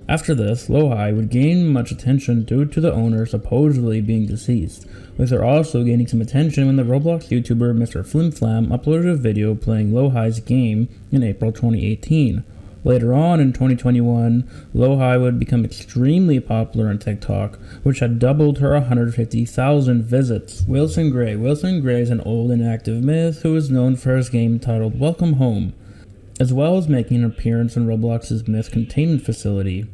A: After this, Lohi would gain much attention due to the owner supposedly being deceased, with her also gaining some attention when the Roblox YouTuber Mr. Flimflam uploaded a video playing Lohi's game in April 2018. Later on in 2021, Lohi would become extremely popular on TikTok, which had doubled her 150,000 visits. Wilson Gray. Wilson Gray is an old and active myth who is known for his game titled Welcome Home, as well as making an appearance in Roblox's Myth Containment Facility.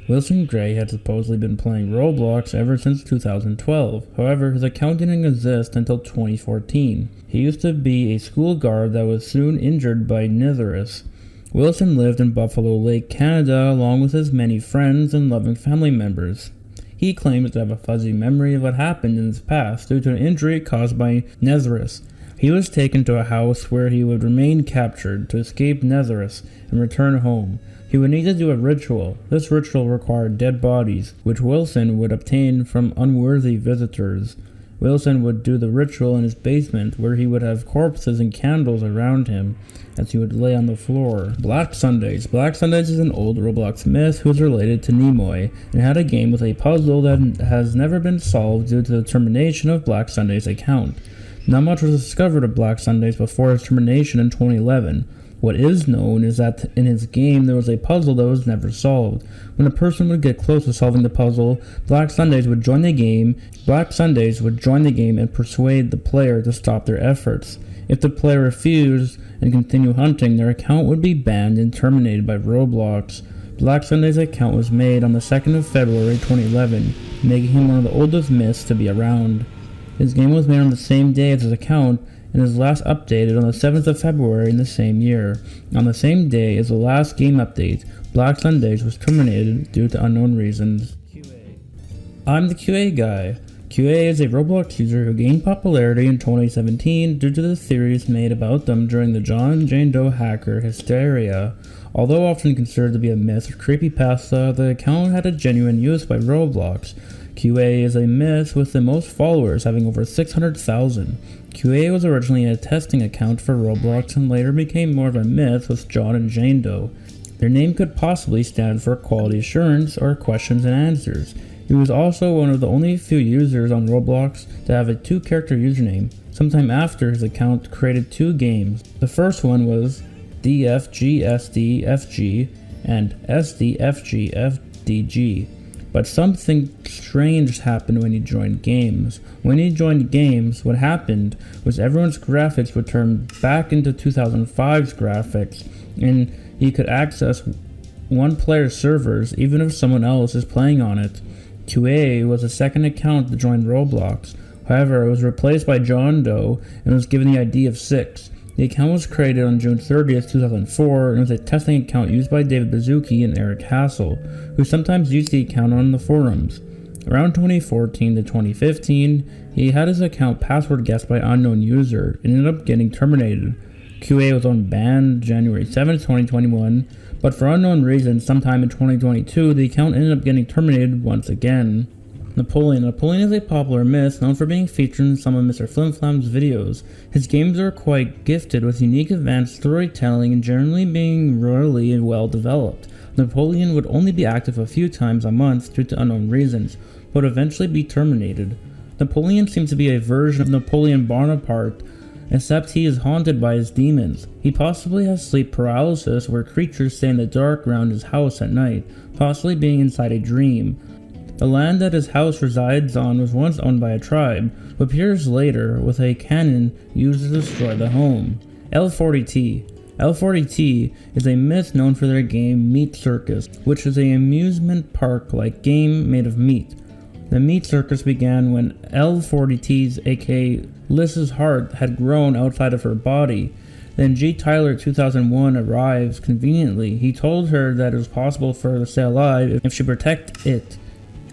A: Wilson Gray had supposedly been playing Roblox ever since 2012, however his account didn't exist until 2014. He used to be a school guard that was soon injured by Nitherus. Wilson lived in Buffalo Lake, Canada, along with his many friends and loving family members. He claims to have a fuzzy memory of what happened in his past due to an injury caused by Nitherus. He was taken to a house where he would remain captured to escape Nitherus and return home. He would need to do a ritual. This ritual required dead bodies, which Wilson would obtain from unworthy visitors. Wilson would do the ritual in his basement, where he would have corpses and candles around him as he would lay on the floor. Black Sundays. Black Sundays is an old Roblox myth who is related to Nimoy and had a game with a puzzle that has never been solved due to the termination of Black Sunday's account. Not much was discovered of Black Sundays before its termination in 2011. What is known is that in his game there was a puzzle that was never solved. When a person would get close to solving the puzzle, Black Sundays would join the game and persuade the player to stop their efforts. If the player refused and continued hunting, their account would be banned and terminated by Roblox. Black Sunday's account was made on the 2nd of February 2011, making him one of the oldest myths to be around. His game was made on the same day as his account, and was last updated on the 7th of February in the same year. On the same day as the last game update, Black Sundays was terminated due to unknown reasons. I'm the QA guy. QA is a Roblox user who gained popularity in 2017 due to the theories made about them during the John and Jane Doe hacker hysteria. Although often considered to be a myth or creepypasta, the account had a genuine use by Roblox. QA is a myth with the most followers, having over 600,000. QA was originally a testing account for Roblox and later became more of a myth with John and Jane Doe. Their name could possibly stand for quality assurance or questions and answers. He was also one of the only few users on Roblox to have a 2-character username. Sometime after, his account created 2 games. The first one was DFGSDFG and SDFGFDG. But something strange happened when he joined games. When he joined games, what happened was everyone's graphics would turn back into 2005's graphics, and he could access one player's servers even if someone else is playing on it. QA was the second account to join Roblox. However, it was replaced by John Doe and was given the ID of 6. The account was created on June 30th, 2004, and was a testing account used by David Baszucki and Eric Hassel, who sometimes used the account on the forums. Around 2014 to 2015, he had his account password guessed by unknown user and ended up getting terminated. QA was on ban January 7, 2021, but for unknown reasons, sometime in 2022, the account ended up getting terminated once again. Napoleon is a popular myth known for being featured in some of Mr. Flimflam's videos. His games are quite gifted with unique advanced storytelling and generally being really well developed. Napoleon would only be active a few times a month due to unknown reasons, but would eventually be terminated. Napoleon seems to be a version of Napoleon Bonaparte, except he is haunted by his demons. He possibly has sleep paralysis where creatures stay in the dark around his house at night, possibly being inside a dream. The land that his house resides on was once owned by a tribe, who appears later with a cannon used to destroy the home. L40T is a myth known for their game Meat Circus, which is an amusement park-like game made of meat. The Meat Circus began when L40T's aka Liz's heart had grown outside of her body. Then G. Tyler 2001 arrives conveniently. He told her that it was possible for her to stay alive if she protected it.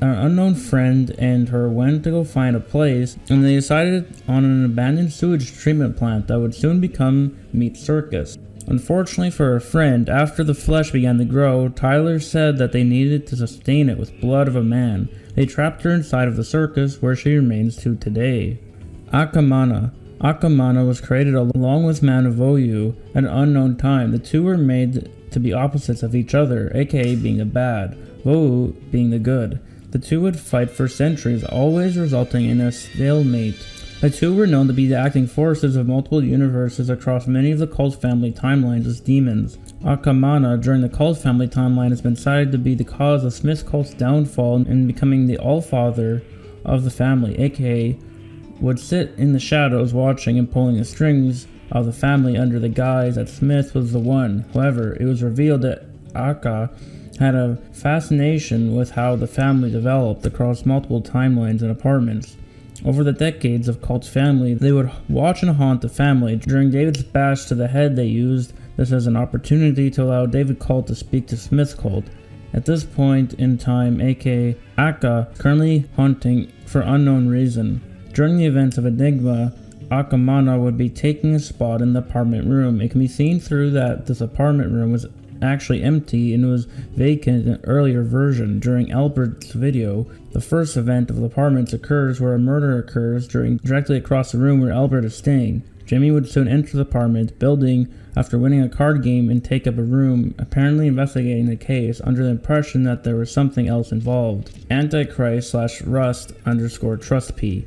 A: An unknown friend and her went to go find a place, and they decided on an abandoned sewage treatment plant that would soon become Meat Circus. Unfortunately for her friend, after the flesh began to grow, Tyler said that they needed to sustain it with blood of a man. They trapped her inside of the circus, where she remains to today. Akamana was created along with Man of Oyu at an unknown time. The two were made to be opposites of each other, aka being the bad, Vohu being the good. The two would fight for centuries, always resulting in a stalemate. The two were known to be the acting forces of multiple universes across many of the Cult family timelines as demons. Akamana, during the Cult family timeline, has been cited to be the cause of Smith's cult's downfall and becoming the Allfather of the family, aka would sit in the shadows watching and pulling the strings of the family under the guise that Smith was the one. However, it was revealed that Aka had a fascination with how the family developed across multiple timelines and apartments. Over the decades of Cult's family, they would watch and haunt the family. During David's bash to the head, they used this as an opportunity to allow David Cult to speak to Smith's cult. At this point in time, aka Aka, currently haunting for unknown reason. During the events of Enigma, Akamana would be taking a spot in the apartment room. It can be seen through that this apartment room was actually empty and was vacant in an earlier version. During Albert's video, the first event of the apartments occurs where a murder occurs directly across the room where Albert is staying. Jimmy would soon enter the apartment building after winning a card game and take up a room, apparently investigating the case under the impression that there was something else involved. Antichrist/Rust_TrustP.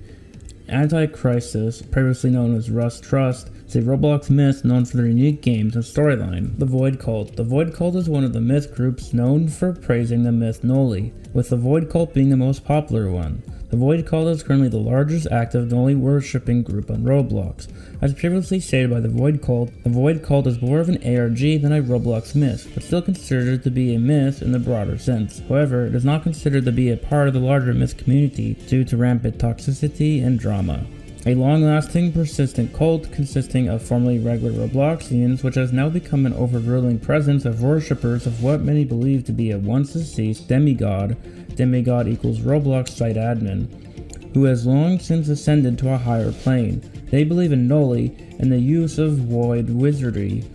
A: Antichristus, previously known as Rust Trust, is a Roblox myth known for their unique games and storyline. The Void Cult. The Void Cult is one of the myth groups known for praising the myth Noli, with the Void Cult being the most popular one. The Void Cult is currently the largest active Noli worshipping group on Roblox. As previously stated by the Void Cult is more of an ARG than a Roblox myth, but still considered to be a myth in the broader sense. However, it is not considered to be a part of the larger myth community due to rampant toxicity and drama. A long-lasting, persistent cult consisting of formerly regular Robloxians, which has now become an overruling presence of worshippers of what many believe to be a once-deceased demigod equals Roblox site admin, who has long since ascended to a higher plane. They believe in Noli and the use of void wizardry,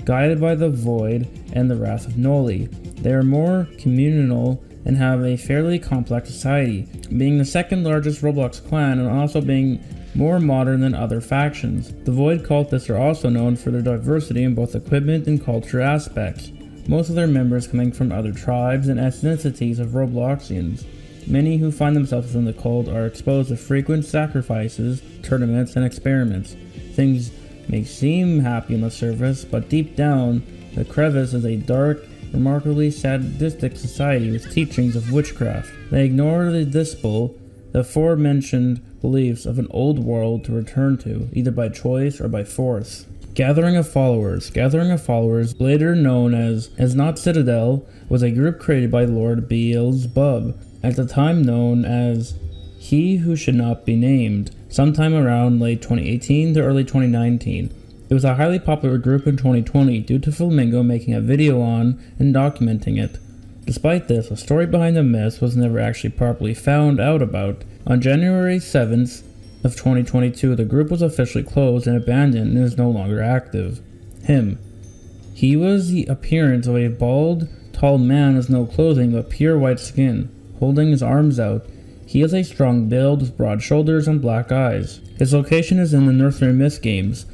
A: guided by the void and the wrath of Noli. They are more communal and have a fairly complex society, being the second largest Roblox clan and also being more modern than other factions. The Void Cultists are also known for their diversity in both equipment and culture aspects, most of their members coming from other tribes and ethnicities of Robloxians. Many who find themselves in the cult are exposed to frequent sacrifices, tournaments, and experiments. Things may seem happy on the surface, but deep down, the crevice is a dark, remarkably sadistic society with teachings of witchcraft. They ignore the aforementioned beliefs of an old world to return to, either by choice or by force. Gathering of Followers, later known as Not Citadel, was a group created by Lord Beelzebub, at the time known as He Who Should Not Be Named, sometime around late 2018 to early 2019. It was a highly popular group in 2020 due to Flamingo making a video on and documenting it. Despite this, a story behind the myth was never actually properly found out about. On January 7th of 2022, the group was officially closed and abandoned and is no longer active. Him. He was the appearance of a bald, tall man with no clothing but pure white skin, holding his arms out. He has a strong build with broad shoulders and black eyes. His location is in the Nursery Myth games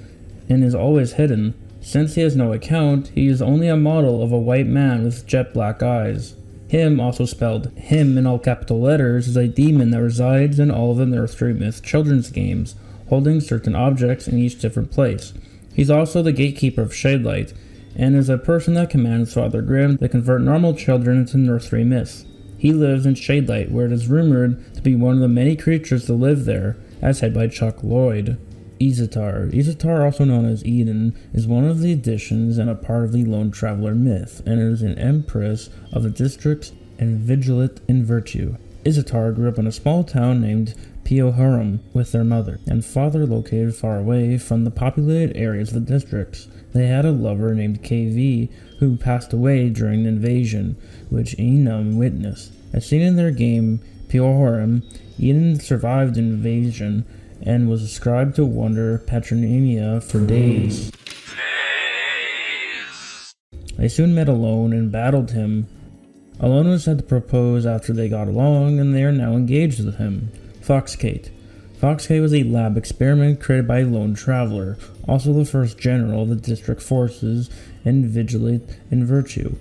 A: and is always hidden. Since he has no account, he is only a model of a white man with jet black eyes. Him, also spelled Him in all capital letters, is a demon that resides in all of the Nursery Myth children's games, holding certain objects in each different place. He's also the gatekeeper of Shadelight, and is a person that commands Father Grimm to convert normal children into Nursery Myths. He lives in Shadelight, where it is rumored to be one of the many creatures to live there, as said by Chuck Lloyd. Isetar, also known as Eden, is one of the additions and a part of the Lone Traveler myth, and is an empress of the districts and vigilant in virtue. Isetar grew up in a small town named Piohurum with their mother and father located far away from the populated areas of the districts. They had a lover named KV who passed away during the invasion, which Enum witnessed. As seen in their game Piohurum, Eden survived the invasion and was ascribed to Wonder Patronemia for days. They soon met Alone and battled him. Alone was said to propose after they got along, and they are now engaged with him. Foxcate. Foxcate was a lab experiment created by a Lone Traveler, also the first general of the district forces and vigilant in virtue.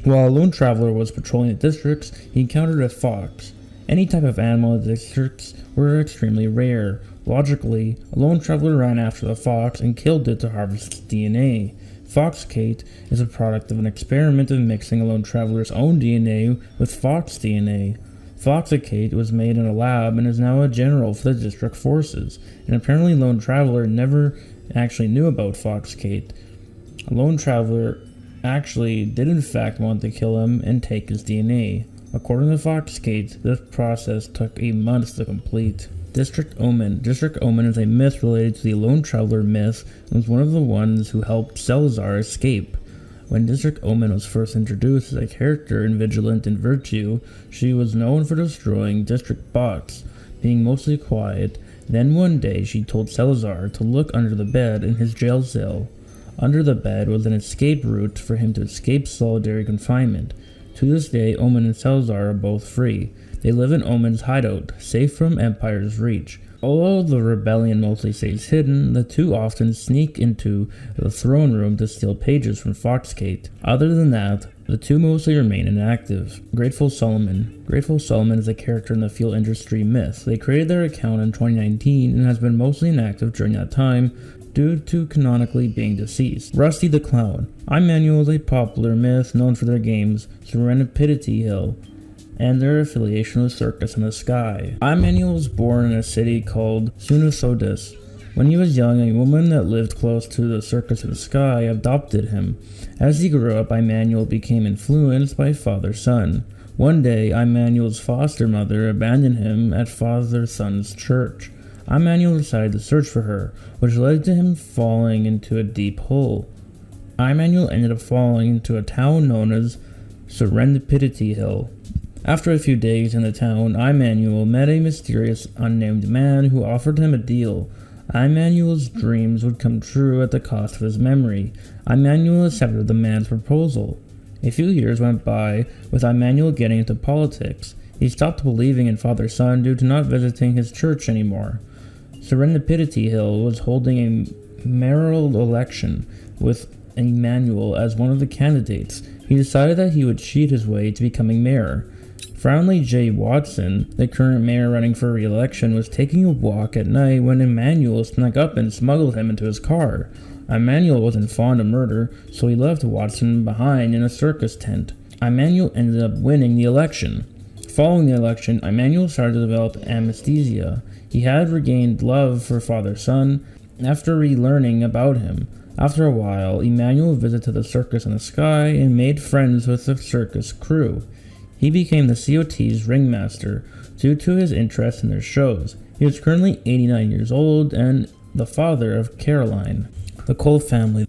A: While a Lone Traveler was patrolling the districts, he encountered a fox. Any type of animal in the districts were extremely rare. Logically, a Lone Traveler ran after the fox and killed it to harvest its DNA. Foxcate is a product of an experiment of mixing a Lone Traveler's own DNA with fox DNA. Foxicate was made in a lab and is now a general for the district forces, and apparently Lone Traveler never actually knew about Foxcate. A Lone Traveler actually did in fact want to kill him and take his DNA. According to Foxcate, this process took months to complete. District Omen. District Omen is a myth related to the Lone Traveler myth and was one of the ones who helped Salazar escape. When District Omen was first introduced as a character in Vigilant in Virtue, she was known for destroying district bots, being mostly quiet. Then one day she told Salazar to look under the bed in his jail cell. Under the bed was an escape route for him to escape solitary confinement. To this day, Omen and Salazar are both free. They live in Omen's hideout, safe from Empire's reach. Although the rebellion mostly stays hidden, the two often sneak into the throne room to steal pages from Foxcate. Other than that, the two mostly remain inactive. Grateful Solomon. Grateful Solomon is a character in the fuel industry myth. They created their account in 2019 and has been mostly inactive during that time, due to canonically being deceased. Rusty the Clown. Immanuel is a popular myth known for their games Serendipity Hill and their affiliation with Circus in the Sky. Immanuel was born in a city called Sunusodis. When he was young, a woman that lived close to the Circus in the Sky adopted him. As he grew up, Immanuel became influenced by father-son. One day, Immanuel's foster mother abandoned him at father-son's church. Immanuel decided to search for her, which led to him falling into a deep hole. Immanuel ended up falling into a town known as Serendipity Hill. After a few days in the town, Immanuel met a mysterious unnamed man who offered him a deal. Immanuel's dreams would come true at the cost of his memory. Immanuel accepted the man's proposal. A few years went by with Immanuel getting into politics. He stopped believing in father-son due to not visiting his church anymore. Serendipity Hill was holding a mayoral election with Immanuel as one of the candidates. He decided that he would cheat his way to becoming mayor. Frownley J. Watson, the current mayor running for re-election, was taking a walk at night when Immanuel snuck up and smuggled him into his car. Immanuel wasn't fond of murder, so he left Watson behind in a circus tent. Immanuel ended up winning the election. Following the election, Immanuel started to develop amnesia. He had regained love for father-son after relearning about him. After a while, Immanuel visited the Circus in the Sky and made friends with the circus crew. He became the COT's ringmaster due to his interest in their shows. He is currently 89 years old and the father of Caroline. The Cole family.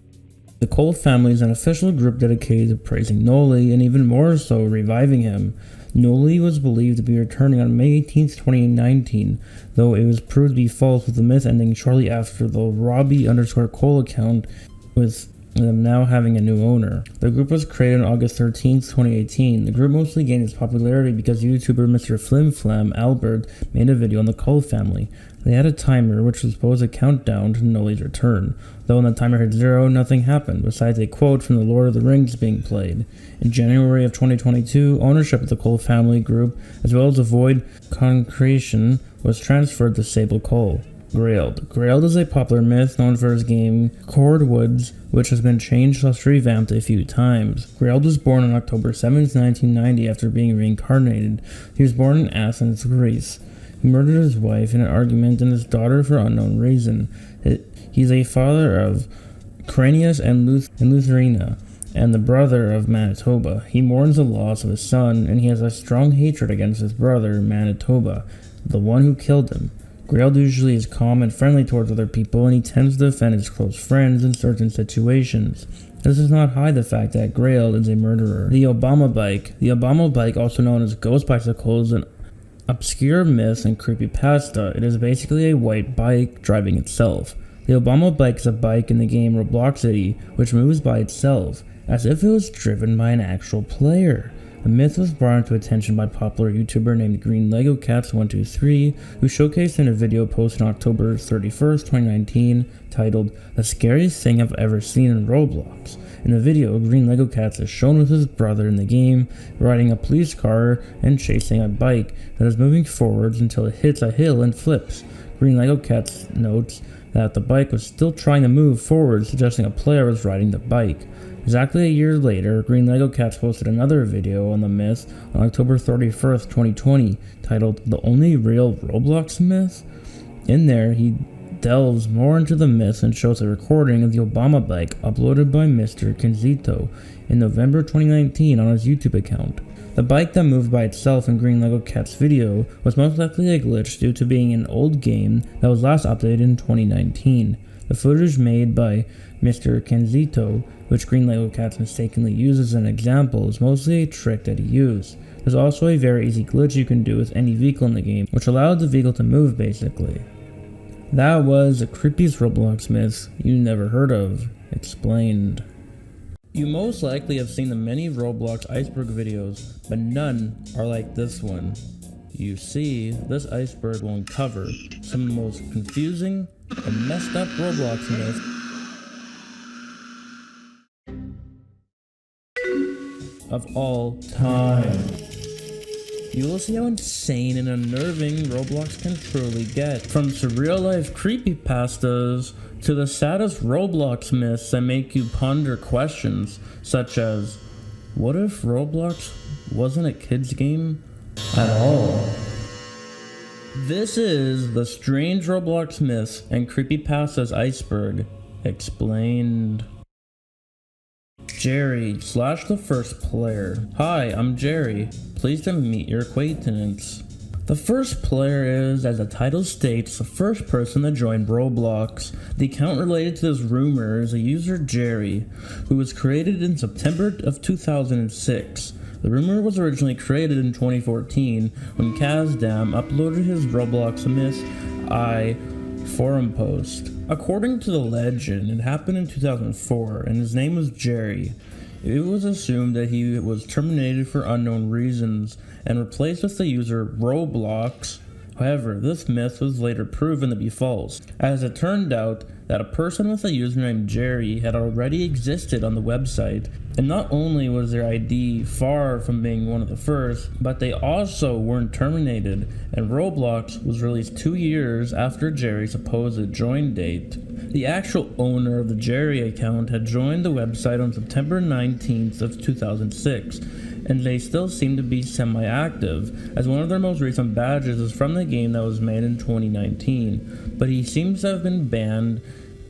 A: The Cole family is an official group dedicated to praising Noli and even more so reviving him. Noli was believed to be returning on May 18, 2019, though it was proved to be false with the myth ending shortly after the Robbie_Cole account with them now having a new owner. The group was created on August 13, 2018. The group mostly gained its popularity because YouTuber Mr. Flim Flam Albert made a video on the Cole family. They had a timer which was supposed to count down to Noli's return. Though when the timer hit 0, nothing happened, besides a quote from The Lord of the Rings being played. In January of 2022, ownership of the Cole family group, as well as the Void Concretion, was transferred to Sable Cole. Grailed. Grailed is a popular myth known for his game Cordwoods, which has been changed/revamped a few times. Grailed was born on October 7, 1990 after being reincarnated. He was born in Athens, Greece. He murdered his wife in an argument and his daughter for unknown reason. He's a father of Cranius and Lutherina, and the brother of Manitoba. He mourns the loss of his son, and he has a strong hatred against his brother, Manitoba, the one who killed him. Grailed usually is calm and friendly towards other people, and he tends to defend his close friends in certain situations. This does not hide the fact that Grailed is a murderer. The Obama Bike. The Obama Bike, also known as Ghost Bicycle, is an obscure myth and creepypasta. It is basically a white bike driving itself. The Obama Bike is a bike in the game Roblox City, which moves by itself, as if it was driven by an actual player. The myth was brought into attention by popular YouTuber named Green Lego Cats 123, who showcased in a video posted on October 31st, 2019, titled "The Scariest Thing I've Ever Seen in Roblox." In the video, Green Lego Cats is shown with his brother in the game, riding a police car and chasing a bike that is moving forwards until it hits a hill and flips. Green Lego Cats notes that the bike was still trying to move forward, suggesting a player was riding the bike. Exactly a year later, Green Lego Cats posted another video on the myth on October 31st, 2020, titled "The Only Real Roblox Myth?" In there, he delves more into the myth and shows a recording of the Obama Bike uploaded by Mr. Kenzito in November 2019 on his YouTube account. The bike that moved by itself in Green Lego Cat's video was most likely a glitch due to being an old game that was last updated in 2019. The footage made by Mr. Kenzito, which Green Lego Cats mistakenly uses as an example, is mostly a trick that he used. There's also a very easy glitch you can do with any vehicle in the game, which allowed the vehicle to move basically. That was the creepiest Roblox myths you never heard of, explained. You most likely have seen the many Roblox Iceberg videos, but none are like this one. You see, this iceberg will uncover some of the most confusing and messed up Roblox myths of all time. you will see how insane and unnerving Roblox can truly get. From surreal life creepypastas to the saddest Roblox myths that make you ponder questions such as, what if Roblox wasn't a kid's game at all? This is the strange Roblox myths and creepypastas Iceberg explained. Jerry / the first player. Hi, I'm Jerry. Pleased to meet your acquaintance. The first player is, as the title states, the first person to join Roblox. The account related to this rumor is a user Jerry, who was created in September of 2006. The rumor was originally created in 2014 when Kazdam uploaded his Roblox Myth I forum post. According to the legend, it happened in 2004 and his name was Jerry. It was assumed that he was terminated for unknown reasons and replaced with the user Roblox. However, this myth was later proven to be false, as it turned out that a person with a username Jerry had already existed on the website, and not only was their ID far from being one of the first, but they also weren't terminated, and Roblox was released 2 years after Jerry's supposed join date. The actual owner of the Jerry account had joined the website on September 19th of 2006, and they still seem to be semi-active, as one of their most recent badges is from the game that was made in 2019, but he seems to have been banned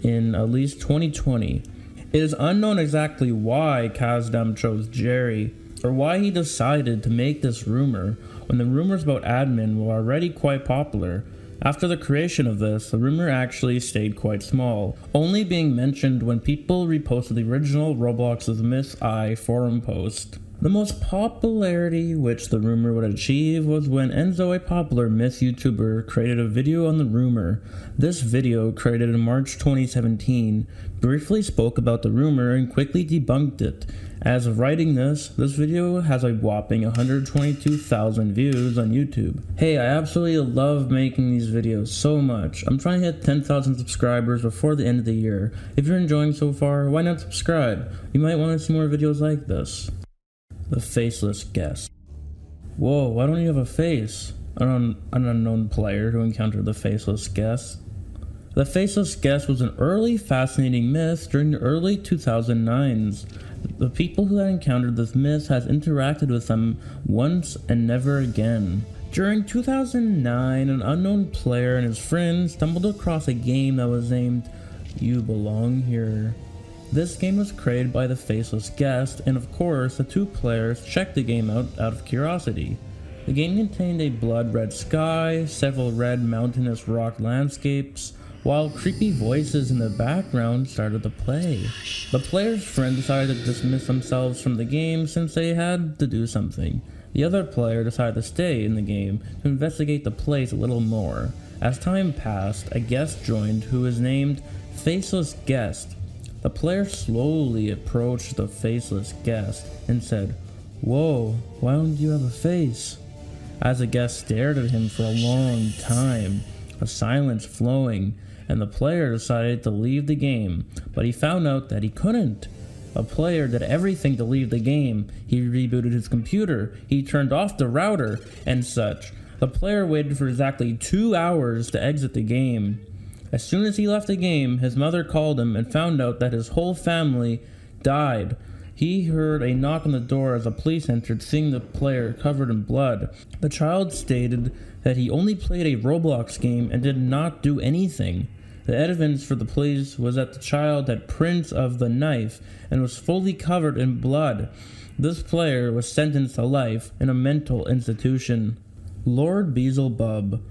A: in at least 2020. It is unknown exactly why Kazdam chose Jerry, or why he decided to make this rumor when the rumors about admin were already quite popular. After the creation of this, the rumor actually stayed quite small, only being mentioned when people reposted the original Roblox's Myth I forum post. The most popularity which the rumor would achieve was when Enzo, a popular myth YouTuber, created a video on the rumor. This video, created in March 2017, briefly spoke about the rumor and quickly debunked it. As of writing this video has a whopping 122,000 views on YouTube. Hey, I absolutely love making these videos so much. I'm trying to hit 10,000 subscribers before the end of the year. If you're enjoying so far, why not subscribe? You might want to see more videos like this. The faceless guest. Whoa, why don't you have a face? An unknown player who encountered the faceless guest. The faceless guest was an early fascinating myth during the early 2009s. The people who had encountered this myth has interacted with them once and never again. During 2009, an unknown player and his friends stumbled across a game that was named You Belong Here. This game was created by the faceless guest, and of course, the two players checked the game out of curiosity. The game contained a blood-red sky, several red mountainous rock landscapes, while creepy voices in the background started to play. The player's friend decided to dismiss themselves from the game since they had to do something. The other player decided to stay in the game to investigate the place a little more. As time passed, a guest joined who was named Faceless Guest. The player slowly approached the faceless guest and said, "Whoa, why don't you have a face?" As the guest stared at him for a long time, a silence flowing, and the player decided to leave the game, but he found out that he couldn't. The player did everything to leave the game. He rebooted his computer, he turned off the router, and such. The player waited for exactly 2 hours to exit the game. As soon as he left the game, his mother called him and found out that his whole family died. He heard a knock on the door as the police entered, seeing the player covered in blood. The child stated that he only played a Roblox game and did not do anything. The evidence for the police was that the child had prints of the knife and was fully covered in blood. This player was sentenced to life in a mental institution. Lord Beelzebub.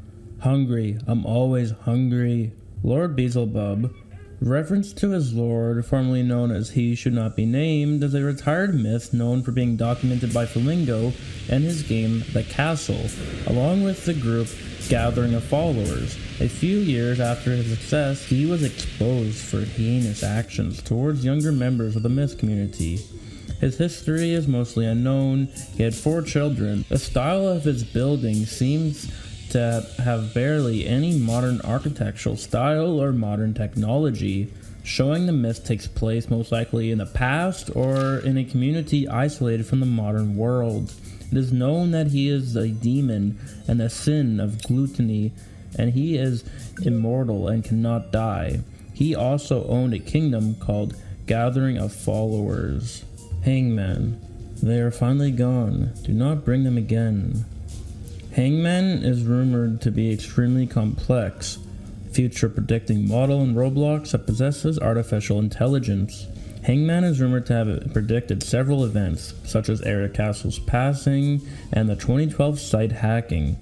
A: Hungry. I'm always hungry. Lord Beelzebub, reference to his lord, formerly known as He Should Not Be Named, is a retired myth known for being documented by Flamingo and his game The Castle, along with the group Gathering of Followers. A few years after his success, he was exposed for heinous actions towards younger members of the myth community. His history is mostly unknown. He had 4 children. The style of his building seems to have barely any modern architectural style or modern technology, showing the myth takes place most likely in the past or in a community isolated from the modern world. It is known that he is a demon and the sin of gluttony, and he is immortal and cannot die. He also owned a kingdom called Gathering of Followers. Hangman. They are finally gone. Do not bring them again. Hangman is rumored to be extremely complex, future predicting model in Roblox that possesses artificial intelligence. Hangman is rumored to have predicted several events, such as Eric Castle's passing and the 2012 site hacking.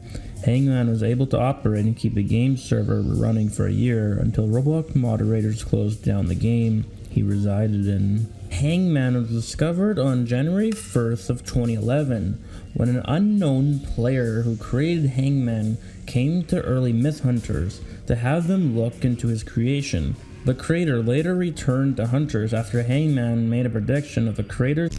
A: Hangman was able to operate and keep a game server running for a year until Roblox moderators closed down the game he resided in. Hangman was discovered on January 1st of 2011 when an unknown player who created Hangman came to early myth hunters to have them look into his creation. The creator later returned to hunters after Hangman made a prediction of the creator.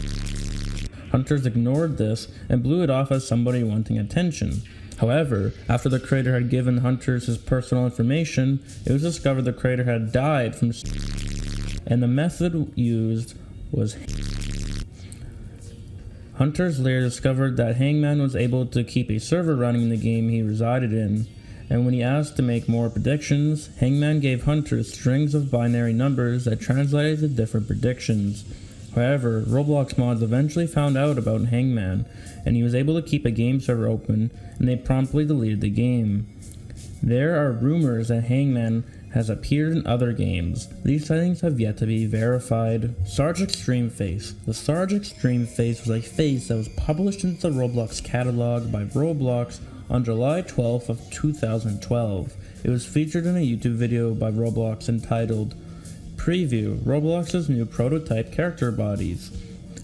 A: Hunters ignored this and blew it off as somebody wanting attention. However, after the creator had given hunters his personal information, it was discovered the creator had died from and the method used was. Hunters later discovered that Hangman was able to keep a server running in the game he resided in, and when he asked to make more predictions, Hangman gave hunters strings of binary numbers that translated to different predictions. However, Roblox mods eventually found out about Hangman, and he was able to keep a game server open, and they promptly deleted the game. There are rumors that Hangman has appeared in other games. These sightings have yet to be verified. Sarge Extreme Face. The Sarge Extreme Face was a face that was published into the Roblox catalog by Roblox on July 12th of 2012. It was featured in a YouTube video by Roblox entitled Preview Roblox's New Prototype Character Bodies,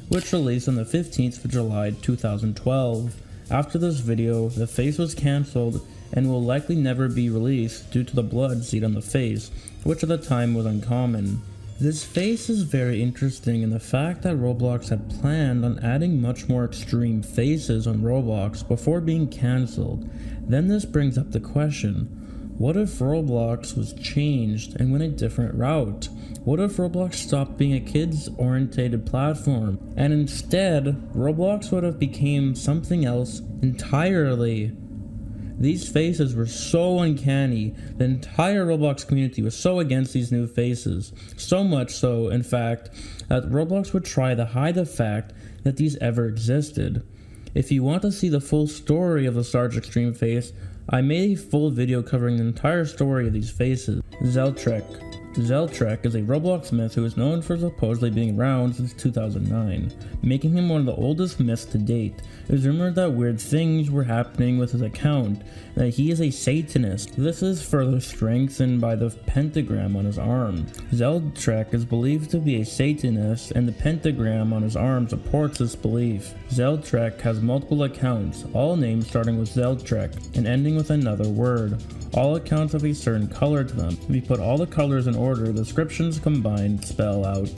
A: which released on the 15th of July 2012. After this video, the face was cancelled and will likely never be released due to the blood seen on the face, which at the time was uncommon. This face is very interesting in the fact that Roblox had planned on adding much more extreme faces on Roblox before being cancelled. Then this brings up the question, what if Roblox was changed and went a different route? What if Roblox stopped being a kids-oriented platform and instead Roblox would have become something else entirely? These faces were so uncanny. The entire Roblox community was so against these new faces. So much so, in fact, that Roblox would try to hide the fact that these ever existed. If you want to see the full story of the Sarge Extreme face, I made a full video covering the entire story of these faces. Zeltrek. Zeltrek is a Roblox myth who is known for supposedly being around since 2009, making him one of the oldest myths to date. It is rumored that weird things were happening with his account, and that he is a Satanist. This is further strengthened by the pentagram on his arm. Zeltrek is believed to be a Satanist, and the pentagram on his arm supports this belief. Zeltrek has multiple accounts, all names starting with Zeltrek and ending with another word. All accounts have a certain color to them. If you put all the colors in order, the descriptions combined spell out,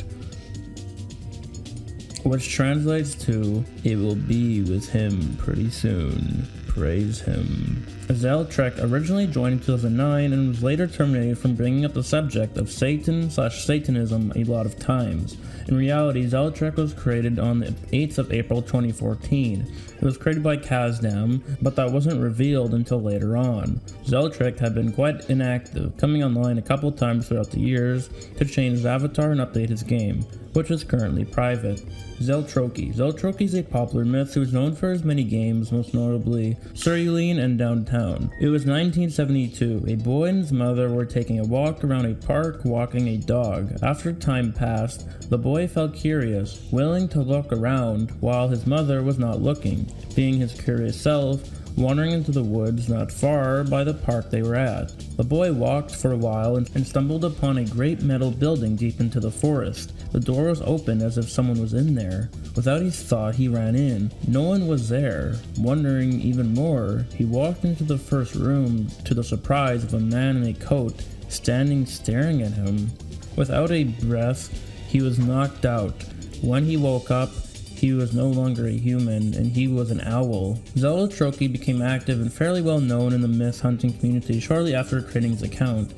A: which translates to, "It will be with him pretty soon. Praise him." Zeltrek originally joined in 2009 and was later terminated from bringing up the subject of Satan/Satanism a lot of times. In reality, Zeltrek was created on the 8th of April 2014. It was created by Kazdam, but that wasn't revealed until later on. Zeltrek had been quite inactive, coming online a couple times throughout the years to change his avatar and update his game, which is currently private. Zeltroki. Zeltroki is a popular myth who is known for his many games, most notably Cerulean and Downtown. It was 1972. A boy and his mother were taking a walk around a park walking a dog. After time passed, the boy felt curious, willing to look around while his mother was not looking. Being his curious self, wandering into the woods not far by the park they were at. The boy walked for a while and stumbled upon a great metal building deep into the forest. The door was open as if someone was in there. Without a thought, he ran in. No one was there. Wondering even more, he walked into the first room to the surprise of a man in a coat standing staring at him. Without a breath, he was knocked out. When he woke up, he was no longer a human, and he was an owl. Zeltroki became active and fairly well known in the myth hunting community shortly after creating his account.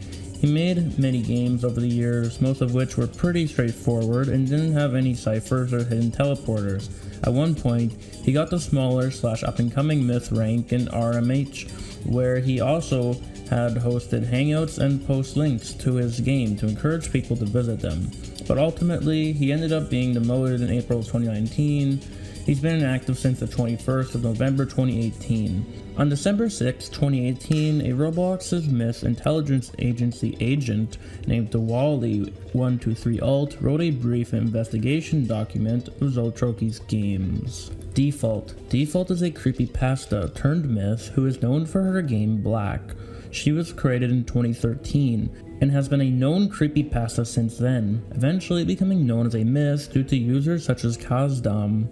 A: He made many games over the years, most of which were pretty straightforward and didn't have any ciphers or hidden teleporters. At one point, he got the smaller / up-and-coming myth rank in RMH, where he also had hosted hangouts and post links to his game to encourage people to visit them. But ultimately, he ended up being demoted in April of 2019. He's been inactive since the 21st of November 2018. On December 6, 2018, a Roblox's Myth intelligence agency agent named Diwali123 Alt wrote a brief investigation document of Zoltroki's games. Default is a creepypasta turned myth who is known for her game Black. She was created in 2013 and has been a known creepypasta since then, eventually becoming known as a myth due to users such as Kazdam.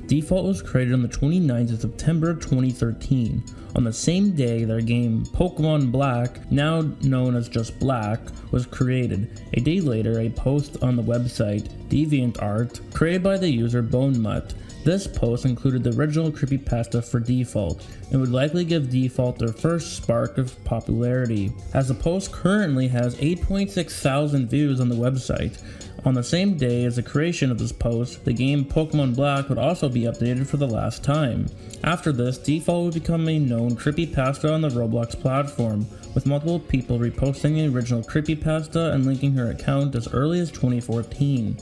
A: Default was created on the 29th of September 2013. On the same day, their game Pokemon Black, now known as just Black, was created. A day later, a post on the website DeviantArt, created by the user BoneMutt. This post included the original creepypasta for Default, and would likely give Default their first spark of popularity, as the post currently has 8.6 thousand views on the website. On the same day as the creation of this post, the game Pokemon Black would also be updated for the last time. After this, Default would become a known creepypasta on the Roblox platform, with multiple people reposting the original creepypasta and linking her account as early as 2014.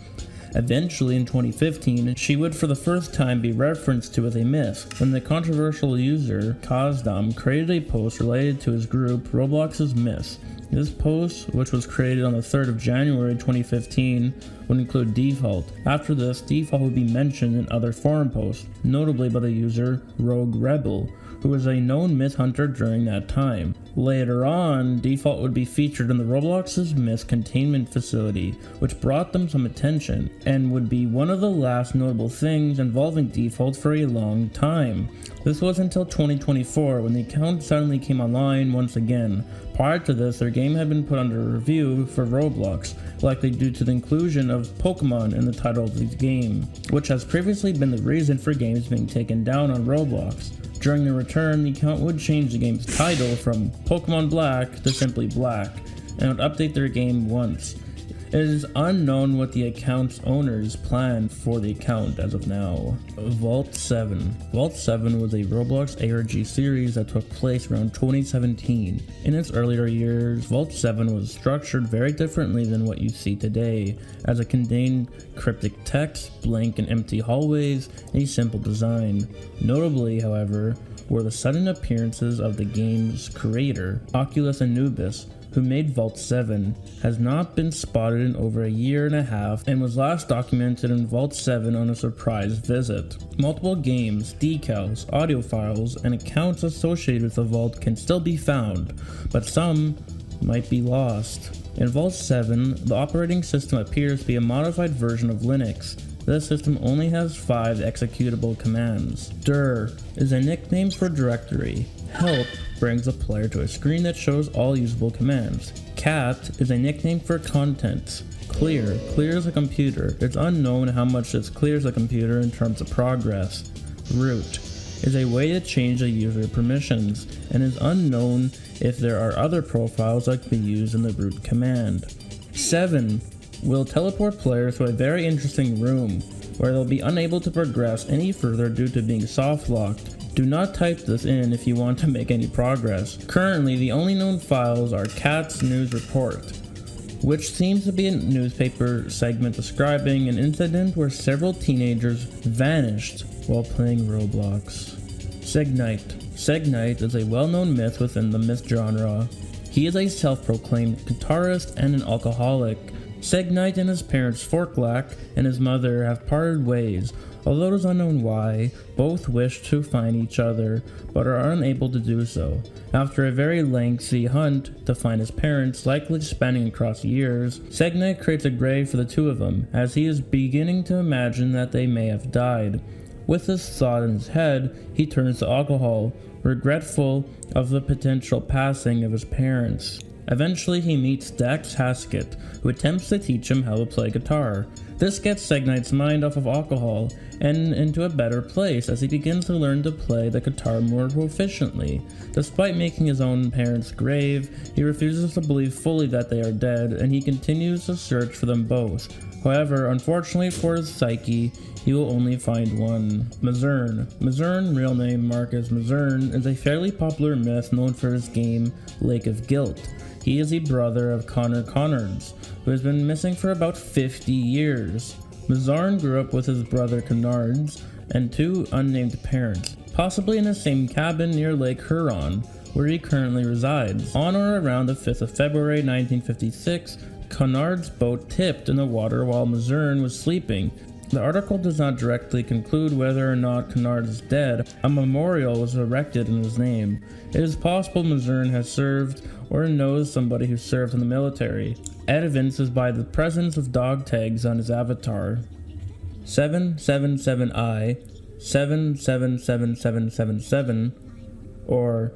A: Eventually, in 2015, she would for the first time be referenced to as a myth, when the controversial user Kazdam created a post related to his group Roblox's Myth. This post, which was created on the 3rd of January 2015, would include Default. After this, Default would be mentioned in other forum posts, notably by the user Rogue Rebel, who was a known myth hunter during that time. Later on, Default would be featured in the Roblox's Myth containment facility, which brought them some attention, and would be one of the last notable things involving Default for a long time. This was until 2024, when the account suddenly came online once again. Prior to this, their game had been put under review for Roblox, likely due to the inclusion of Pokemon in the title of the game, which has previously been the reason for games being taken down on Roblox. During the return, the account would change the game's title from Pokemon Black to simply Black, and would update their game once. It is unknown what the account's owners planned for the account as of now. Vault 7. Vault 7 was a Roblox ARG series that took place around 2017. In its earlier years, Vault 7 was structured very differently than what you see today, as it contained cryptic text, blank and empty hallways, and a simple design. Notably, however, were the sudden appearances of the game's creator, Oculus Anubis, who made Vault 7, has not been spotted in over a year and a half and was last documented in Vault 7 on a surprise visit. Multiple games, decals, audio files, and accounts associated with the vault can still be found, but some might be lost. In Vault 7, the operating system appears to be a modified version of Linux. This system only has 5 executable commands. Dir is a nickname for directory. Help brings the player to a screen that shows all usable commands. Cat is a nickname for contents. Clears a computer. It's unknown how much this clears a computer in terms of progress. Root is a way to change the user permissions, and is unknown if there are other profiles that can be used in the root command. 7 will teleport players to a very interesting room, where they'll be unable to progress any further due to being soft-locked. Do not type this in if you want to make any progress. Currently, the only known files are Cat's News Report, which seems to be a newspaper segment describing an incident where several teenagers vanished while playing Roblox. Segnite is a well-known myth within the myth genre. He is a self-proclaimed guitarist and an alcoholic. Segnite and his parents Forklack and his mother have parted ways. Although it is unknown why, both wish to find each other, but are unable to do so. After a very lengthy hunt to find his parents, likely spanning across years, Segnite creates a grave for the two of them, as he is beginning to imagine that they may have died. With this thought in his head, he turns to alcohol, regretful of the potential passing of his parents. Eventually, he meets Dax Haskett, who attempts to teach him how to play guitar. This gets Segnite's mind off of alcohol and into a better place as he begins to learn to play the guitar more proficiently. Despite making his own parents' grave, he refuses to believe fully that they are dead, and he continues to search for them both. However, unfortunately for his psyche, he will only find one: Mazurn. Mazurn, real name Marcus Mazurn, is a fairly popular myth known for his game Lake of Guilt. He is the brother of Connor Connards, who has been missing for about 50 years. Mazurn grew up with his brother Connards and two unnamed parents, possibly in the same cabin near Lake Huron, where he currently resides. On or around the 5th of February 1956, Connard's boat tipped in the water while Mazurn was sleeping. The article does not directly conclude whether or not Connard is dead. A memorial was erected in his name. It is possible Mazurn has served or knows somebody who served in the military. Evidence is by the presence of dog tags on his avatar. 777I, 777777, or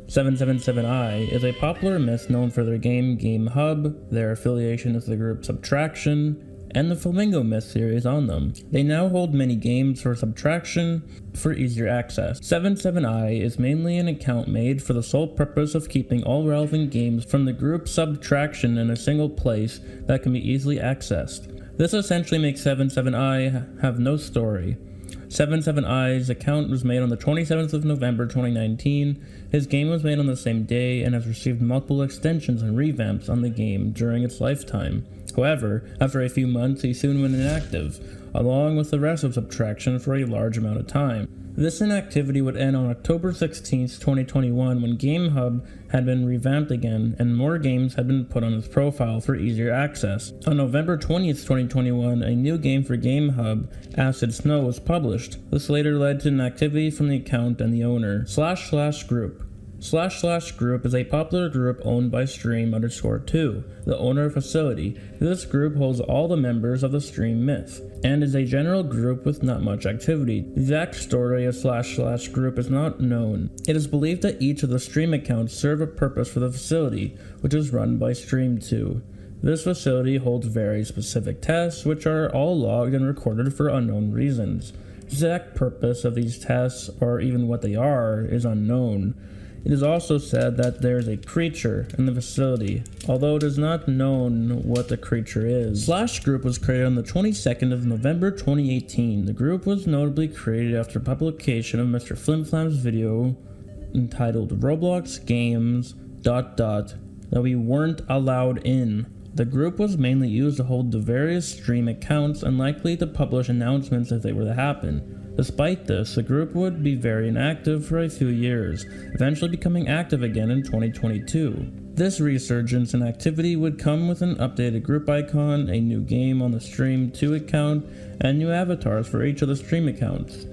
A: 777I is a popular myth known for their game Hub, their affiliation with the group Subtraction, and the Flamingo Myth series on them. They now hold many games for Subtraction for easier access. 77I is mainly an account made for the sole purpose of keeping all relevant games from the group Subtraction in a single place that can be easily accessed. This essentially makes 77I have no story. 77I's account was made on the 27th of November 2019. His game was made on the same day and has received multiple extensions and revamps on the game during its lifetime. However, after a few months, he soon went inactive, along with the rest of Subtraction for a large amount of time. This inactivity would end on October 16, 2021, when GameHub had been revamped again and more games had been put on his profile for easier access. On November 20, 2021, a new game for GameHub, Acid Snow, was published. This later led to inactivity from the account and the owner. //group. //group is a popular group owned by Stream_2, the owner of Facility. This group holds all the members of the Stream Myth, and is a general group with not much activity. The exact story of //group is not known. It is believed that each of the Stream accounts serve a purpose for the Facility, which is run by Stream2. This facility holds very specific tests, which are all logged and recorded for unknown reasons. The exact purpose of these tests, or even what they are, is unknown. It is also said that there is a creature in the facility, although it is not known what the creature is. /Group was created on the 22nd of November 2018. The group was notably created after publication of Mr. Flimflam's video entitled Roblox Games ... that we weren't allowed in. The group was mainly used to hold the various Stream accounts and likely to publish announcements if they were to happen. Despite this, the group would be very inactive for a few years, eventually becoming active again in 2022. This resurgence in activity would come with an updated group icon, a new game on the Stream2 account, and new avatars for each of the Stream accounts.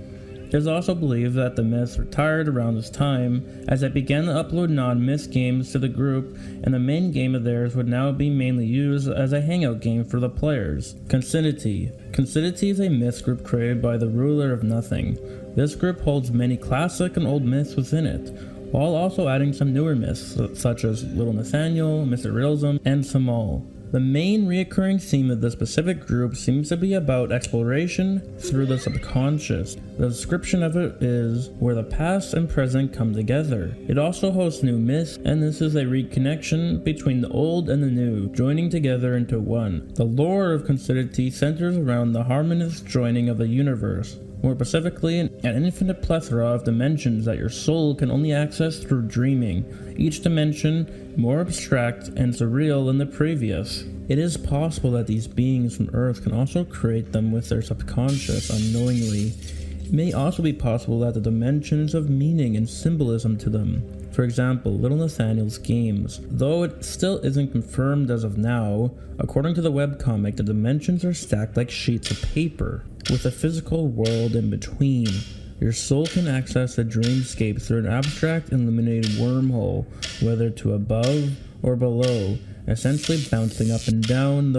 A: It is also believed that the Myths retired around this time, as they began to upload non-Myth games to the group, and the main game of theirs would now be mainly used as a hangout game for the players. Considity. Considity is a Myth group created by the Ruler of Nothing. This group holds many classic and old myths within it, while also adding some newer myths, such as Little Nathaniel, Mr. Riddlesum, and Samal. The main reoccurring theme of this specific group seems to be about exploration through the subconscious. The description of it is where the past and present come together. It also hosts new myths, and this is a reconnection between the old and the new, joining together into one. The lore of Considity centers around the harmonious joining of the universe. More specifically, an infinite plethora of dimensions that your soul can only access through dreaming, each dimension more abstract and surreal than the previous. It is possible that these beings from Earth can also create them with their subconscious unknowingly. It may also be possible that the dimensions have meaning and symbolism to them. For example, Little Nathaniel's games. Though it still isn't confirmed as of now, according to the webcomic, the dimensions are stacked like sheets of paper, with a physical world in between. Your soul can access the dreamscape through an abstract illuminated wormhole, whether to above or below, essentially bouncing up and down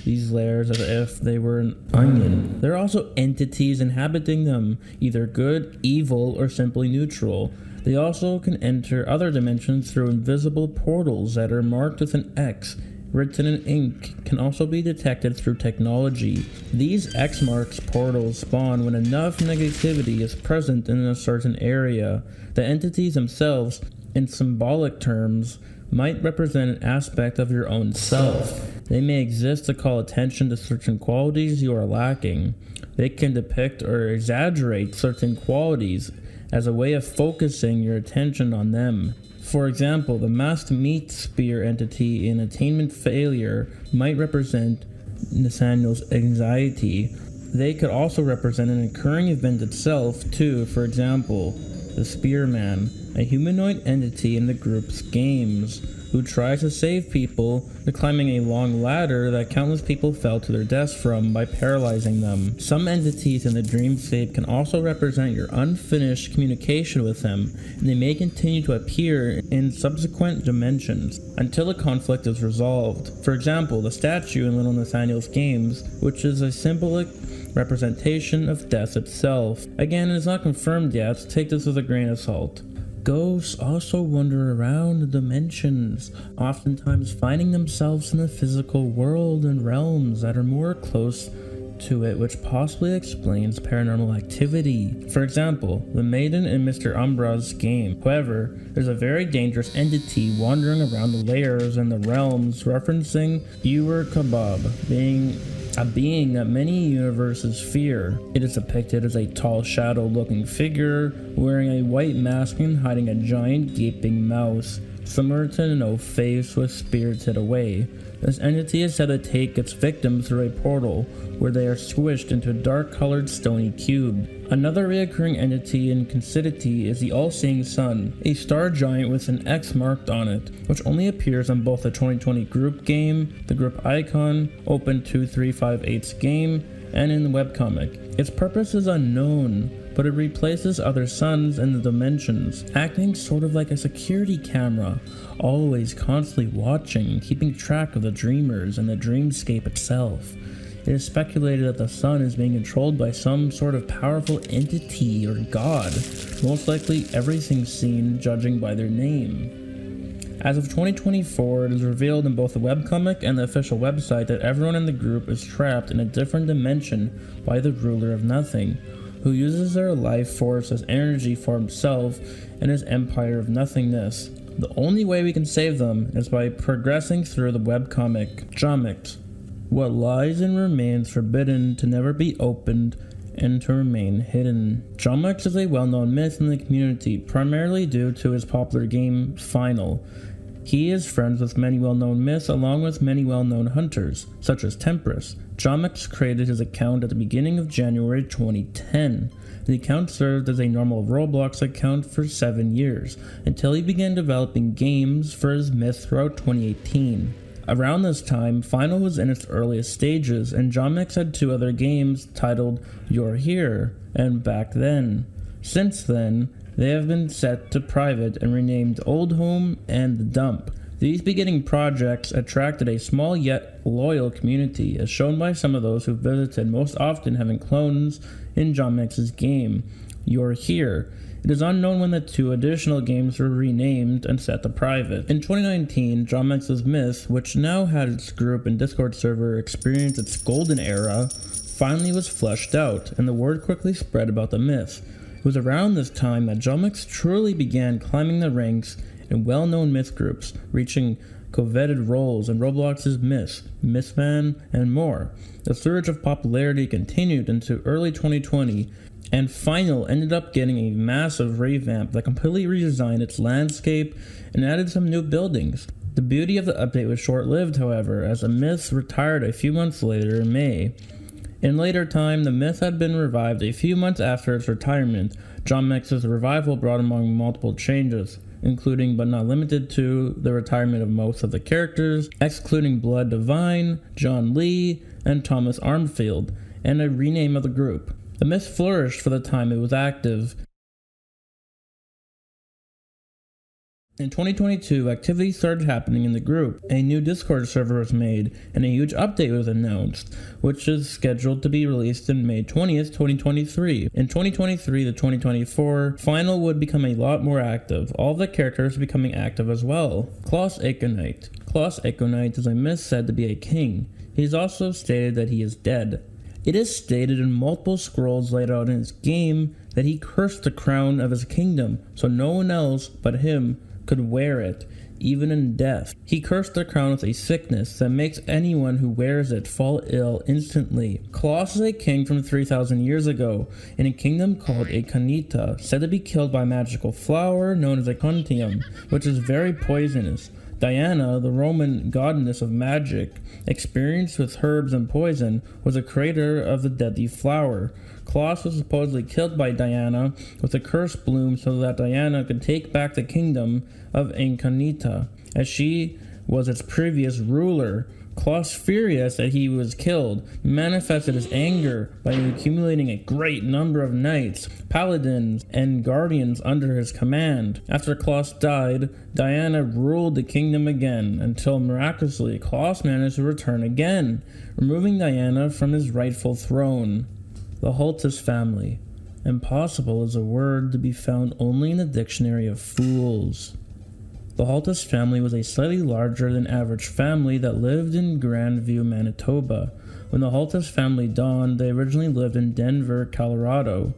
A: these layers as if they were an onion. There are also entities inhabiting them, either good, evil, or simply neutral. They also can enter other dimensions through invisible portals that are marked with an X, written in ink, can also be detected through technology. These X marks portals spawn when enough negativity is present in a certain area. The entities themselves, in symbolic terms, might represent an aspect of your own self. They may exist to call attention to certain qualities you are lacking. They can depict or exaggerate certain qualities as a way of focusing your attention on them. For example, the masked meat spear entity in attainment failure might represent Nathaniel's anxiety. They could also represent an occurring event itself too. For example, the Spearman, a humanoid entity in the group's games, who tries to save people by climbing a long ladder that countless people fell to their deaths from by paralyzing them. Some entities in the dreamscape can also represent your unfinished communication with them, and they may continue to appear in subsequent dimensions until a conflict is resolved. For example, the statue in Little Nathaniel's games, which is a symbolic representation of death itself. Again, it is not confirmed yet, so take this with a grain of salt. Ghosts also wander around the dimensions, oftentimes finding themselves in the physical world and realms that are more close to it, which possibly explains paranormal activity. For example, the maiden in Mr. Umbra's game. However, there's a very dangerous entity wandering around the layers and the realms, referencing Ewer Kebab, a being that many universes fear. It is depicted as a tall shadow-looking figure wearing a white mask and hiding a giant gaping mouth, similar to an O-face was spirited away. This entity is said to take its victim through a portal, where they are squished into a dark-colored stony cube. Another recurring entity in Considity is the All-Seeing Sun, a star giant with an X marked on it, which only appears on both the 2020 group game, the group icon, Open 2358's game, and in the webcomic. Its purpose is unknown, but it replaces other suns in the dimensions, acting sort of like a security camera, always constantly watching and keeping track of the dreamers and the dreamscape itself. It is speculated that the sun is being controlled by some sort of powerful entity or god, most likely everything seen judging by their name. As of 2024, it is revealed in both the webcomic and the official website that everyone in the group is trapped in a different dimension by the ruler of nothing, who uses their life force as energy for himself and his empire of nothingness. The only way we can save them is by progressing through the webcomic. Jomics. What lies and remains forbidden to never be opened and to remain hidden. Jomics is a well-known myth in the community, primarily due to his popular game, Final. He is friends with many well-known myths along with many well-known hunters, such as Tempress. Jomics created his account at the beginning of January 2010. The account served as a normal Roblox account for 7 years, until he began developing games for his myth throughout 2018. Around this time, Final was in its earliest stages, and Jomics had 2 other games titled You're Here and Back Then. Since then, they have been set to private and renamed Old Home and The Dump. These beginning projects attracted a small yet loyal community, as shown by some of those who visited, most often having clones in Jomics' game, You're Here. It is unknown when the 2 additional games were renamed and set to private. In 2019, Jomics' Myth, which now had its group and Discord server experience its golden era, finally was fleshed out, and the word quickly spread about the myth. It was around this time that Jomics truly began climbing the ranks in well-known myth groups, reaching coveted roles in Roblox's Myth, Mythman, and more. The surge of popularity continued into early 2020, and Final ended up getting a massive revamp that completely redesigned its landscape and added some new buildings. The beauty of the update was short-lived, however, as the Myth retired a few months later in May. In later time, the Myth had been revived a few months after its retirement. Jomics' revival brought among multiple changes, including but not limited to the retirement of most of the characters, excluding Blood Divine, John Lee, and Thomas Armfield, and a rename of the group. The myth flourished for the time it was active. In 2022, activity started happening in the group. A new Discord server was made, and a huge update was announced, which is scheduled to be released in May 20th, 2023. In 2023 to 2024, Final would become a lot more active, all the characters becoming active as well. Klaus Aconite. Klaus Aconite is a myth said to be a king. He is also stated that he is dead. It is stated in multiple scrolls laid out in his game that he cursed the crown of his kingdom, so no one else but him could wear it, even in death. He cursed the crown with a sickness that makes anyone who wears it fall ill instantly. Klaus is a king from 3,000 years ago, in a kingdom called Aconita, said to be killed by a magical flower known as Acontium, which is very poisonous. Diana, the Roman goddess of magic, experienced with herbs and poison, was a creator of the deadly flower. Klaus was supposedly killed by Diana with a cursed bloom so that Diana could take back the kingdom of Aconita, as she was its previous ruler. Klaus, furious that he was killed, manifested his anger by accumulating a great number of knights, paladins, and guardians under his command. After Klaus died, Diana ruled the kingdom again, until miraculously Klaus managed to return again, removing Diana from his rightful throne. The Holtis family. Impossible is a word to be found only in the dictionary of fools. The Holtis family was a slightly larger than average family that lived in Grandview, Manitoba. When the Holtis family dawned, they originally lived in Denver, Colorado.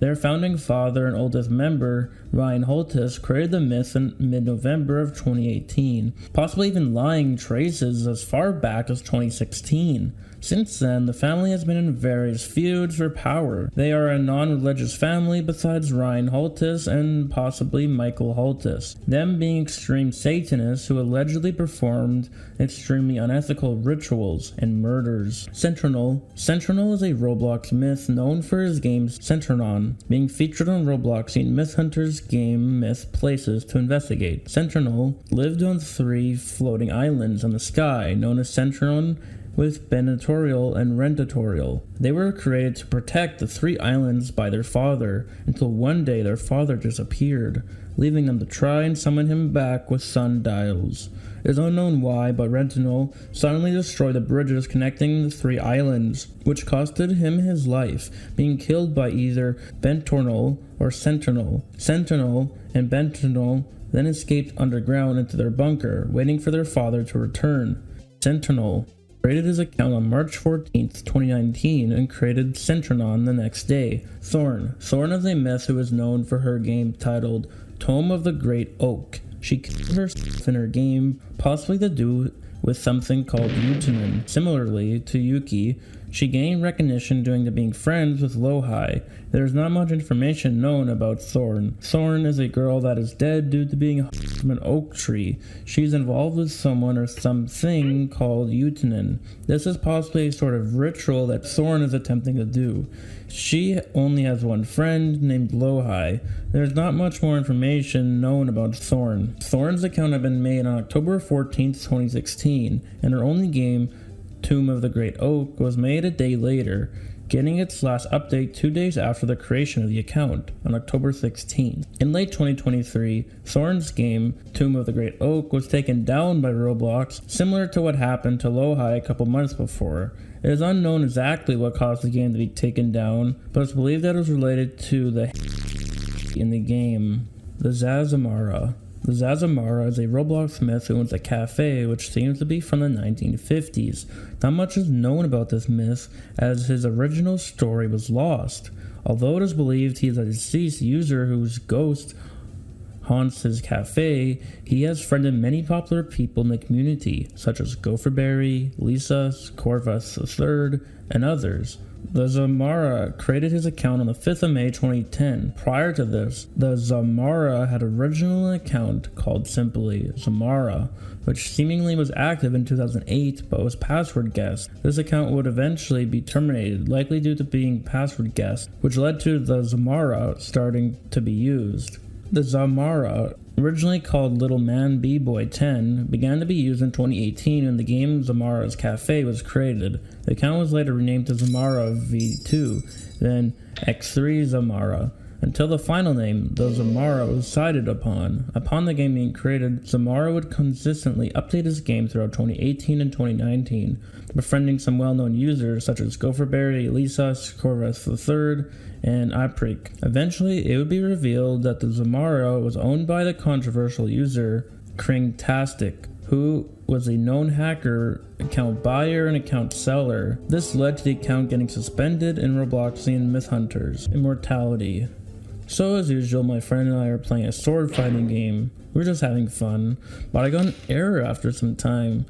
A: Their founding father and oldest member, Ryan Holtis, created the myth in mid-November of 2018, possibly even lying traces as far back as 2016. Since then, the family has been in various feuds for power. They are a non-religious family besides Ryan Holtis and possibly Michael Holtis, them being extreme Satanists who allegedly performed extremely unethical rituals and murders. Sentinel. Sentinel is a Roblox myth known for his game Sentinel, being featured on Roblox in Myth Hunter's game Myth Places to investigate. Sentinel lived on 3 floating islands on the sky, known as Sentinel, with Benatorial and Rentatorial. They were created to protect the 3 islands by their father, until one day their father disappeared, leaving them to try and summon him back with sundials. It is unknown why, but Rentinol suddenly destroyed the bridges connecting the 3 islands, which costed him his life, being killed by either Bentornol or Sentinel. Sentinel and Bentornol then escaped underground into their bunker, waiting for their father to return. Sentinel created his account on March 14th, 2019, and created Centronon the next day. Thorn. Thorn is a myth who is known for her game titled Tome of the Great Oak. She killed herself in her game, possibly to do with something called Utanin. Similarly to Yuki, she gained recognition due to being friends with Lohai. There is not much information known about Thorn. Thorn is a girl that is dead due to being from an oak tree. She is involved with someone or something called Utanin. This is possibly a sort of ritual that Thorn is attempting to do. She only has one friend named Lohai. There is not much more information known about Thorn. Thorn's account had been made on October 14th, 2016, and her only game, Tomb of the Great Oak, was made a day later, getting its last update 2 days after the creation of the account, on October 16th. In late 2023, Thorn's game, Tomb of the Great Oak, was taken down by Roblox, similar to what happened to Lohai a couple months before. It is unknown exactly what caused the game to be taken down, but it's believed that it was related to the in the game. The Zazamara. The Zazamara is a Roblox myth who owns a cafe which seems to be from the 1950s. Not much is known about this myth, as his original story was lost. Although it is believed he is a deceased user whose ghost haunts his cafe, he has friended many popular people in the community, such as Gopherberry, Lisa, Corvus III, and others. The Zamara created his account on the 5th of May 2010. Prior to this, the Zamara had originally an account called simply Zamara, which seemingly was active in 2008 but was password guessed. This account would eventually be terminated, likely due to being password guessed, which led to the Zamara starting to be used. The Zamara Originally called Little Man B-Boy 10, began to be used in 2018 when the game Zamara's Cafe was created. The account was later renamed to Zamara V2, then X3 Zamara, until the final name, the Zamara, was decided upon. Upon the game being created, Zamara would consistently update his game throughout 2018 and 2019, befriending some well-known users such as Gopherberry, Lisa, Corvus III, and Aprik. Eventually, it would be revealed that the Zamara was owned by the controversial user Creepypastas, who was a known hacker, account buyer, and account seller. This led to the account getting suspended in Robloxian Myth Hunters Immortality. So as usual, my friend and I are playing a sword fighting game. We were just having fun, but I got an error after some time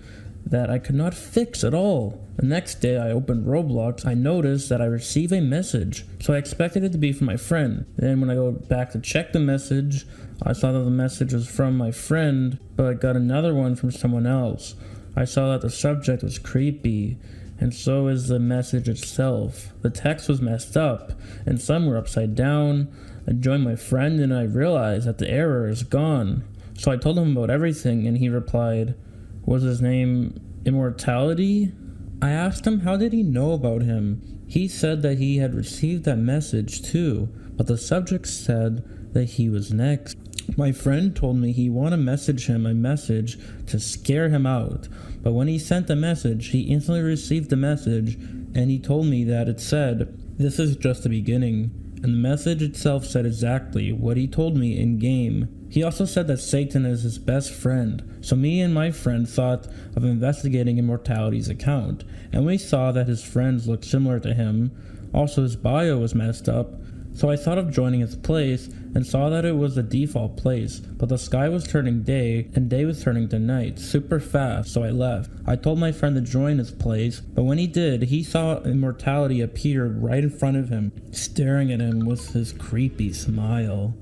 A: that I could not fix at all. The next day I opened Roblox, I noticed that I received a message, so I expected it to be from my friend. Then when I go back to check the message, I saw that the message was from my friend, but I got another one from someone else. I saw that the subject was creepy, and so is the message itself. The text was messed up, and some were upside down. I joined my friend and I realized that the error is gone. So I told him about everything and he replied, was his name Immortality? I asked him how did he know about him. He said that he had received that message too, but the subject said that he was next. My friend told me he wanted to message him a message to scare him out, but when he sent the message, he instantly received the message and he told me that it said, "This is just the beginning." And the message itself said exactly what he told me in game. He also said that Satan is his best friend, so me and my friend thought of investigating Immortality's account, and we saw that his friends looked similar to him. Also his bio was messed up, so I thought of joining his place and saw that it was the default place, but the sky was turning day and day was turning to night super fast, so I left. I told my friend to join his place, but when he did, he saw Immortality appear right in front of him, staring at him with his creepy smile.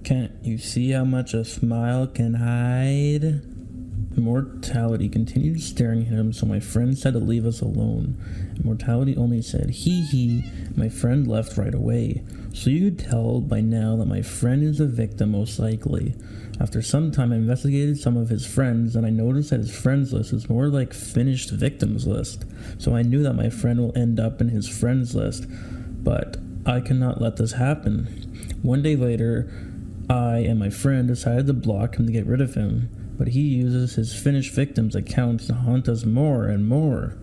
A: Can't you see how much a smile can hide? Immortality continued staring at him, so my friend said to leave us alone. Immortality only said, hee hee. My friend left right away. So you could tell by now that my friend is a victim most likely. After some time I investigated some of his friends and I noticed that his friends list is more like finished victims list. So I knew that my friend will end up in his friends list. But I cannot let this happen. One day later, I and my friend decided to block him to get rid of him. But he uses his finished victims accounts to haunt us more and more.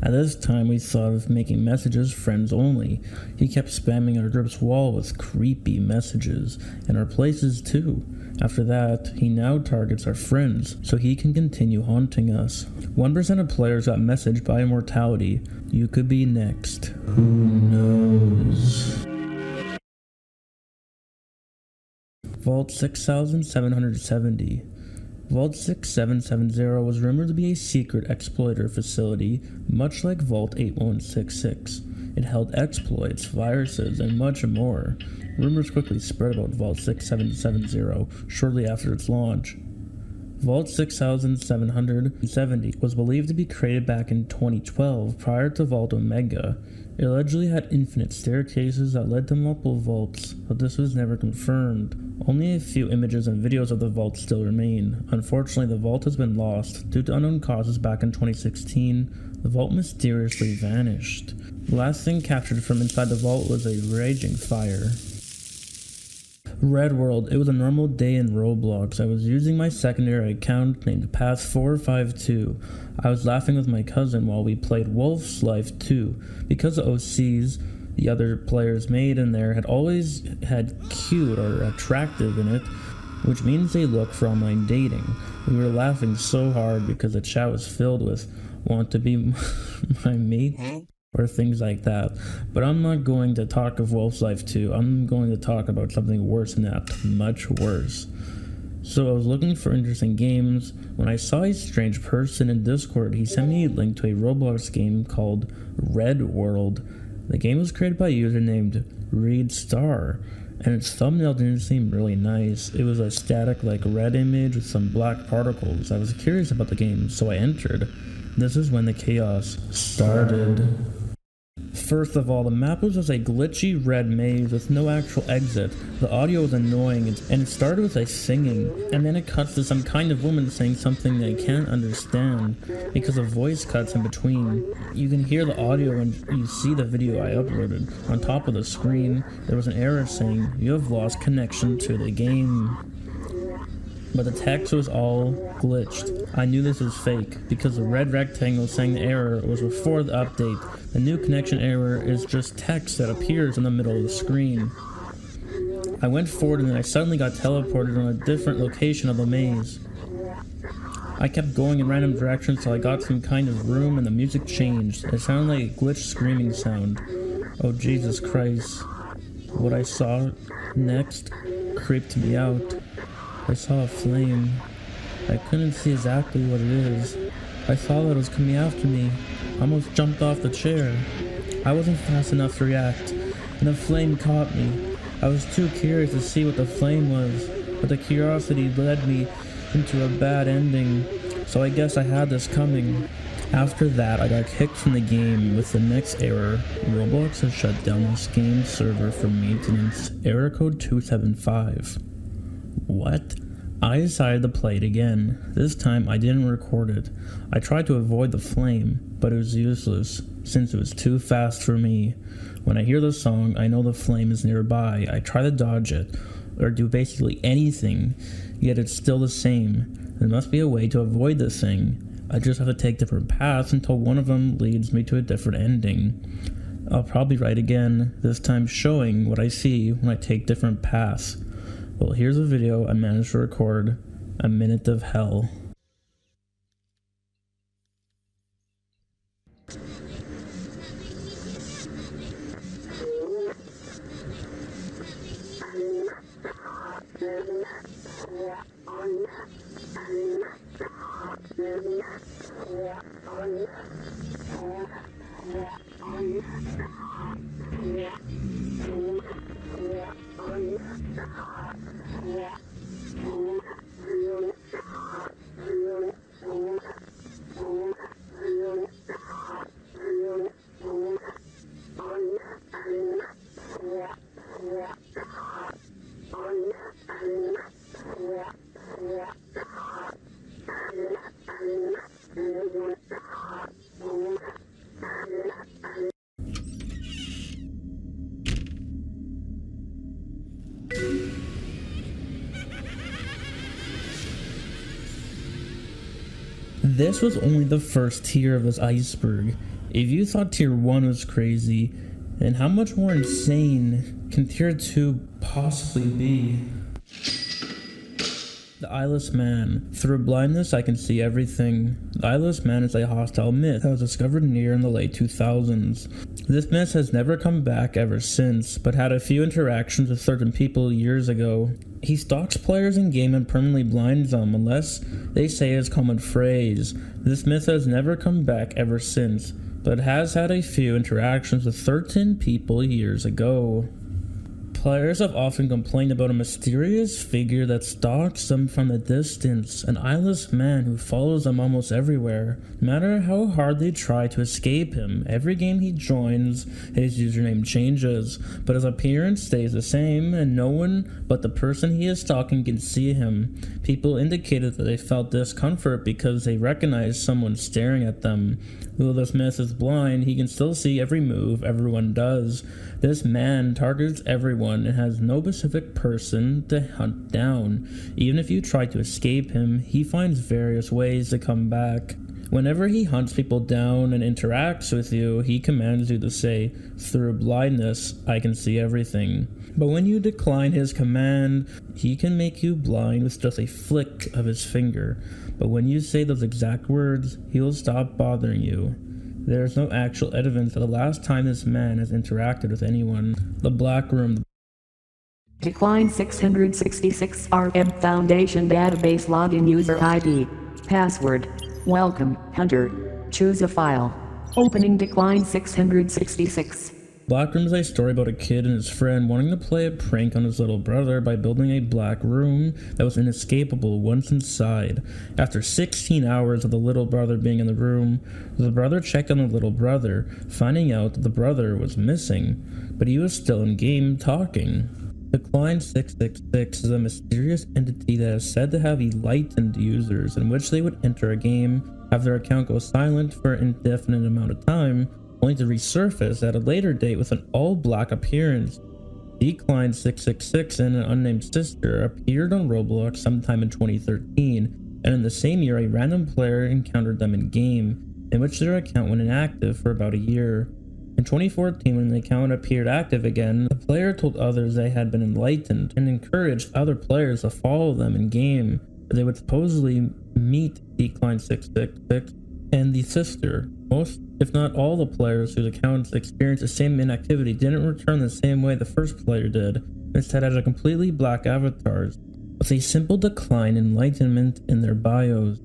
A: At this time we thought of making messages friends only. He kept spamming our group's wall with creepy messages, and our places too. After that, he now targets our friends, so he can continue haunting us. 1% of players got messaged by Immortality. You could be next. Who knows? Vault 6770. Vault 6770 was rumored to be a secret exploiter facility, much like Vault 8166. It held exploits, viruses, and much more. Rumors quickly spread about Vault 6770 shortly after its launch. Vault 6770 was believed to be created back in 2012 prior to Vault Omega. It allegedly had infinite staircases that led to multiple vaults, but this was never confirmed. Only a few images and videos of the vault still remain. Unfortunately, the vault has been lost. Due to unknown causes back in 2016, the vault mysteriously vanished. The last thing captured from inside the vault was a raging fire. Red World. It was a normal day in Roblox. I was using my secondary account named Path452. I was laughing with my cousin while we played Wolf's Life 2. Because the OCs the other players made in there had always had cute or attractive in it, which means they look for online dating. We were laughing so hard because the chat was filled with "want to be my mate?" or things like that. But I'm not going to talk of Wolf's Life 2. I'm going to talk about something worse than that, much worse. So I was looking for interesting games when I saw a strange person in Discord. He sent me a link to a Roblox game called Red World. The game was created by a user named Reed Star, and its thumbnail didn't seem really nice. It was a static red image with some black particles. I was curious about the game, so I entered. This is when the chaos started. First of all, the map was just a glitchy red maze with no actual exit. The audio was annoying, and it started with a singing, and then it cuts to some kind of woman saying something I can't understand, because the voice cuts in between. You can hear the audio and you see the video I uploaded. On top of the screen, there was an error saying, "You have lost connection to the game." But the text was all glitched. I knew this was fake, because the red rectangle saying the error was before the update. The new connection error is just text that appears in the middle of the screen. I went forward and then I suddenly got teleported on a different location of the maze. I kept going in random directions till I got some kind of room and the music changed. It sounded like a glitched screaming sound. Oh Jesus Christ. What I saw next creeped me out. I saw a flame. I couldn't see exactly what it is. I saw that it was coming after me. I almost jumped off the chair. I wasn't fast enough to react, and the flame caught me. I was too curious to see what the flame was, but the curiosity led me into a bad ending, so I guess I had this coming. After that, I got kicked from the game with the next error. Roblox has shut down this game server for maintenance. Error code 275. What? I decided to play it again. This time I didn't record it. I tried to avoid the flame, but it was useless, since it was too fast for me. When I hear the song, I know the flame is nearby. I try to dodge it, or do basically anything, yet it's still the same. There must be a way to avoid this thing. I just have to take different paths until one of them leads me to a different ending. I'll probably write again, this time showing what I see when I take different paths. Well, here's a video I managed to record, a minute of hell. This was only the first tier of this iceberg. If you thought tier 1 was crazy, then how much more insane can tier 2 possibly be? The Eyeless Man. Through blindness, I can see everything. The Eyeless Man is a hostile myth that was discovered near in the late 2000s. This myth has never come back ever since, but had a few interactions with certain people years ago. He stalks players in game and permanently blinds them unless they say his common phrase. This myth has never come back ever since, but has had a few interactions with certain people years ago. Players have often complained about a mysterious figure that stalks them from a distance, an eyeless man who follows them almost everywhere. No matter how hard they try to escape him, every game he joins, his username changes, but his appearance stays the same, and no one but the person he is stalking can see him. People indicated that they felt discomfort because they recognized someone staring at them. Though this myth is blind, he can still see every move everyone does. This man targets everyone and has no specific person to hunt down. Even if you try to escape him, he finds various ways to come back. Whenever he hunts people down and interacts with you, he commands you to say, "Through blindness, I can see everything." But when you decline his command, he can make you blind with just a flick of his finger. But when you say those exact words, he will stop bothering you. There is no actual evidence that the last time this man has interacted with anyone. The Black Room.
D: Decline 666 RM Foundation Database Login User ID. Password. Welcome, Hunter. Choose a file. Opening decline 666.
A: Black Room is a story about a kid and his friend wanting to play a prank on his little brother by building a black room that was inescapable once inside. After 16 hours of the little brother being in the room, the brother checked on the little brother, finding out that the brother was missing, but he was still in game talking. Decline 666 is a mysterious entity that is said to have enlightened users, in which they would enter a game, have their account go silent for an indefinite amount of time, only to resurface at a later date with an all-black appearance. Decline 666 and an unnamed sister appeared on Roblox sometime in 2013, and in the same year a random player encountered them in-game, in which their account went inactive for about a year. In 2014, when the account appeared active again, the player told others they had been enlightened and encouraged other players to follow them in-game, where they would supposedly meet Decline 666 and the sister. Most, if not all, the players whose accounts experienced the same inactivity didn't return the same way the first player did, instead had a completely black avatars, with a simple decline enlightenment in their bios.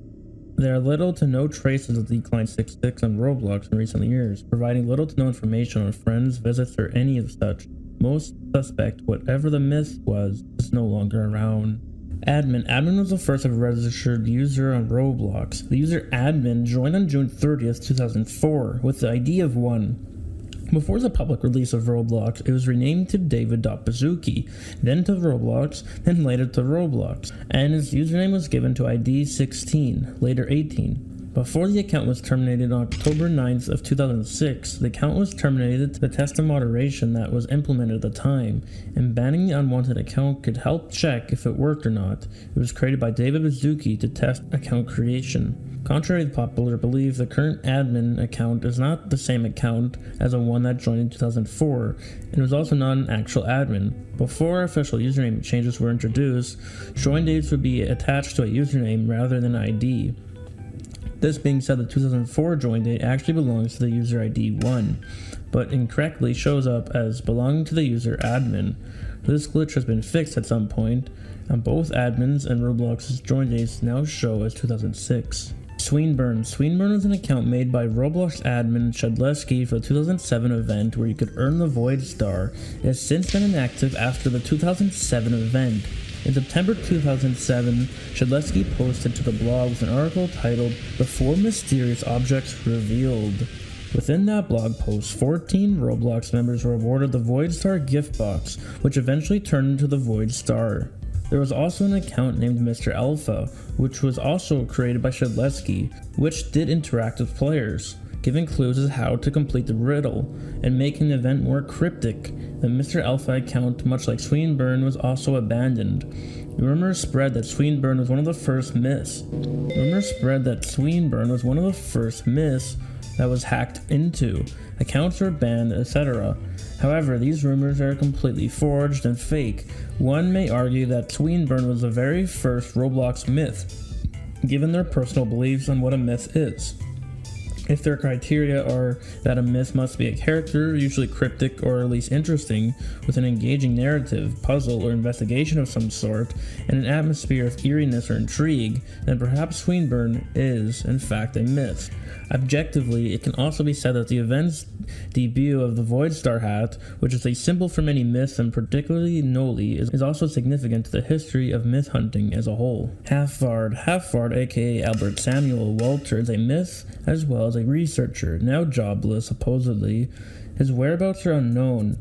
A: There are little to no traces of Decline 66 on Roblox in recent years, providing little to no information on friends, visits, or any of such. Most suspect whatever the myth was is no longer around. Admin was the first ever registered user on Roblox. The user admin joined on June 30th, 2004 with the ID of 1. Before the public release of Roblox, it was renamed to David.Bazuki, then to Roblox, then later to Roblox, and his username was given to ID 16, later 18. Before the account was terminated on October 9th of 2006, the account was terminated to the test of moderation that was implemented at the time, and banning the unwanted account could help check if it worked or not. It was created by David Bazuki to test account creation. Contrary to popular belief, the current admin account is not the same account as the one that joined in 2004, and was also not an actual admin. Before official username changes were introduced, join dates would be attached to a username rather than ID. This being said, the 2004 join date actually belongs to the user ID 1, but incorrectly shows up as belonging to the user admin. This glitch has been fixed at some point, and both admins and Roblox's join dates now show as 2006. Swinburne is an account made by Roblox admin Shedleski for the 2007 event where you could earn the Void Star. It has since been inactive after the 2007 event. In September 2007, Shedleski posted to the blog with an article titled "The 4 Mysterious Objects Revealed." Within that blog post, 14 Roblox members were awarded the Void Star gift box, which eventually turned into the Void Star. There was also an account named Mr. Alpha, which was also created by Shedleski, which did interact with players, giving clues as how to complete the riddle, and making the event more cryptic. The Mr. Alpha account, much like Swinburne, was also abandoned. Rumors spread that Swinburne was one of the first myths. That was hacked into. Accounts were banned, etc. However, these rumors are completely forged and fake. One may argue that Swinburne was the very first Roblox myth, given their personal beliefs on what a myth is. If their criteria are that a myth must be a character, usually cryptic or at least interesting, with an engaging narrative, puzzle, or investigation of some sort, and an atmosphere of eeriness or intrigue, then perhaps Swinburne is, in fact, a myth. Objectively, it can also be said that the event's debut of the Void Star hat, which is a symbol for many myths and particularly Noli, is also significant to the history of myth hunting as a whole. Half-Vard, aka Albert Samuel Walter, is a myth as well as a researcher, now jobless supposedly. His whereabouts are unknown,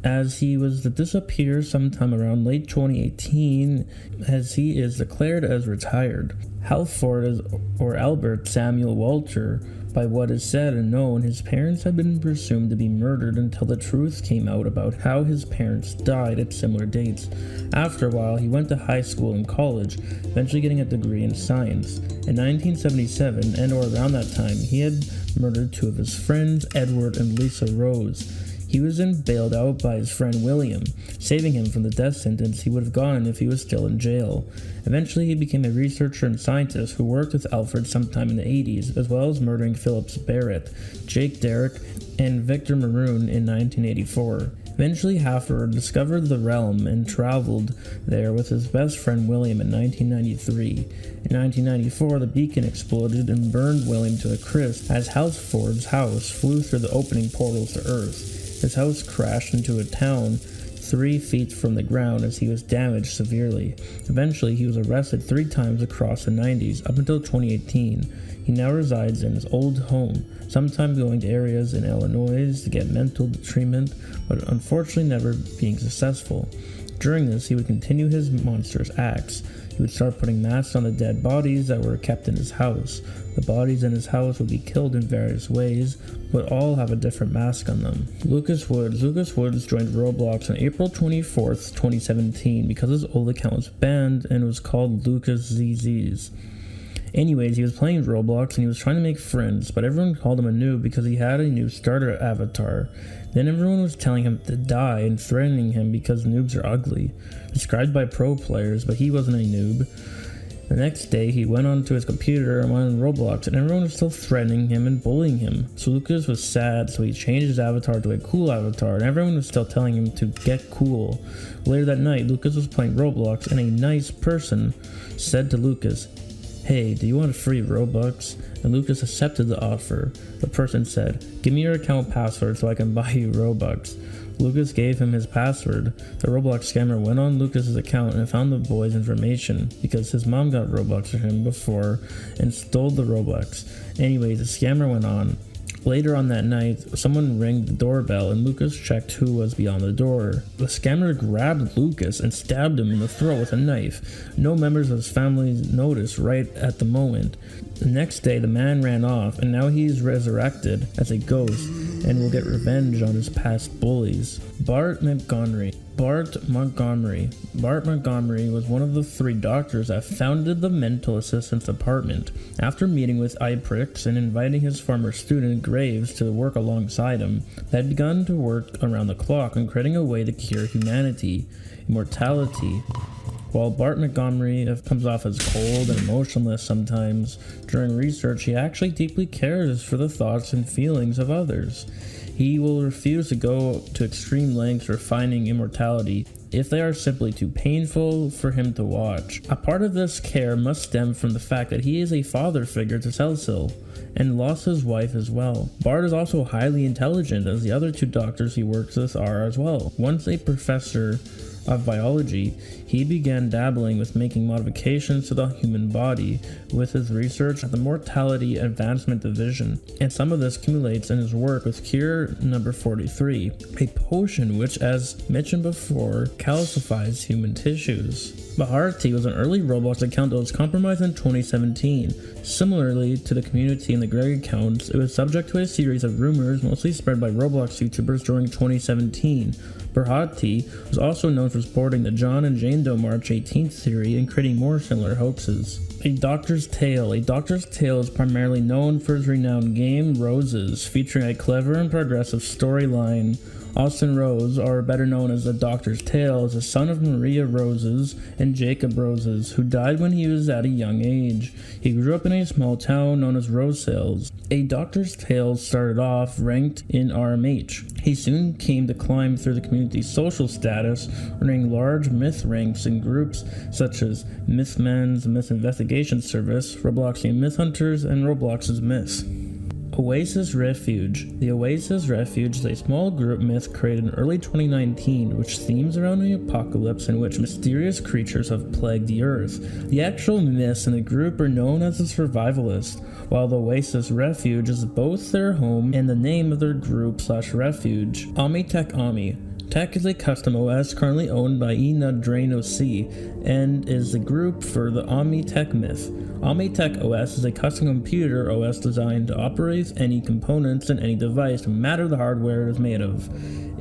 A: as he was to disappear sometime around late 2018, as he is declared as retired. Halford or Albert Samuel Walter, by what is said and known, his parents had been presumed to be murdered until the truth came out about how his parents died at similar dates. After a while, he went to high school and college, eventually getting a degree in science. In 1977, and or around that time, he had murdered 2 of his friends, Edward and Lisa Rose. He was then bailed out by his friend William, saving him from the death sentence he would have gotten if he was still in jail. Eventually, he became a researcher and scientist who worked with Alfred sometime in the 80s, as well as murdering Phillips Barrett, Jake Derrick, and Victor Maroon in 1984. Eventually, Halford discovered the realm and traveled there with his best friend William in 1993. In 1994, the beacon exploded and burned William to a crisp as Halford's house flew through the opening portals to Earth. His house crashed into a town 3 feet from the ground as he was damaged severely. Eventually, he was arrested 3 times across the 90s, up until 2018. He now resides in his old home, sometimes going to areas in Illinois to get mental treatment, but unfortunately never being successful. During this, he would continue his monstrous acts. He would start putting masks on the dead bodies that were kept in his house. The bodies in his house would be killed in various ways, but all have a different mask on them. Lucas Woods joined Roblox on April 24th, 2017 because his old account was banned and it was called Lucas ZZs. Anyways, he was playing Roblox and he was trying to make friends, but everyone called him a noob because he had a new starter avatar. Then everyone was telling him to die and threatening him because noobs are ugly, described by pro players, but he wasn't a noob. The next day, he went onto his computer and went on Roblox, and everyone was still threatening him and bullying him. So Lucas was sad, so he changed his avatar to a cool avatar, and everyone was still telling him to get cool. Later that night, Lucas was playing Roblox, and a nice person said to Lucas, "Hey, do you want a free Robux?" And Lucas accepted the offer. The person said, "Give me your account password so I can buy you Robux." Lucas gave him his password. The Roblox scammer went on Lucas's account and found the boy's information because his mom got Robux for him before and stole the Robux. Anyways, the scammer went on. Later on that night, someone rang the doorbell and Lucas checked who was beyond the door. The scammer grabbed Lucas and stabbed him in the throat with a knife. No members of his family noticed right at the moment. The next day, the man ran off and now he's resurrected as a ghost and will get revenge on his past bullies. Bart Montgomery was one of the 3 doctors that founded the Mental Assistance Department. After meeting with Icebergs and inviting his former student Graves to work alongside him, they had begun to work around the clock on creating a way to cure humanity, immortality. While Bart Montgomery comes off as cold and emotionless sometimes, during research he actually deeply cares for the thoughts and feelings of others. He will refuse to go to extreme lengths for finding immortality if they are simply too painful for him to watch. A part of this care must stem from the fact that he is a father figure to Cecil and lost his wife as well. Bart is also highly intelligent, as the other 2 doctors he works with are as well. Once a professor of biology, he began dabbling with making modifications to the human body with his research at the Mortality Advancement Division, and some of this accumulates in his work with Cure number 43, a potion which, as mentioned before, calcifies human tissues. Baharti was an early Roblox account that was compromised in 2017. Similarly to the community in the Greg accounts, it was subject to a series of rumors mostly spread by Roblox YouTubers during 2017. Baharti was also known for supporting the John and Jane Doe March 18th theory and creating more similar hoaxes. A Doctor's Tale is primarily known for his renowned game Roses, featuring a clever and progressive storyline. Austin Rose, or better known as the Doctor's Tale, is the son of Maria Roses and Jacob Roses, who died when he was at a young age. He grew up in a small town known as Rosales. A Doctor's Tale started off ranked in RMH. He soon came to climb through the community's social status, earning large myth ranks in groups such as Mythmen's Myth Investigation Service, Robloxian Myth Hunters, and Roblox's Myths. Oasis Refuge. The Oasis Refuge is a small group myth created in early 2019 which themes around the apocalypse in which mysterious creatures have plagued the earth. The actual myths in the group are known as the Survivalists, while the Oasis Refuge is both their home and the name of their group/refuge. Tech Ami. Tech is a custom OS currently owned by Draino C and is the group for the Tech myth. Tech OS is a custom computer OS designed to operate any components in any device, no matter the hardware it is made of.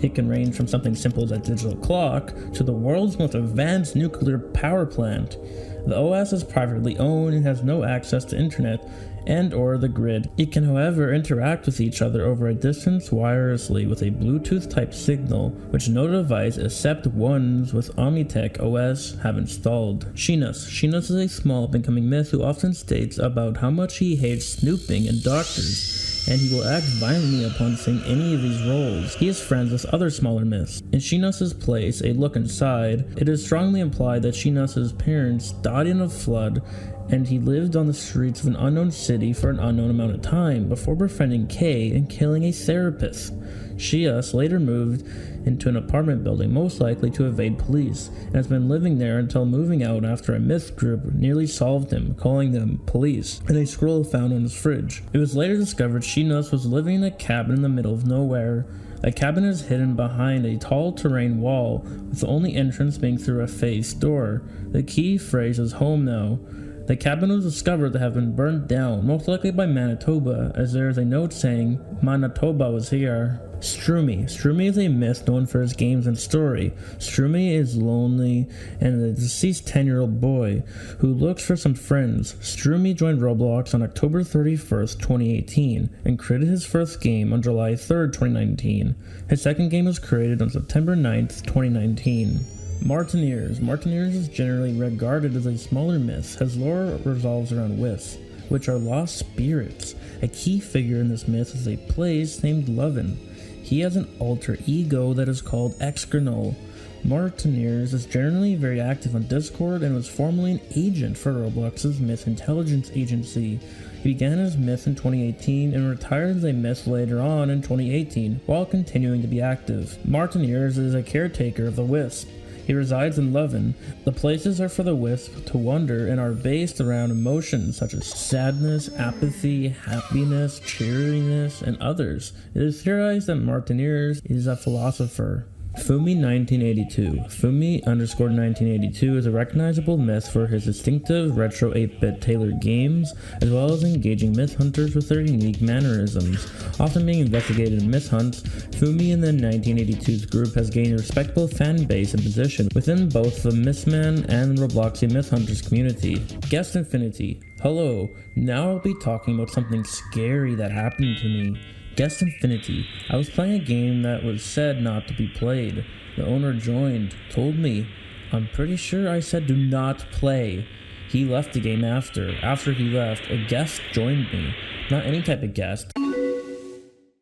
A: It can range from something simple as a digital clock to the world's most advanced nuclear power plant. The OS is privately owned and has no access to internet and or the grid. It can however interact with each other over a distance wirelessly with a Bluetooth type signal, which no device except ones with Tech OS have installed. Shinus is a small up and coming myth who often states about how much he hates snooping and doctors, and he will act violently upon seeing any of these roles. He is friends with other smaller myths. In Shinus's place, A Look Inside, it is strongly implied that Shinus's parents died in a flood and he lived on the streets of an unknown city for an unknown amount of time before befriending Kay and killing a therapist. She later moved into an apartment building, most likely to evade police, and has been living there until moving out after a myth group nearly solved him, calling them police, and a scroll found on his fridge. It was later discovered She-Nuss was living in a cabin in the middle of nowhere. The cabin is hidden behind a tall terrain wall, with the only entrance being through a faced door. The key phrase is home now. The cabin was discovered to have been burned down, most likely by Manitoba, as there is a note saying, Manitoba was here. Stroomy. Stroomy is a myth known for his games and story. Stroomy is lonely and a deceased 10-year-old boy who looks for some friends. Stroomy joined Roblox on October 31st, 2018, and created his first game on July 3rd, 2019. His second game was created on September 9th, 2019. Martineers. Martineers is generally regarded as a smaller myth, as lore revolves around wisps, which are lost spirits. A key figure in this myth is a place named Lovin. He has an alter ego that is called Excrenol. Martineers is generally very active on Discord and was formerly an agent for Roblox's Myth Intelligence Agency. He began his myth in 2018 and retired as a myth later on in 2018, while continuing to be active. Martineers is a caretaker of the Wisp. He resides in Lovin. The places are for the Wisp to wander and are based around emotions such as sadness, apathy, happiness, cheeriness, and others. It is theorized that Martineers is a philosopher. Fumi1982. Fumi_1982 is a recognizable myth for his distinctive retro 8-bit tailored games, as well as engaging myth hunters with their unique mannerisms. Often being investigated in myth hunts, Fumi in the 1982's group has gained a respectable fan base and position within both the Mythman and Robloxy Myth Hunters community. Guest Infinity. Hello, now I'll be talking about something scary that happened to me. Guest Infinity. I was playing a game that was said not to be played. The owner joined, told me. I'm pretty sure I said do not play. He left the game after. After he left, a guest joined me. Not any type of guest.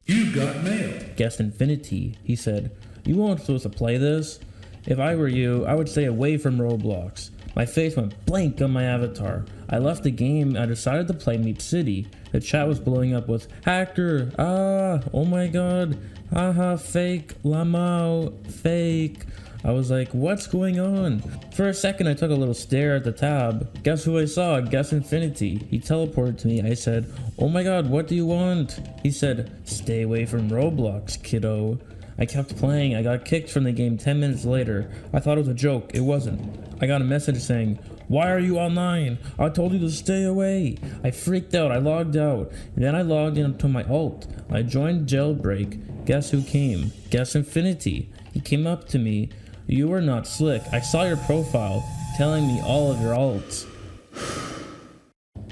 B: You got mail.
A: Guest Infinity. He said, you weren't supposed to play this? If I were you, I would stay away from Roblox. My face went blank on my avatar. I left the game. I decided to play Meep City. The chat was blowing up with hacker, oh my god, haha, fake, lamau, fake. I was like, what's going on? For a second I took a little stare at the tab. Guess who I saw? Guess Infinity. He teleported to me. I said, oh my god, what do you want? He said, stay away from Roblox, kiddo. I kept playing. I got kicked from the game 10 minutes later. I thought it was a joke. It wasn't. I got a message saying, why are you online? I told you to stay away. I freaked out. I logged out. And then I logged into my alt. I joined Jailbreak. Guess who came? Guess Infinity. He came up to me. You are not slick. I saw your profile telling me all of your alts.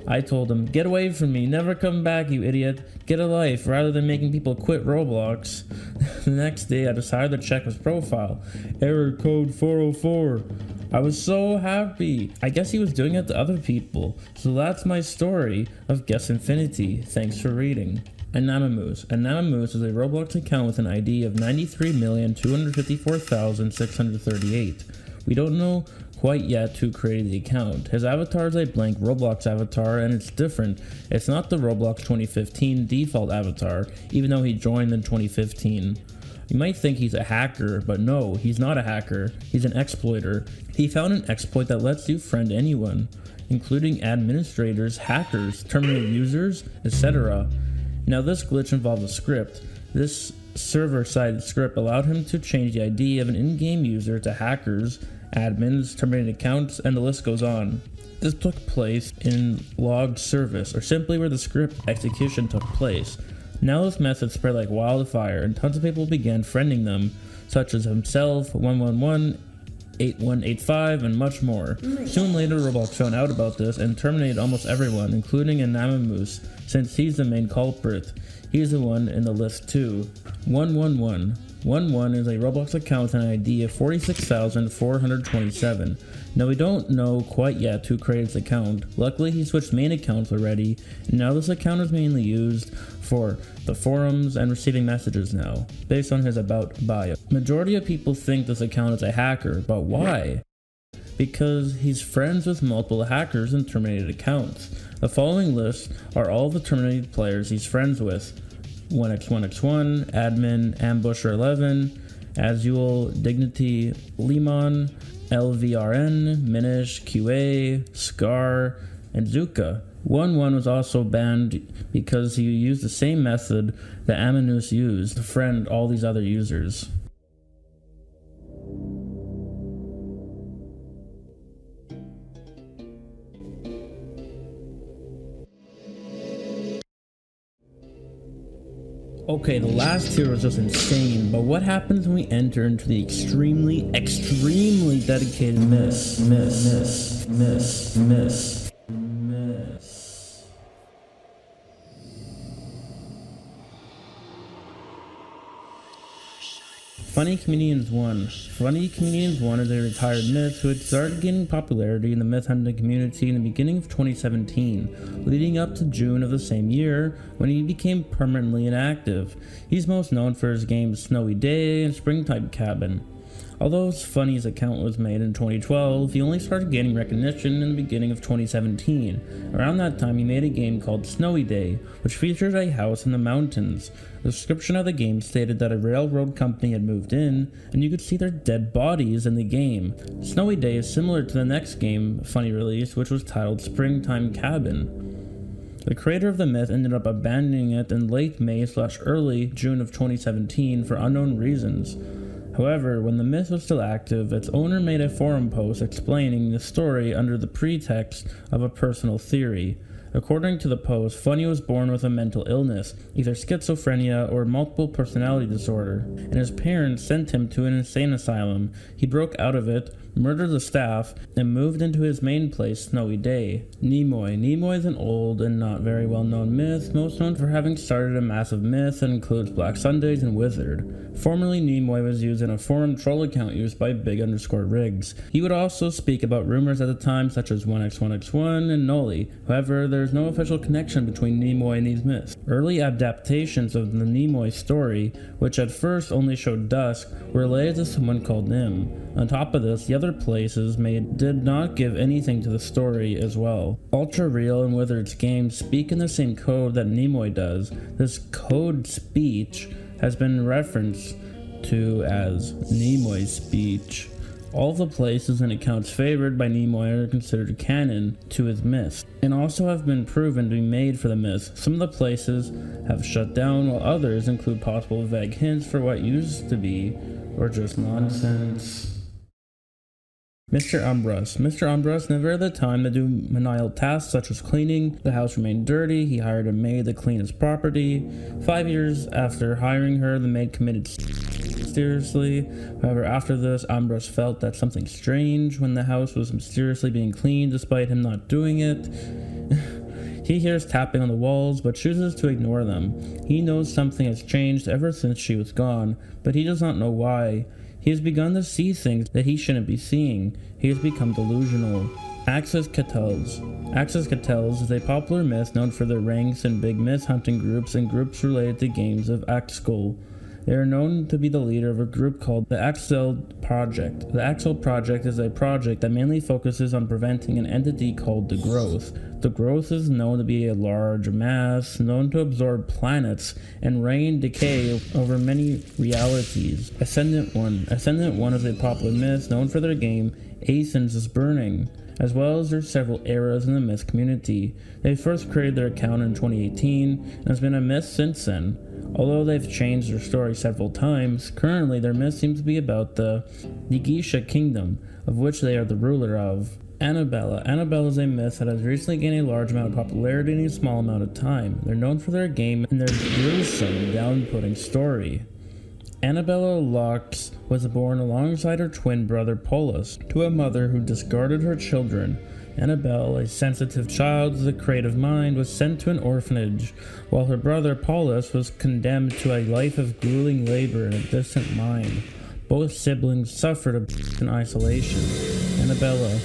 A: I told him, get away from me, never come back, you idiot. Get a life, rather than making people quit Roblox. The next day, I decided to check his profile. Error code 404. I was so happy. I guess he was doing it to other people. So that's my story of Guess Infinity. Thanks for reading. Anamamoose. Anamamoose is a Roblox account with an ID of 93,254,638. We don't know quite yet who created the account. His avatar is a blank Roblox avatar, and it's different. It's not the Roblox 2015 default avatar, even though he joined in 2015. You might think he's a hacker, but no, he's not a hacker. He's an exploiter. He found an exploit that lets you friend anyone, including administrators, hackers, terminal users, etc. Now this glitch involved a script. This server-side script allowed him to change the ID of an in-game user to hackers, admins, terminated accounts, and the list goes on. This took place in logged service, or simply where the script execution took place. Now this method spread like wildfire, and tons of people began friending them, such as himself, 111, 8185, and much more. Soon later, Roblox found out about this and terminated almost everyone, including Anamamoose, since he's the main culprit. He's the one in the list too. 111. 11 is a Roblox account with an ID of 46,427. Now we don't know quite yet who created this account. Luckily he switched main accounts already, and now this account is mainly used for the forums and receiving messages now, based on his about bio. Majority of people think this account is a hacker, but why? Because he's friends with multiple hackers and terminated accounts. The following list are all the terminated players he's friends with. 1x1x1, Admin, Ambusher 11, Azul, Dignity, Lemon, LVRN, Minish, QA, Scar, and Zuka. 1-1 was also banned because he used the same method that Aminus used to friend all these other users. Okay, the last tier was just insane, but what happens when we enter into the extremely dedicated miss? Funny Comedians 1. Funny Comedians 1 is a retired myth who had started gaining popularity in the myth hunting community in the beginning of 2017, leading up to June of the same year when he became permanently inactive. He's most known for his games Snowy Day and Springtime Cabin. Although Funny's account was made in 2012, he only started gaining recognition in the beginning of 2017. Around that time, he made a game called Snowy Day, which featured a house in the mountains. The description of the game stated that a railroad company had moved in, and you could see their dead bodies in the game. Snowy Day is similar to the next game Funny released, which was titled Springtime Cabin. The creator of the myth ended up abandoning it in late May/early June of 2017 for unknown reasons. However, when the myth was still active, its owner made a forum post explaining the story under the pretext of a personal theory. According to the post, Funny was born with a mental illness, either schizophrenia or multiple personality disorder, and his parents sent him to an insane asylum. He broke out of it, murdered the staff, and moved into his main place, Snowy Day. Nimoy. Nimoy is an old and not very well known myth, most known for having started a massive myth that includes Black Sundays and Wizard. Formerly, Nimoy was used in a forum troll account used by Big_Riggs. He would also speak about rumors at the time such as 1x1x1 and Noli. However, there is no official connection between Nimoy and these myths. Early adaptations of the Nimoy story, which at first only showed Dusk, were related to someone called Nim. On top of this, the other places made did not give anything to the story as well. Ultra Real and Wizard's games speak in the same code that Nimoy does. This code speech has been referenced to as Nimoy's speech. All the places and accounts favored by Nimoy are considered canon to his myths, and also have been proven to be made for the myths. Some of the places have shut down, while others include possible vague hints for what used to be, or just nonsense. Mr. Umbras. Mr. Umbras never had the time to do menial tasks such as cleaning. The house remained dirty. He hired a maid to clean his property. 5 years after hiring her, the maid committed mysteriously. However, after this, Umbras felt that something strange when the house was mysteriously being cleaned despite him not doing it. He hears tapping on the walls, but chooses to ignore them. He knows something has changed ever since she was gone, but he does not know why. He has begun to see things that he shouldn't be seeing. He has become delusional. Axis Cattels. Axis Cattels is a popular myth known for their ranks in big myth hunting groups and groups related to games of Axel. They are known to be the leader of a group called the Axel Project. The Axel Project is a project that mainly focuses on preventing an entity called the Growth. The Growth is known to be a large mass known to absorb planets and rain decay over many realities. Ascendant 1. Ascendant 1 is a popular myth known for their game Athens is Burning, as well as their several eras in the myth community. They first created their account in 2018 and has been a myth since then. Although they've changed their story several times, currently their myth seems to be about the Geisha Kingdom, of which they are the ruler of. Annabella. Annabella is a myth that has recently gained a large amount of popularity in a small amount of time. They're known for their game and their gruesome, down-putting story. Annabella Lux was born alongside her twin brother Polus to a mother who discarded her children. Annabelle, a sensitive child with a creative mind, was sent to an orphanage, while her brother Paulus was condemned to a life of grueling labor in a distant mine. Both siblings suffered in isolation. Annabella,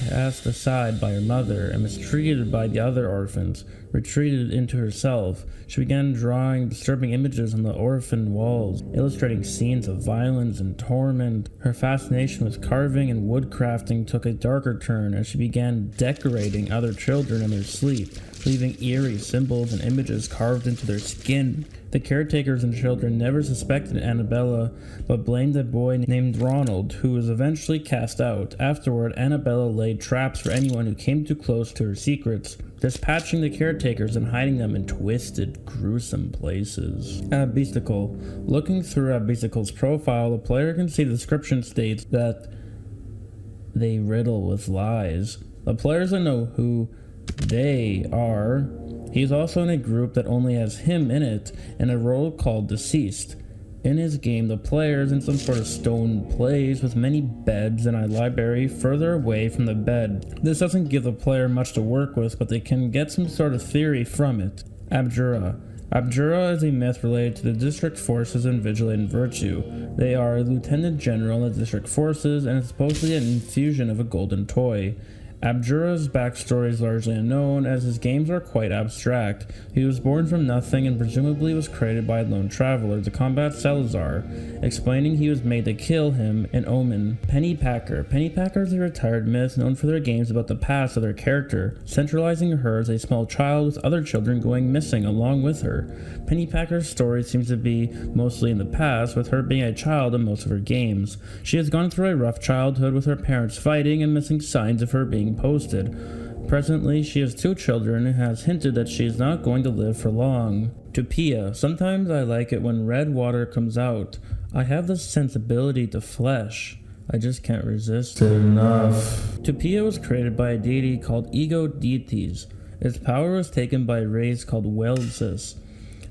A: cast aside by her mother and mistreated by the other orphans, retreated into herself. She began drawing disturbing images on the orphan walls, illustrating scenes of violence and torment. Her fascination with carving and woodcrafting took a darker turn as she began decorating other children in their sleep, leaving eerie symbols and images carved into their skin. The caretakers and children never suspected Annabella, but blamed a boy named Ronald, who was eventually cast out. Afterward, Annabella laid traps for anyone who came too close to her secrets, dispatching the caretakers and hiding them in twisted, gruesome places. Abesticle. Looking through Abesticle's profile, the player can see the description states that they riddle with lies. The players don't know who they are. He's also in a group that only has him in it, and a role called Deceased. In his game, the player is in some sort of stone place with many beds and a library further away from the bed. This doesn't give the player much to work with, but they can get some sort of theory from it. Abjura. Abjura is a myth related to the district forces and Vigilant Virtue. They are a lieutenant general in the district forces and is supposedly an infusion of a golden toy. Abjura's backstory is largely unknown, as his games are quite abstract. He was born from nothing and presumably was created by a lone traveler to combat Salazar, explaining he was made to kill him, an omen. Pennypacker. Pennypacker is a retired myth known for their games about the past of their character, centralizing her as a small child with other children going missing along with her. Pennypacker's story seems to be mostly in the past, with her being a child in most of her games. She has gone through a rough childhood with her parents fighting and missing signs of her being posted. Presently, she has 2 children and has hinted that she is not going to live for long. Tupia. Sometimes I like it when red water comes out. I have the sensibility to flesh. I just can't resist it enough. Tupia was created by a deity called Oddities. Its power was taken by a race called Welsis.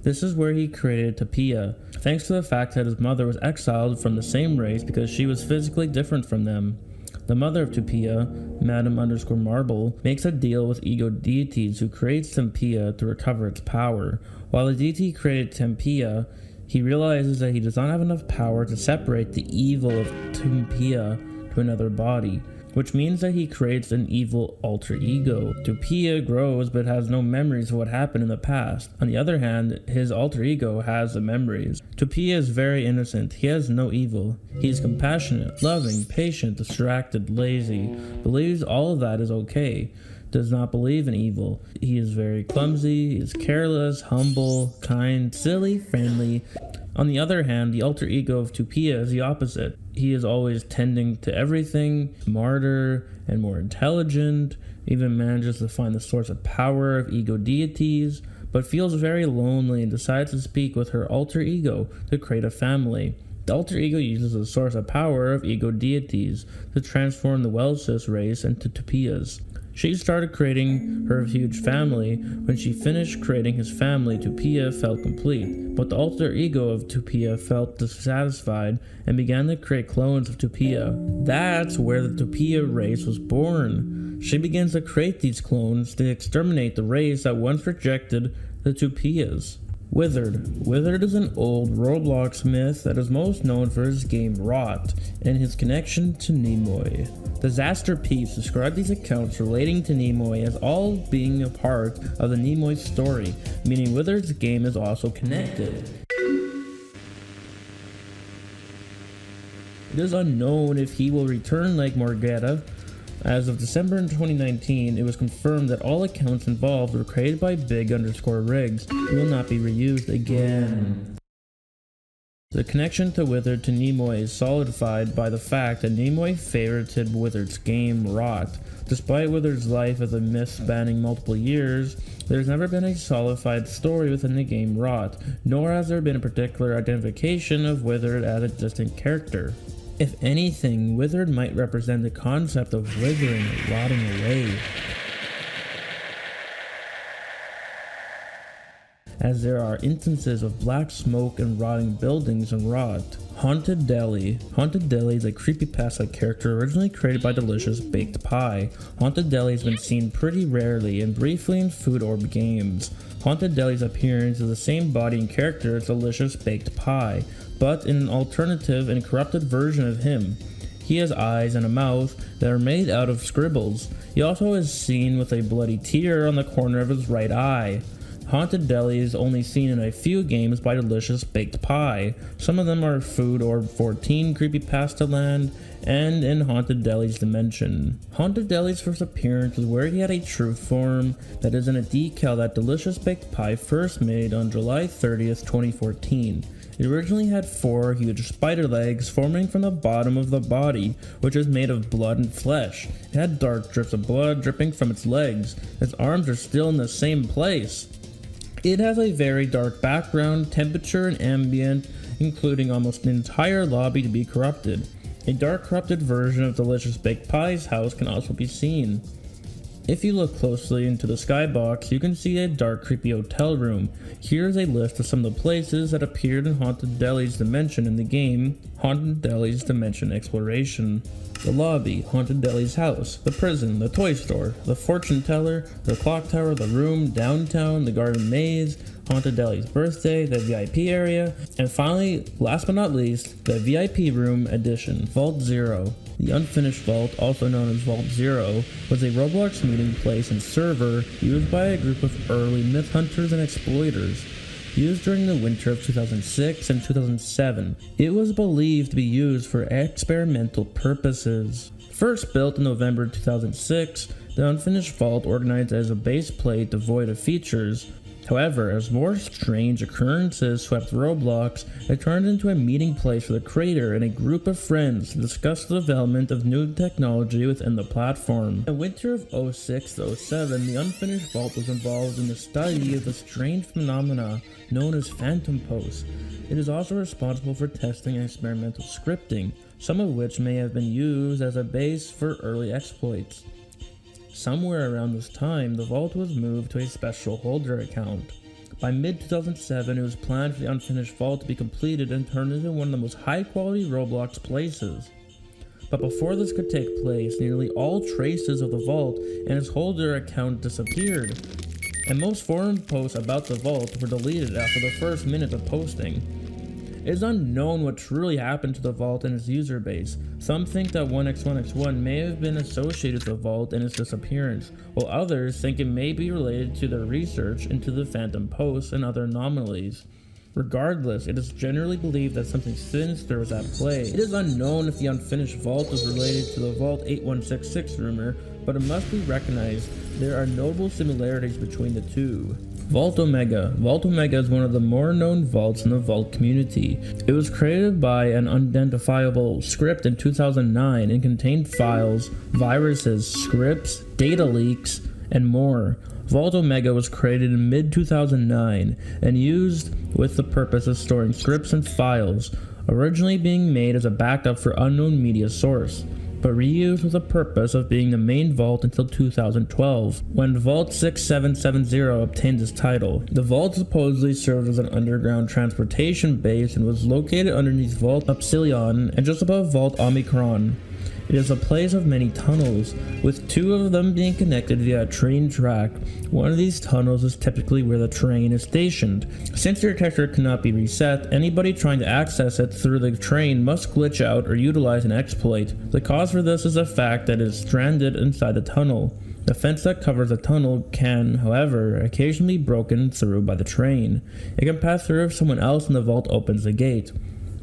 A: This is where he created Tupia, thanks to the fact that his mother was exiled from the same race because she was physically different from them. The mother of Tupia, Madam_Marble, makes a deal with ego deities who creates Tempia to recover its power. While the deity created Tempia, he realizes that he does not have enough power to separate the evil of Tempia to another body, which means that he creates an evil alter ego. Tupia grows but has no memories of what happened in the past. On the other hand, his alter ego has the memories. Tupia is very innocent. He has no evil. He is compassionate, loving, patient, distracted, lazy, believes all of that is okay, does not believe in evil. He is very clumsy, he is careless, humble, kind, silly, friendly. On the other hand, the alter ego of Tupia is the opposite. He is always tending to everything, smarter and more intelligent, even manages to find the source of power of ego deities, but feels very lonely and decides to speak with her alter ego to create a family. The alter ego uses the source of power of ego deities to transform the Welsis race into Tupias. She started creating her huge family. When she finished creating his family, Tupia felt complete. But the alter ego of Tupia felt dissatisfied and began to create clones of Tupia. That's where the Tupia race was born. She begins to create these clones to exterminate the race that once rejected the Tupias. Withered. Withered is an old Roblox myth that is most known for his game Rot and his connection to Nimoy. Disaster Peeps described these accounts relating to Nimoy as all being a part of the Nimoy story, meaning Withered's game is also connected. It is unknown if he will return like Morgetta. As of December 2019, it was confirmed that all accounts involved were created by Big_Riggs and will not be reused again. The connection to Withered to Nimoy is solidified by the fact that Nimoy favorited Withered's game Rot. Despite Withered's life as a myth spanning multiple years, there has never been a solidified story within the game Rot, nor has there been a particular identification of Withered as a distinct character. If anything, Withered might represent the concept of withering or rotting away, as there are instances of black smoke and rotting buildings in Rot. Haunted Deli. Haunted Deli is a creepypasta character originally created by Delicious Baked Pie. Haunted Deli has been seen pretty rarely and briefly in Food Orb games. Haunted Deli's appearance is the same body and character as Delicious Baked Pie, but in an alternative and corrupted version of him. He has eyes and a mouth that are made out of scribbles. He also is seen with a bloody tear on the corner of his right eye. Haunted Deli is only seen in a few games by Delicious Baked Pie. Some of them are Food Orb 14, Creepypasta Land, and in Haunted Deli's Dimension. Haunted Deli's first appearance was where he had a true form that is in a decal that Delicious Baked Pie first made on July 30th, 2014. It originally had 4 huge spider legs forming from the bottom of the body, which is made of blood and flesh. It had dark drips of blood dripping from its legs. Its arms are still in the same place. It has a very dark background, temperature, and ambient, including almost an entire lobby to be corrupted. A dark corrupted version of Delicious Baked Pie's house can also be seen. If you look closely into the skybox, you can see a dark, creepy hotel room. Here's a list of some of the places that appeared in Haunted Deli's Dimension in the game, Haunted Deli's Dimension Exploration. The lobby, Haunted Deli's house, the prison, the toy store, the fortune teller, the clock tower, the room, downtown, the garden maze, Haunted Deli's birthday, the VIP area, and finally, last but not least, the VIP room edition, Vault Zero. The unfinished vault, also known as Vault Zero, was a Roblox meeting place and server used by a group of early myth hunters and exploiters. Used during the winter of 2006 and 2007, it was believed to be used for experimental purposes. First built in November 2006, the unfinished vault organized as a base plate devoid of features. However, as more strange occurrences swept Roblox, it turned into a meeting place for the creator and a group of friends to discuss the development of new technology within the platform. In the winter of 06-07, the unfinished vault was involved in the study of the strange phenomena known as phantom posts. It is also responsible for testing experimental scripting, some of which may have been used as a base for early exploits. Somewhere around this time, the vault was moved to a special holder account. By mid-2007, it was planned for the unfinished vault to be completed and turned into one of the most high-quality Roblox places. But before this could take place, nearly all traces of the vault and its holder account disappeared, and most forum posts about the vault were deleted after the first minute of posting. It is unknown what truly happened to the vault and its user base. Some think that 1x1x1 may have been associated with the vault and its disappearance, while others think it may be related to their research into the phantom posts and other anomalies. Regardless, it is generally believed that something sinister is at play. It is unknown if the unfinished vault is related to the Vault 8166 rumor, but it must be recognized there are notable similarities between the two. Vault Omega. Vault Omega is one of the more known vaults in the Vault community. It was created by an unidentifiable script in 2009 and contained files, viruses, scripts, data leaks, and more. Vault Omega was created in mid-2009 and used with the purpose of storing scripts and files, originally being made as a backup for unknown media source, but reused with the purpose of being the main vault until 2012, when Vault 6770 obtained its title. The vault supposedly served as an underground transportation base and was located underneath Vault Upsilon and just above Vault Omicron. It is a place of many tunnels, with 2 of them being connected via a train track. One of these tunnels is typically where the train is stationed. Since the detector cannot be reset, anybody trying to access it through the train must glitch out or utilize an exploit. The cause for this is the fact that it is stranded inside the tunnel. The fence that covers the tunnel can, however, occasionally be broken through by the train. It can pass through if someone else in the vault opens the gate.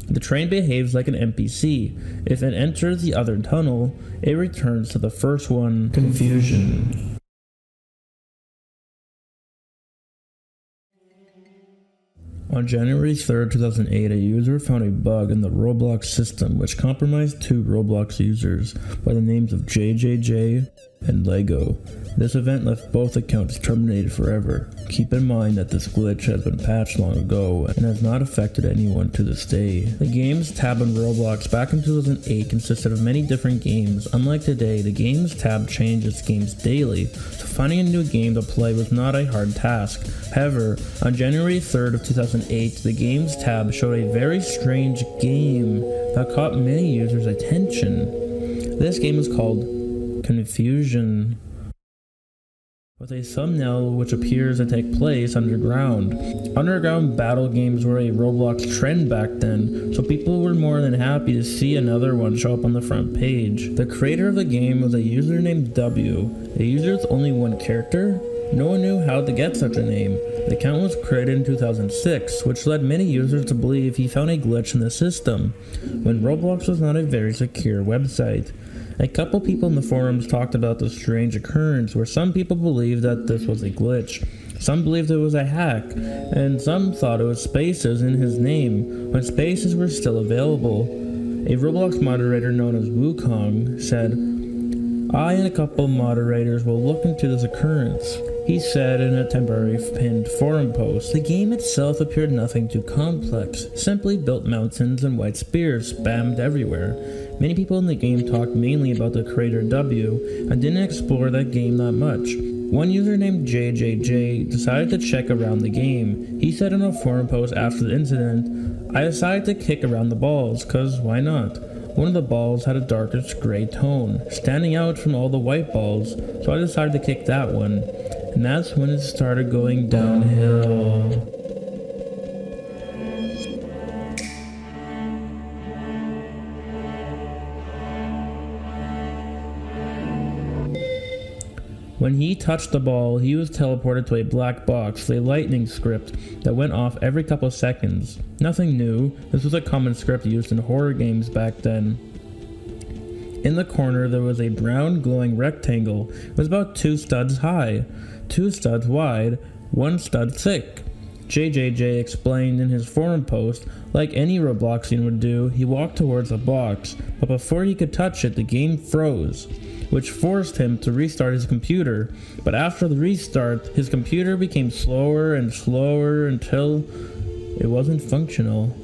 A: The train behaves like an NPC. If it enters the other tunnel, it returns to the first one. Confusion. On January 3rd, 2008, a user found a bug in the Roblox system which compromised 2 Roblox users by the names of JJJ and Lego. This event left both accounts terminated forever. Keep in mind that this glitch has been patched long ago and has not affected anyone to this day. The Games tab on Roblox back in 2008 consisted of many different games. Unlike today, the Games tab changed its games daily, so finding a new game to play was not a hard task. However, on January 3rd of 2008, the Games tab showed a very strange game that caught many users' attention. This game is called Confusion, with a thumbnail which appears to take place underground. Underground battle games were a Roblox trend back then, so people were more than happy to see another one show up on the front page. The creator of the game was a user named W, a user with only one character. No one knew how to get such a name. The account was created in 2006, which led many users to believe he found a glitch in the system, when Roblox was not a very secure website. A couple people in the forums talked about the strange occurrence, where some people believed that this was a glitch, some believed it was a hack, and some thought it was spaces in his name, when spaces were still available. A Roblox moderator known as Wukong said, "I and a couple moderators will look into this occurrence," he said in a temporary pinned forum post. The game itself appeared nothing too complex, simply built mountains and white spears spammed everywhere. Many people in the game talked mainly about the creator W and didn't explore that game that much. One user named JJJ decided to check around the game. He said in a forum post after the incident, "I decided to kick around the balls, cause why not? One of the balls had a darkish gray tone, standing out from all the white balls, so I decided to kick that one. And that's when it started going downhill." When he touched the ball, he was teleported to a black box with a lightning script that went off every couple seconds. Nothing new, this was a common script used in horror games back then. In the corner there was a brown glowing rectangle. It was about 2 studs high, 2 studs wide, 1 stud thick. JJJ explained in his forum post, like any Robloxian would do, he walked towards the box, but before he could touch it, the game froze, which forced him to restart his computer. But after the restart, his computer became slower and slower until it wasn't functional.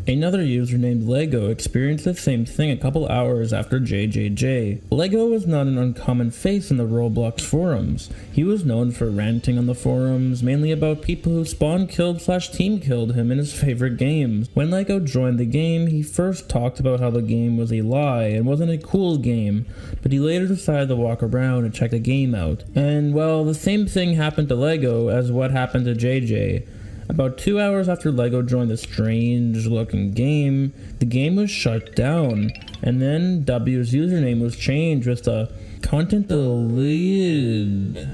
A: Another user named Lego experienced the same thing a couple hours after JJJ. Lego was not an uncommon face in the Roblox forums. He was known for ranting on the forums, mainly about people who spawn killed / team killed him in his favorite games. When Lego joined the game, he first talked about how the game was a lie and wasn't a cool game, but he later decided to walk around and check the game out. And well, the same thing happened to Lego as what happened to JJ. About 2 hours after Lego joined the strange looking game, the game was shut down, and then W's username was changed with the content deleted.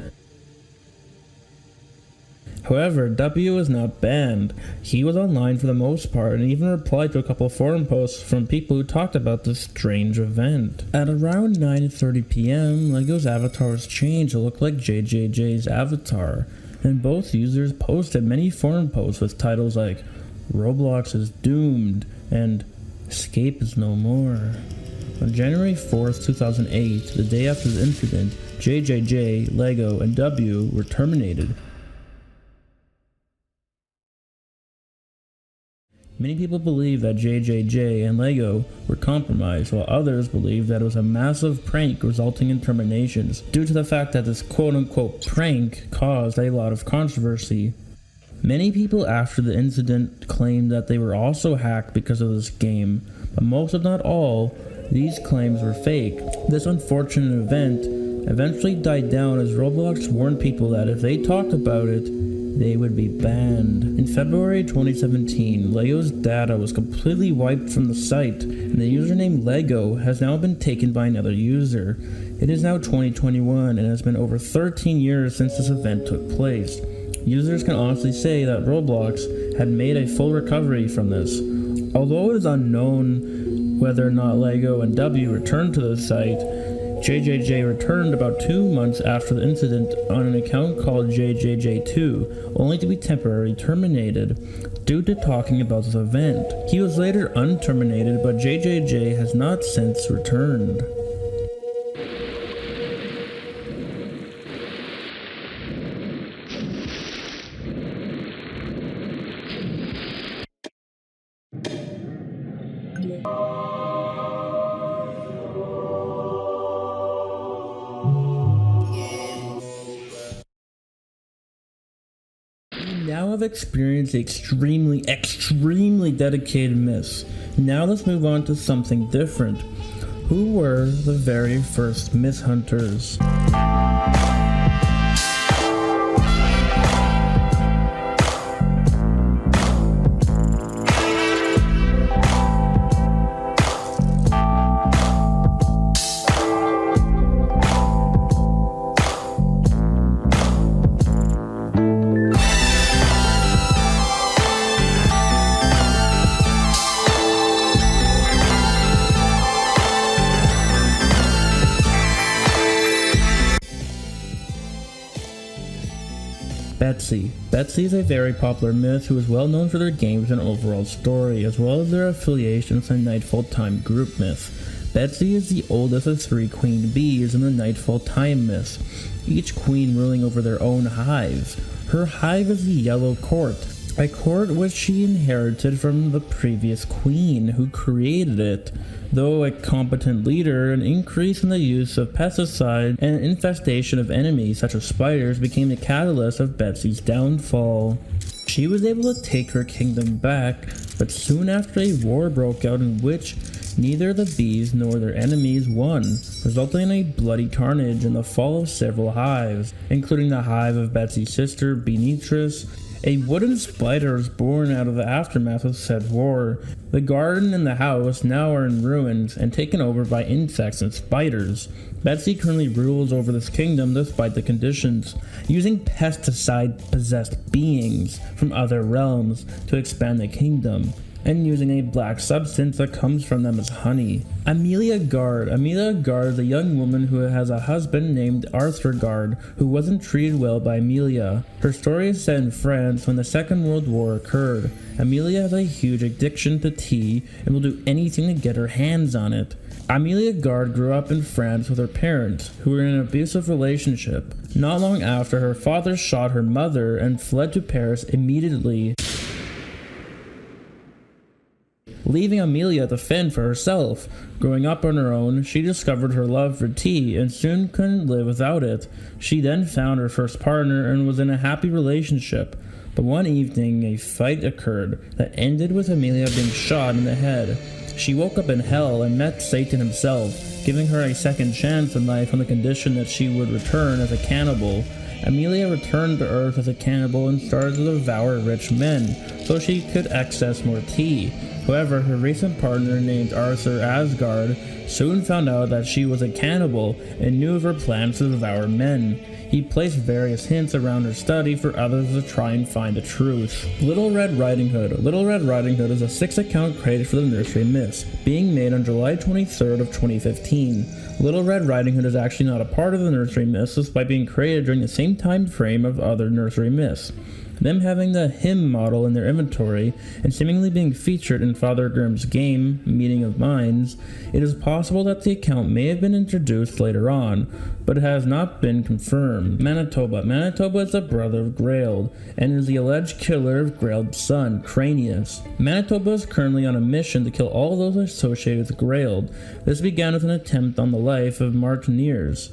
A: However, W was not banned. He was online for the most part and even replied to a couple of forum posts from people who talked about this strange event. At around 9:30 p.m., Lego's avatar was changed to look like JJJ's avatar, and both users posted many forum posts with titles like "Roblox is doomed" and "Escape is no more." On January 4th, 2008, the day after the incident, JJJ, Lego, and W were terminated. Many people believe that JJJ and Lego were compromised, while others believe that it was a massive prank resulting in terminations, due to the fact that this quote-unquote prank caused a lot of controversy. Many people after the incident claimed that they were also hacked because of this game, but most if not all, these claims were fake. This unfortunate event eventually died down as Roblox warned people that if they talked about it, they would be banned. In February 2017, Lego's data was completely wiped from the site, and the username Lego has now been taken by another user. It is now 2021 and has been over 13 years since this event took place. Users can honestly say that Roblox had made a full recovery from this. Although it is unknown whether or not Lego and W returned to the site, JJJ returned about 2 months after the incident on an account called JJJ2, only to be temporarily terminated due to talking about this event. He was later unterminated, but JJJ has not since returned. Now I've experienced the extremely dedicated myths. Now let's move on to something different. Who were the very first myth hunters? Betsy. Betsy is a very popular myth who is well known for their games and overall story, as well as their affiliation with the Nightfall Time group myth. Betsy is the oldest of 3 queen bees in the Nightfall Time myth, each queen ruling over their own hive. Her hive is the Yellow Court, a court which she inherited from the previous queen who created it. Though a competent leader, an increase in the use of pesticides and an infestation of enemies such as spiders became the catalyst of Betsy's downfall. She was able to take her kingdom back, but soon after a war broke out in which neither the bees nor their enemies won, resulting in a bloody carnage and the fall of several hives, including the hive of Betsy's sister, Beatrice. A wooden spider was born out of the aftermath of said war. The garden and the house now are in ruins and taken over by insects and spiders. Betsy currently rules over this kingdom despite the conditions, using pesticide-possessed beings from other realms to expand the kingdom, and using a black substance that comes from them as honey. Amelia Gard is a young woman who has a husband named Arthur Gard, who wasn't treated well by Amelia. Her story is set in France when the Second World War occurred. Amelia has a huge addiction to tea and will do anything to get her hands on it. Amelia Gard grew up in France with her parents, who were in an abusive relationship. Not long after, her father shot her mother and fled to Paris immediately, leaving Amelia to fend for herself. Growing up on her own, she discovered her love for tea and soon couldn't live without it. She then found her first partner and was in a happy relationship. But one evening, a fight occurred that ended with Amelia being shot in the head. She woke up in hell and met Satan himself, giving her a second chance in life on the condition that she would return as a cannibal. Amelia returned to Earth as a cannibal and started to devour rich men, so she could access more tea. However, her recent partner named Arthur Asgard soon found out that she was a cannibal and knew of her plans to devour men. He placed various hints around her study for others to try and find the truth. Little Red Riding Hood. Little Red Riding Hood is a 6-account created for the Nursery Myths, being made on July 23rd of 2015. Little Red Riding Hood is actually not a part of the Nursery Myths despite being created during the same time frame of other Nursery Myths. Them having the hymn model in their inventory and seemingly being featured in Father Grimm's game, Meeting of Minds, it is possible that the account may have been introduced later on, but it has not been confirmed. Manitoba. Manitoba is the brother of Grailed, and is the alleged killer of Grailed's son, Cranius. Manitoba is currently on a mission to kill all those associated with Grailed. This began with an attempt on the life of Martineers.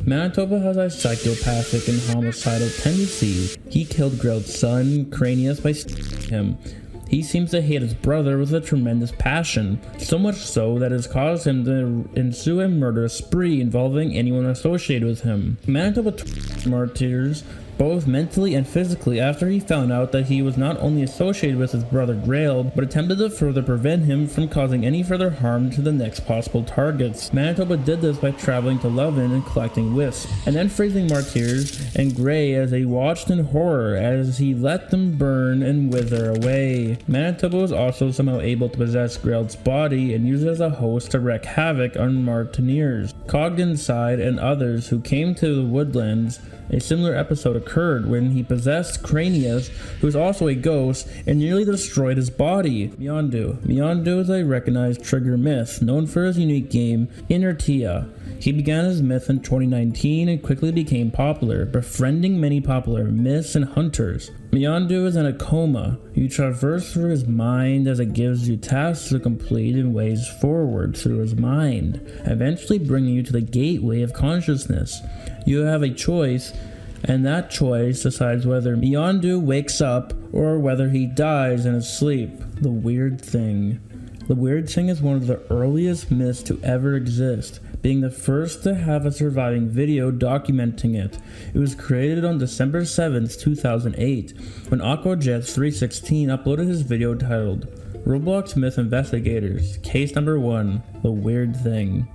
A: Manitoba has a psychopathic and homicidal tendencies. He killed Grailed's son, Cranius, by stabbing him. He seems to hate his brother with a tremendous passion, so much so that it has caused him to ensue a murderous spree involving anyone associated with him. Manitoba tortured Martyrs both mentally and physically after he found out that he was not only associated with his brother Grailed, but attempted to further prevent him from causing any further harm to the next possible targets. Manitoba did this by traveling to Levin and collecting wisps, and then freezing Martyrs and Grey as they watched in horror as he let them burn and wither away. Manitoba was also somehow able to possess Grailed's body and use it as a host to wreak havoc on Martineers, Cogdenside, and others who came to the woodlands. A similar episode occurred when he possessed Cranius, who is also a ghost, and nearly destroyed his body. Miondu. Miondu is a recognized trigger myth, known for his unique game, Inertia. He began his myth in 2019 and quickly became popular, befriending many popular myths and hunters. Miondu is in a coma. You traverse through his mind as it gives you tasks to complete and ways forward through his mind, eventually bringing you to the gateway of consciousness. You have a choice, and that choice decides whether Miondu wakes up or whether he dies in his sleep. The Weird Thing. The Weird Thing is one of the earliest myths to ever exist, being the first to have a surviving video documenting it. It was created on December 7th, 2008, when AquaJets316 uploaded his video titled Roblox Myth Investigators, Case Number 1, The Weird Thing.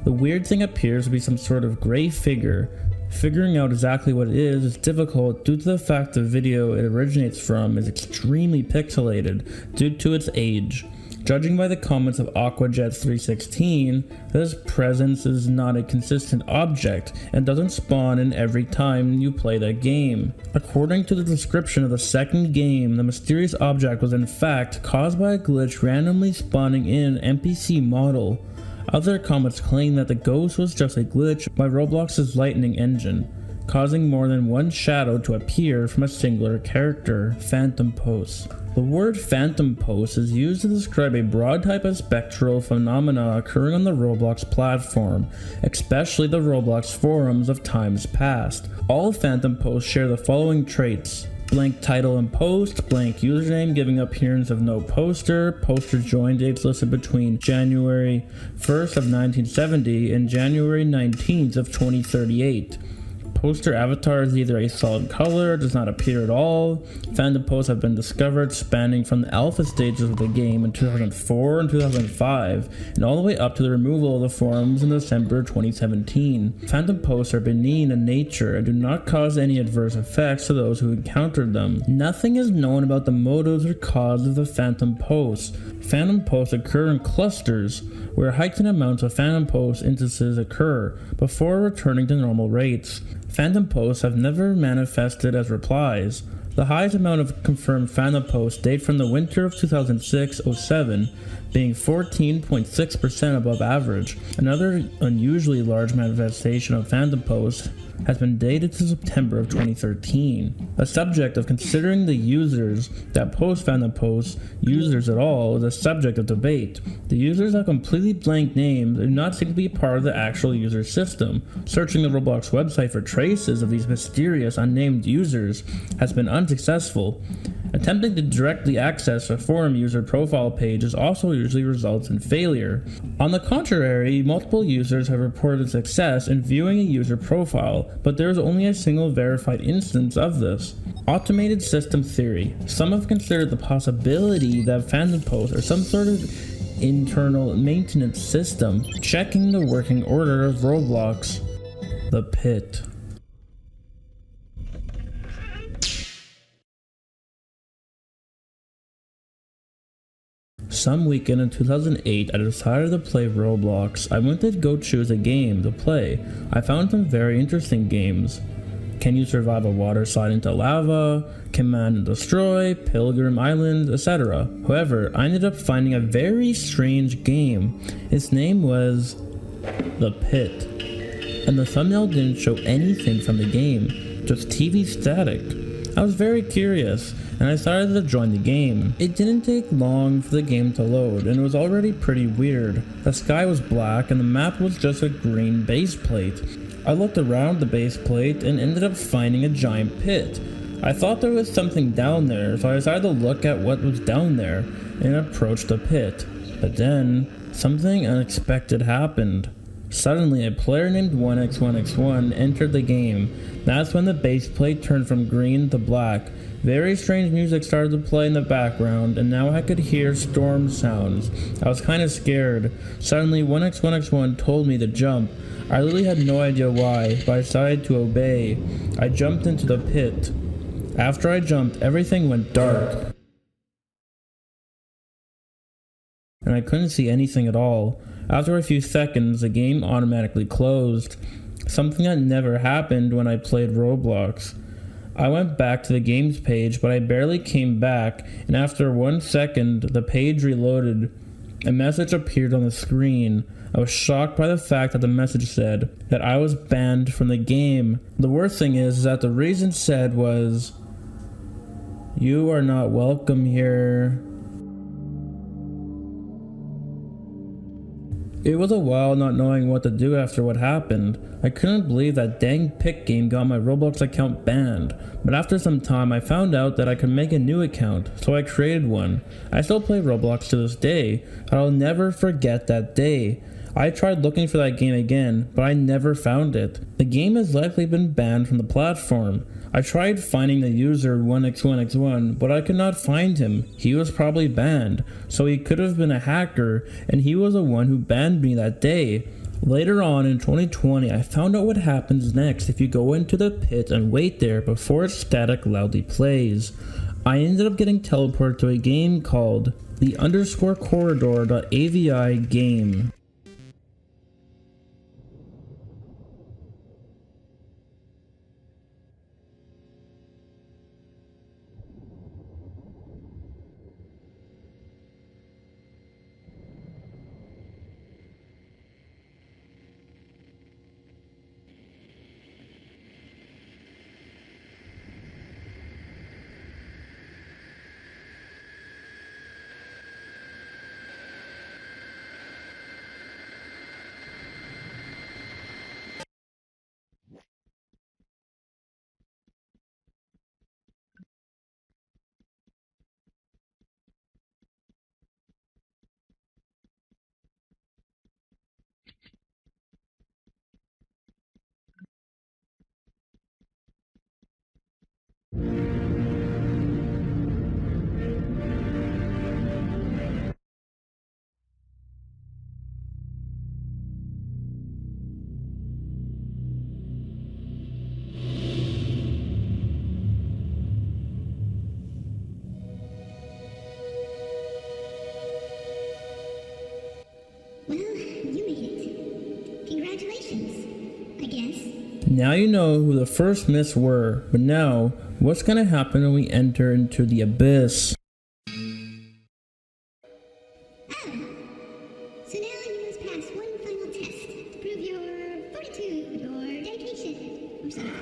A: The Weird Thing appears to be some sort of gray figure. Figuring out exactly what it is difficult due to the fact the video it originates from is extremely pixelated due to its age. Judging by the comments of AquaJet316, this presence is not a consistent object and doesn't spawn in every time you play that game. According to the description of the second game, the mysterious object was in fact caused by a glitch randomly spawning in an NPC model. Other comments claim that the ghost was just a glitch by Roblox's lightning engine, causing more than one shadow to appear from a singular character, phantom posts. The word phantom post is used to describe a broad type of spectral phenomena occurring on the Roblox platform, especially the Roblox forums of times past. All phantom posts share the following traits: blank title and post, blank username giving appearance of no poster, poster join dates listed between January 1st of 1970 and January 19th of 2038. Poster avatar is either a solid color, does not appear at all. Phantom posts have been discovered spanning from the alpha stages of the game in 2004 and 2005, and all the way up to the removal of the forums in December 2017. Phantom posts are benign in nature and do not cause any adverse effects to those who encountered them. Nothing is known about the motives or cause of the phantom posts. Phantom posts occur in clusters, where heightened amounts of phantom post instances occur before returning to normal rates. Phantom posts have never manifested as replies. The highest amount of confirmed phantom posts date from the winter of 2006-07, being 14.6% above average. Another unusually large manifestation of phantom posts has been dated to September of 2013. A subject of considering the users that post phantom posts users at all is a subject of debate. The users have completely blank names and do not seem to be part of the actual user system. Searching the Roblox website for traces of these mysterious unnamed users has been unsuccessful. Attempting to directly access a forum user profile page also usually results in failure. On the contrary, multiple users have reported success in viewing a user profile, but there is only a single verified instance of this. Automated system theory. Some have considered the possibility that phantom posts are some sort of internal maintenance system checking the working order of Roblox. The Pit. Some weekend in 2008, I decided to play Roblox. I went to go choose a game to play. I found some very interesting games. Can you survive a water slide into lava? Command and destroy, Pilgrim Island, etc. However, I ended up finding a very strange game. Its name was The Pit, and the thumbnail didn't show anything from the game, just TV static. I was very curious, and I started to join the game. It didn't take long for the game to load, and it was already pretty weird. The sky was black and the map was just a green base plate. I looked around the base plate and ended up finding a giant pit. I thought there was something down there, so I decided to look at what was down there and approached the pit. But then, something unexpected happened. Suddenly, a player named 1x1x1 entered the game. That's when the base plate turned from green to black. Very strange music started to play in the background, and now I could hear storm sounds. I was kinda scared. Suddenly, 1x1x1 told me to jump. I literally had no idea why, but I decided to obey. I jumped into the pit. After I jumped, everything went dark, and I couldn't see anything at all. After a few seconds, the game automatically closed. Something that never happened when I played Roblox. I went back to the games page, but I barely came back, and after 1 second, the page reloaded. A message appeared on the screen. I was shocked by the fact that the message said that I was banned from the game. The worst thing is that the reason said was, "You are not welcome here." It was a while not knowing what to do after what happened. I couldn't believe that dang pick game got my Roblox account banned, but after some time I found out that I could make a new account, so I created one. I still play Roblox to this day, but I'll never forget that day. I tried looking for that game again, but I never found it. The game has likely been banned from the platform. I tried finding the user 1x1x1, but I could not find him. He was probably banned, so he could have been a hacker, and he was the one who banned me that day. Later on in 2020, I found out what happens next if you go into the pit and wait there before its static loudly plays. I ended up getting teleported to a game called the underscore corridor.avi game.
E: Well, you made it. Congratulations, I guess.
A: Now you know who the first myths were, but now, what's gonna happen when we enter into the abyss?
E: So now you must pass one final test to prove your fortitude or dedication or something.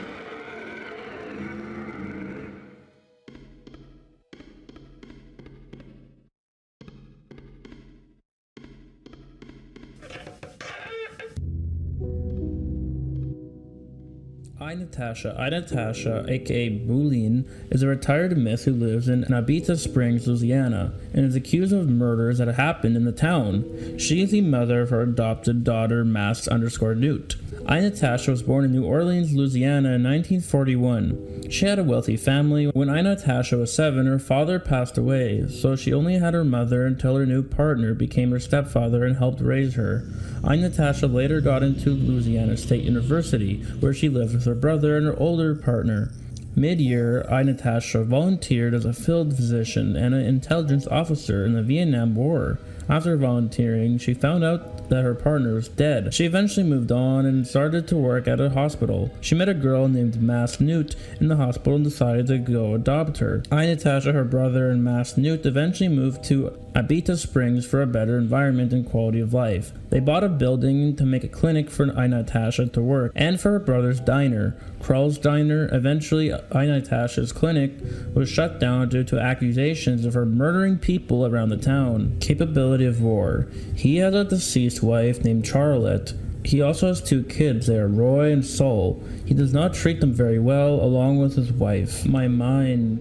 A: Natasha, aka Boolene, is a retired myth who lives in Oddities Springs, Louisiana, and is accused of murders that happened in the town. She is the mother of her adopted daughter, Mass_Newt. Natasha was born in New Orleans, Louisiana in 1941. She had a wealthy family. When Natasha was 7, her father passed away, so she only had her mother until her new partner became her stepfather and helped raise her. Natasha later got into Louisiana State University, where she lived with her brother and her older partner. Mid-year, Natasha volunteered as a field physician and an intelligence officer in the Vietnam War. After volunteering, she found out that her partner was dead. She eventually moved on and started to work at a hospital. She met a girl named Mass_Newt in the hospital and decided to go adopt her. Natasha, her brother, and Mass_Newt eventually moved to Oddities Springs for a better environment and quality of life. They bought a building to make a clinic for Natasha to work and for her brother's diner, Carl's Diner. Eventually, Natasha's clinic was shut down due to accusations of her murdering people around the town. Capability of war. He has a deceased wife named Charlotte. He also has 2 kids. They are Roy and Sol. He does not treat them very well, along with his wife. My mind.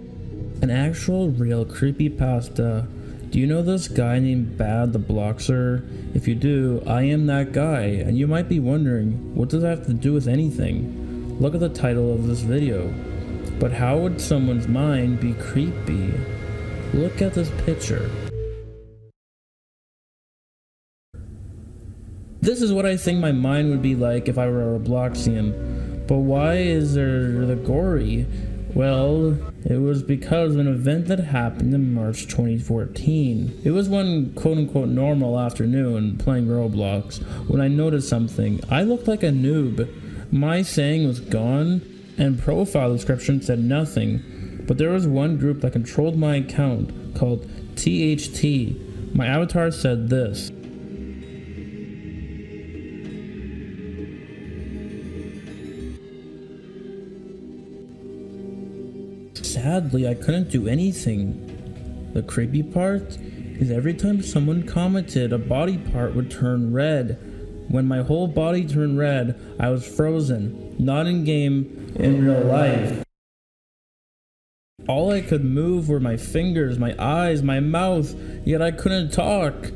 A: An actual real creepypasta. Do you know this guy named Bad the Bloxer? If you do, I am that guy, and you might be wondering, what does that have to do with anything? Look at the title of this video. But how would someone's mind be creepy? Look at this picture. This is what I think my mind would be like if I were a Robloxian. But why is there the gory? Well, it was because of an event that happened in March 2014. It was one quote-unquote normal afternoon playing Roblox when I noticed something. I looked like a noob. My saying was gone, and profile description said nothing. But there was one group that controlled my account called THT. My avatar said this. Sadly, I couldn't do anything. The creepy part is every time someone commented, a body part would turn red. When my whole body turned red, I was frozen. Not in game, in real life. All I could move were my fingers, my eyes, my mouth, yet I couldn't talk.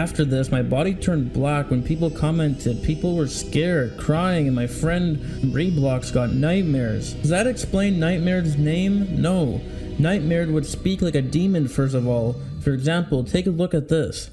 A: After this, my body turned black when people commented. People were scared, crying, and my friend Roblox got nightmares. Does that explain Nightmare's name? No. Nightmare would speak like a demon first of all. For example, take a look at this.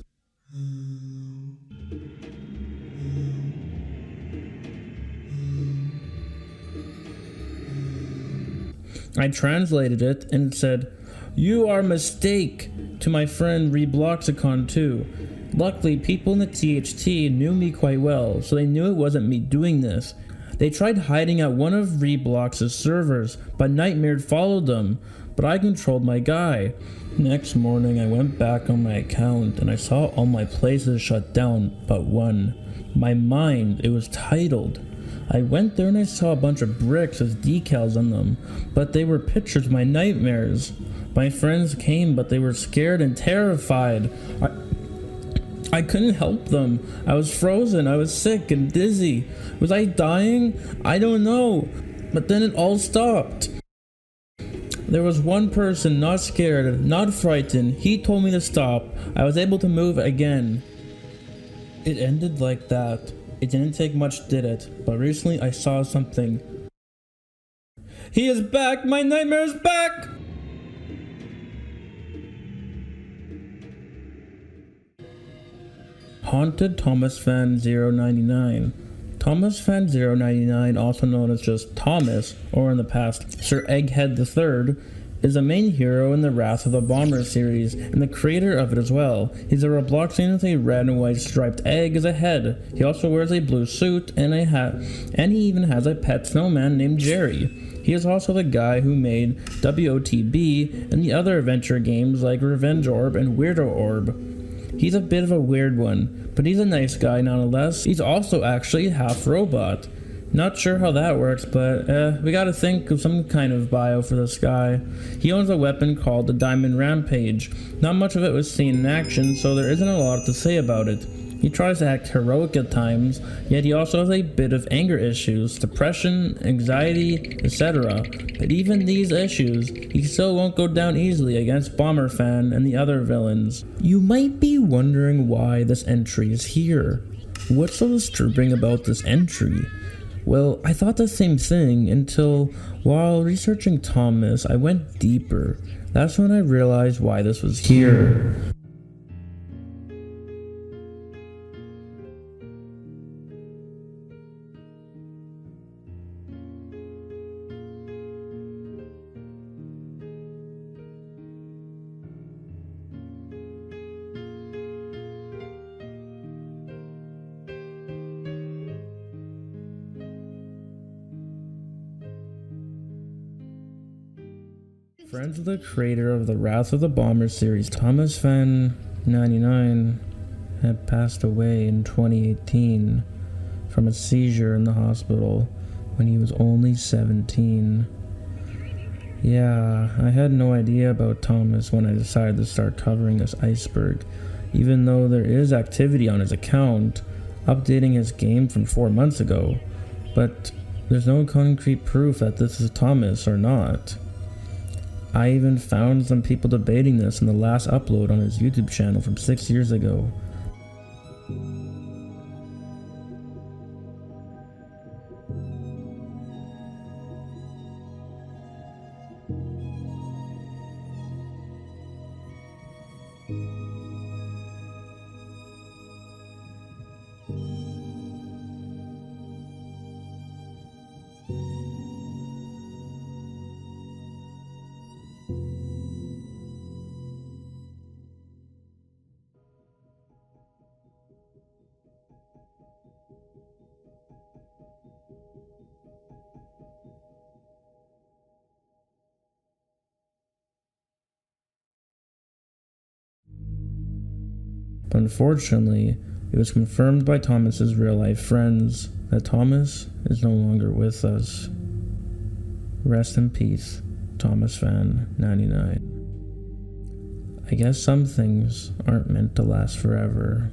A: I translated it and it said, "You are a mistake," to my friend Rebloxicon too. Luckily, people in the THT knew me quite well, so they knew it wasn't me doing this. They tried hiding at one of Reblox's servers, but Nightmare followed them, but I controlled my guy. Next morning, I went back on my account and I saw all my places shut down but one. My Mind, it was titled. I went there and I saw a bunch of bricks with decals on them, but they were pictures of my nightmares. My friends came, but they were scared and terrified. I couldn't help them. I was frozen, I was sick and dizzy. Was I dying? I don't know. But then it all stopped. There was one person not scared, not frightened. He told me to stop. I was able to move again. It ended like that. It didn't take much, did it? But recently I saw something. He is back! My nightmare is back! Haunted Thomas Fan 099. Thomas Fan 099, also known as just Thomas, or in the past Sir Egghead III, is the main hero in the Wrath of the Bomber series, and the creator of it as well. He's a Robloxian with a red and white striped egg as a head. He also wears a blue suit and a hat, and he even has a pet snowman named Jerry. He is also the guy who made WOTB and the other adventure games like Revenge Orb and Weirdo Orb. He's a bit of a weird one, but he's a nice guy nonetheless. He's also actually half robot. Not sure how that works, but we gotta think of some kind of bio for this guy. He owns a weapon called the Diamond Rampage. Not much of it was seen in action, so there isn't a lot to say about it. He tries to act heroic at times, yet he also has a bit of anger issues, depression, anxiety, etc. But even these issues, he still won't go down easily against Bomberfan and the other villains. You might be wondering why this entry is here. What's so disturbing about this entry? Well, I thought the same thing until, while researching Thomas, I went deeper. That's when I realized why this was here. Friends of the creator of the Wrath of the Bomber series, Thomas Fan 99, had passed away in 2018 from a seizure in the hospital when he was only 17. Yeah, I had no idea about Thomas when I decided to start covering this Iceberg, even though there is activity on his account, updating his game from 4 months ago, but there's no concrete proof that this is Thomas or not. I even found some people debating this in the last upload on his YouTube channel from 6 years ago. But unfortunately, it was confirmed by Thomas's real-life friends that Thomas is no longer with us. Rest in peace, Thomas Fan 99. I guess some things aren't meant to last forever.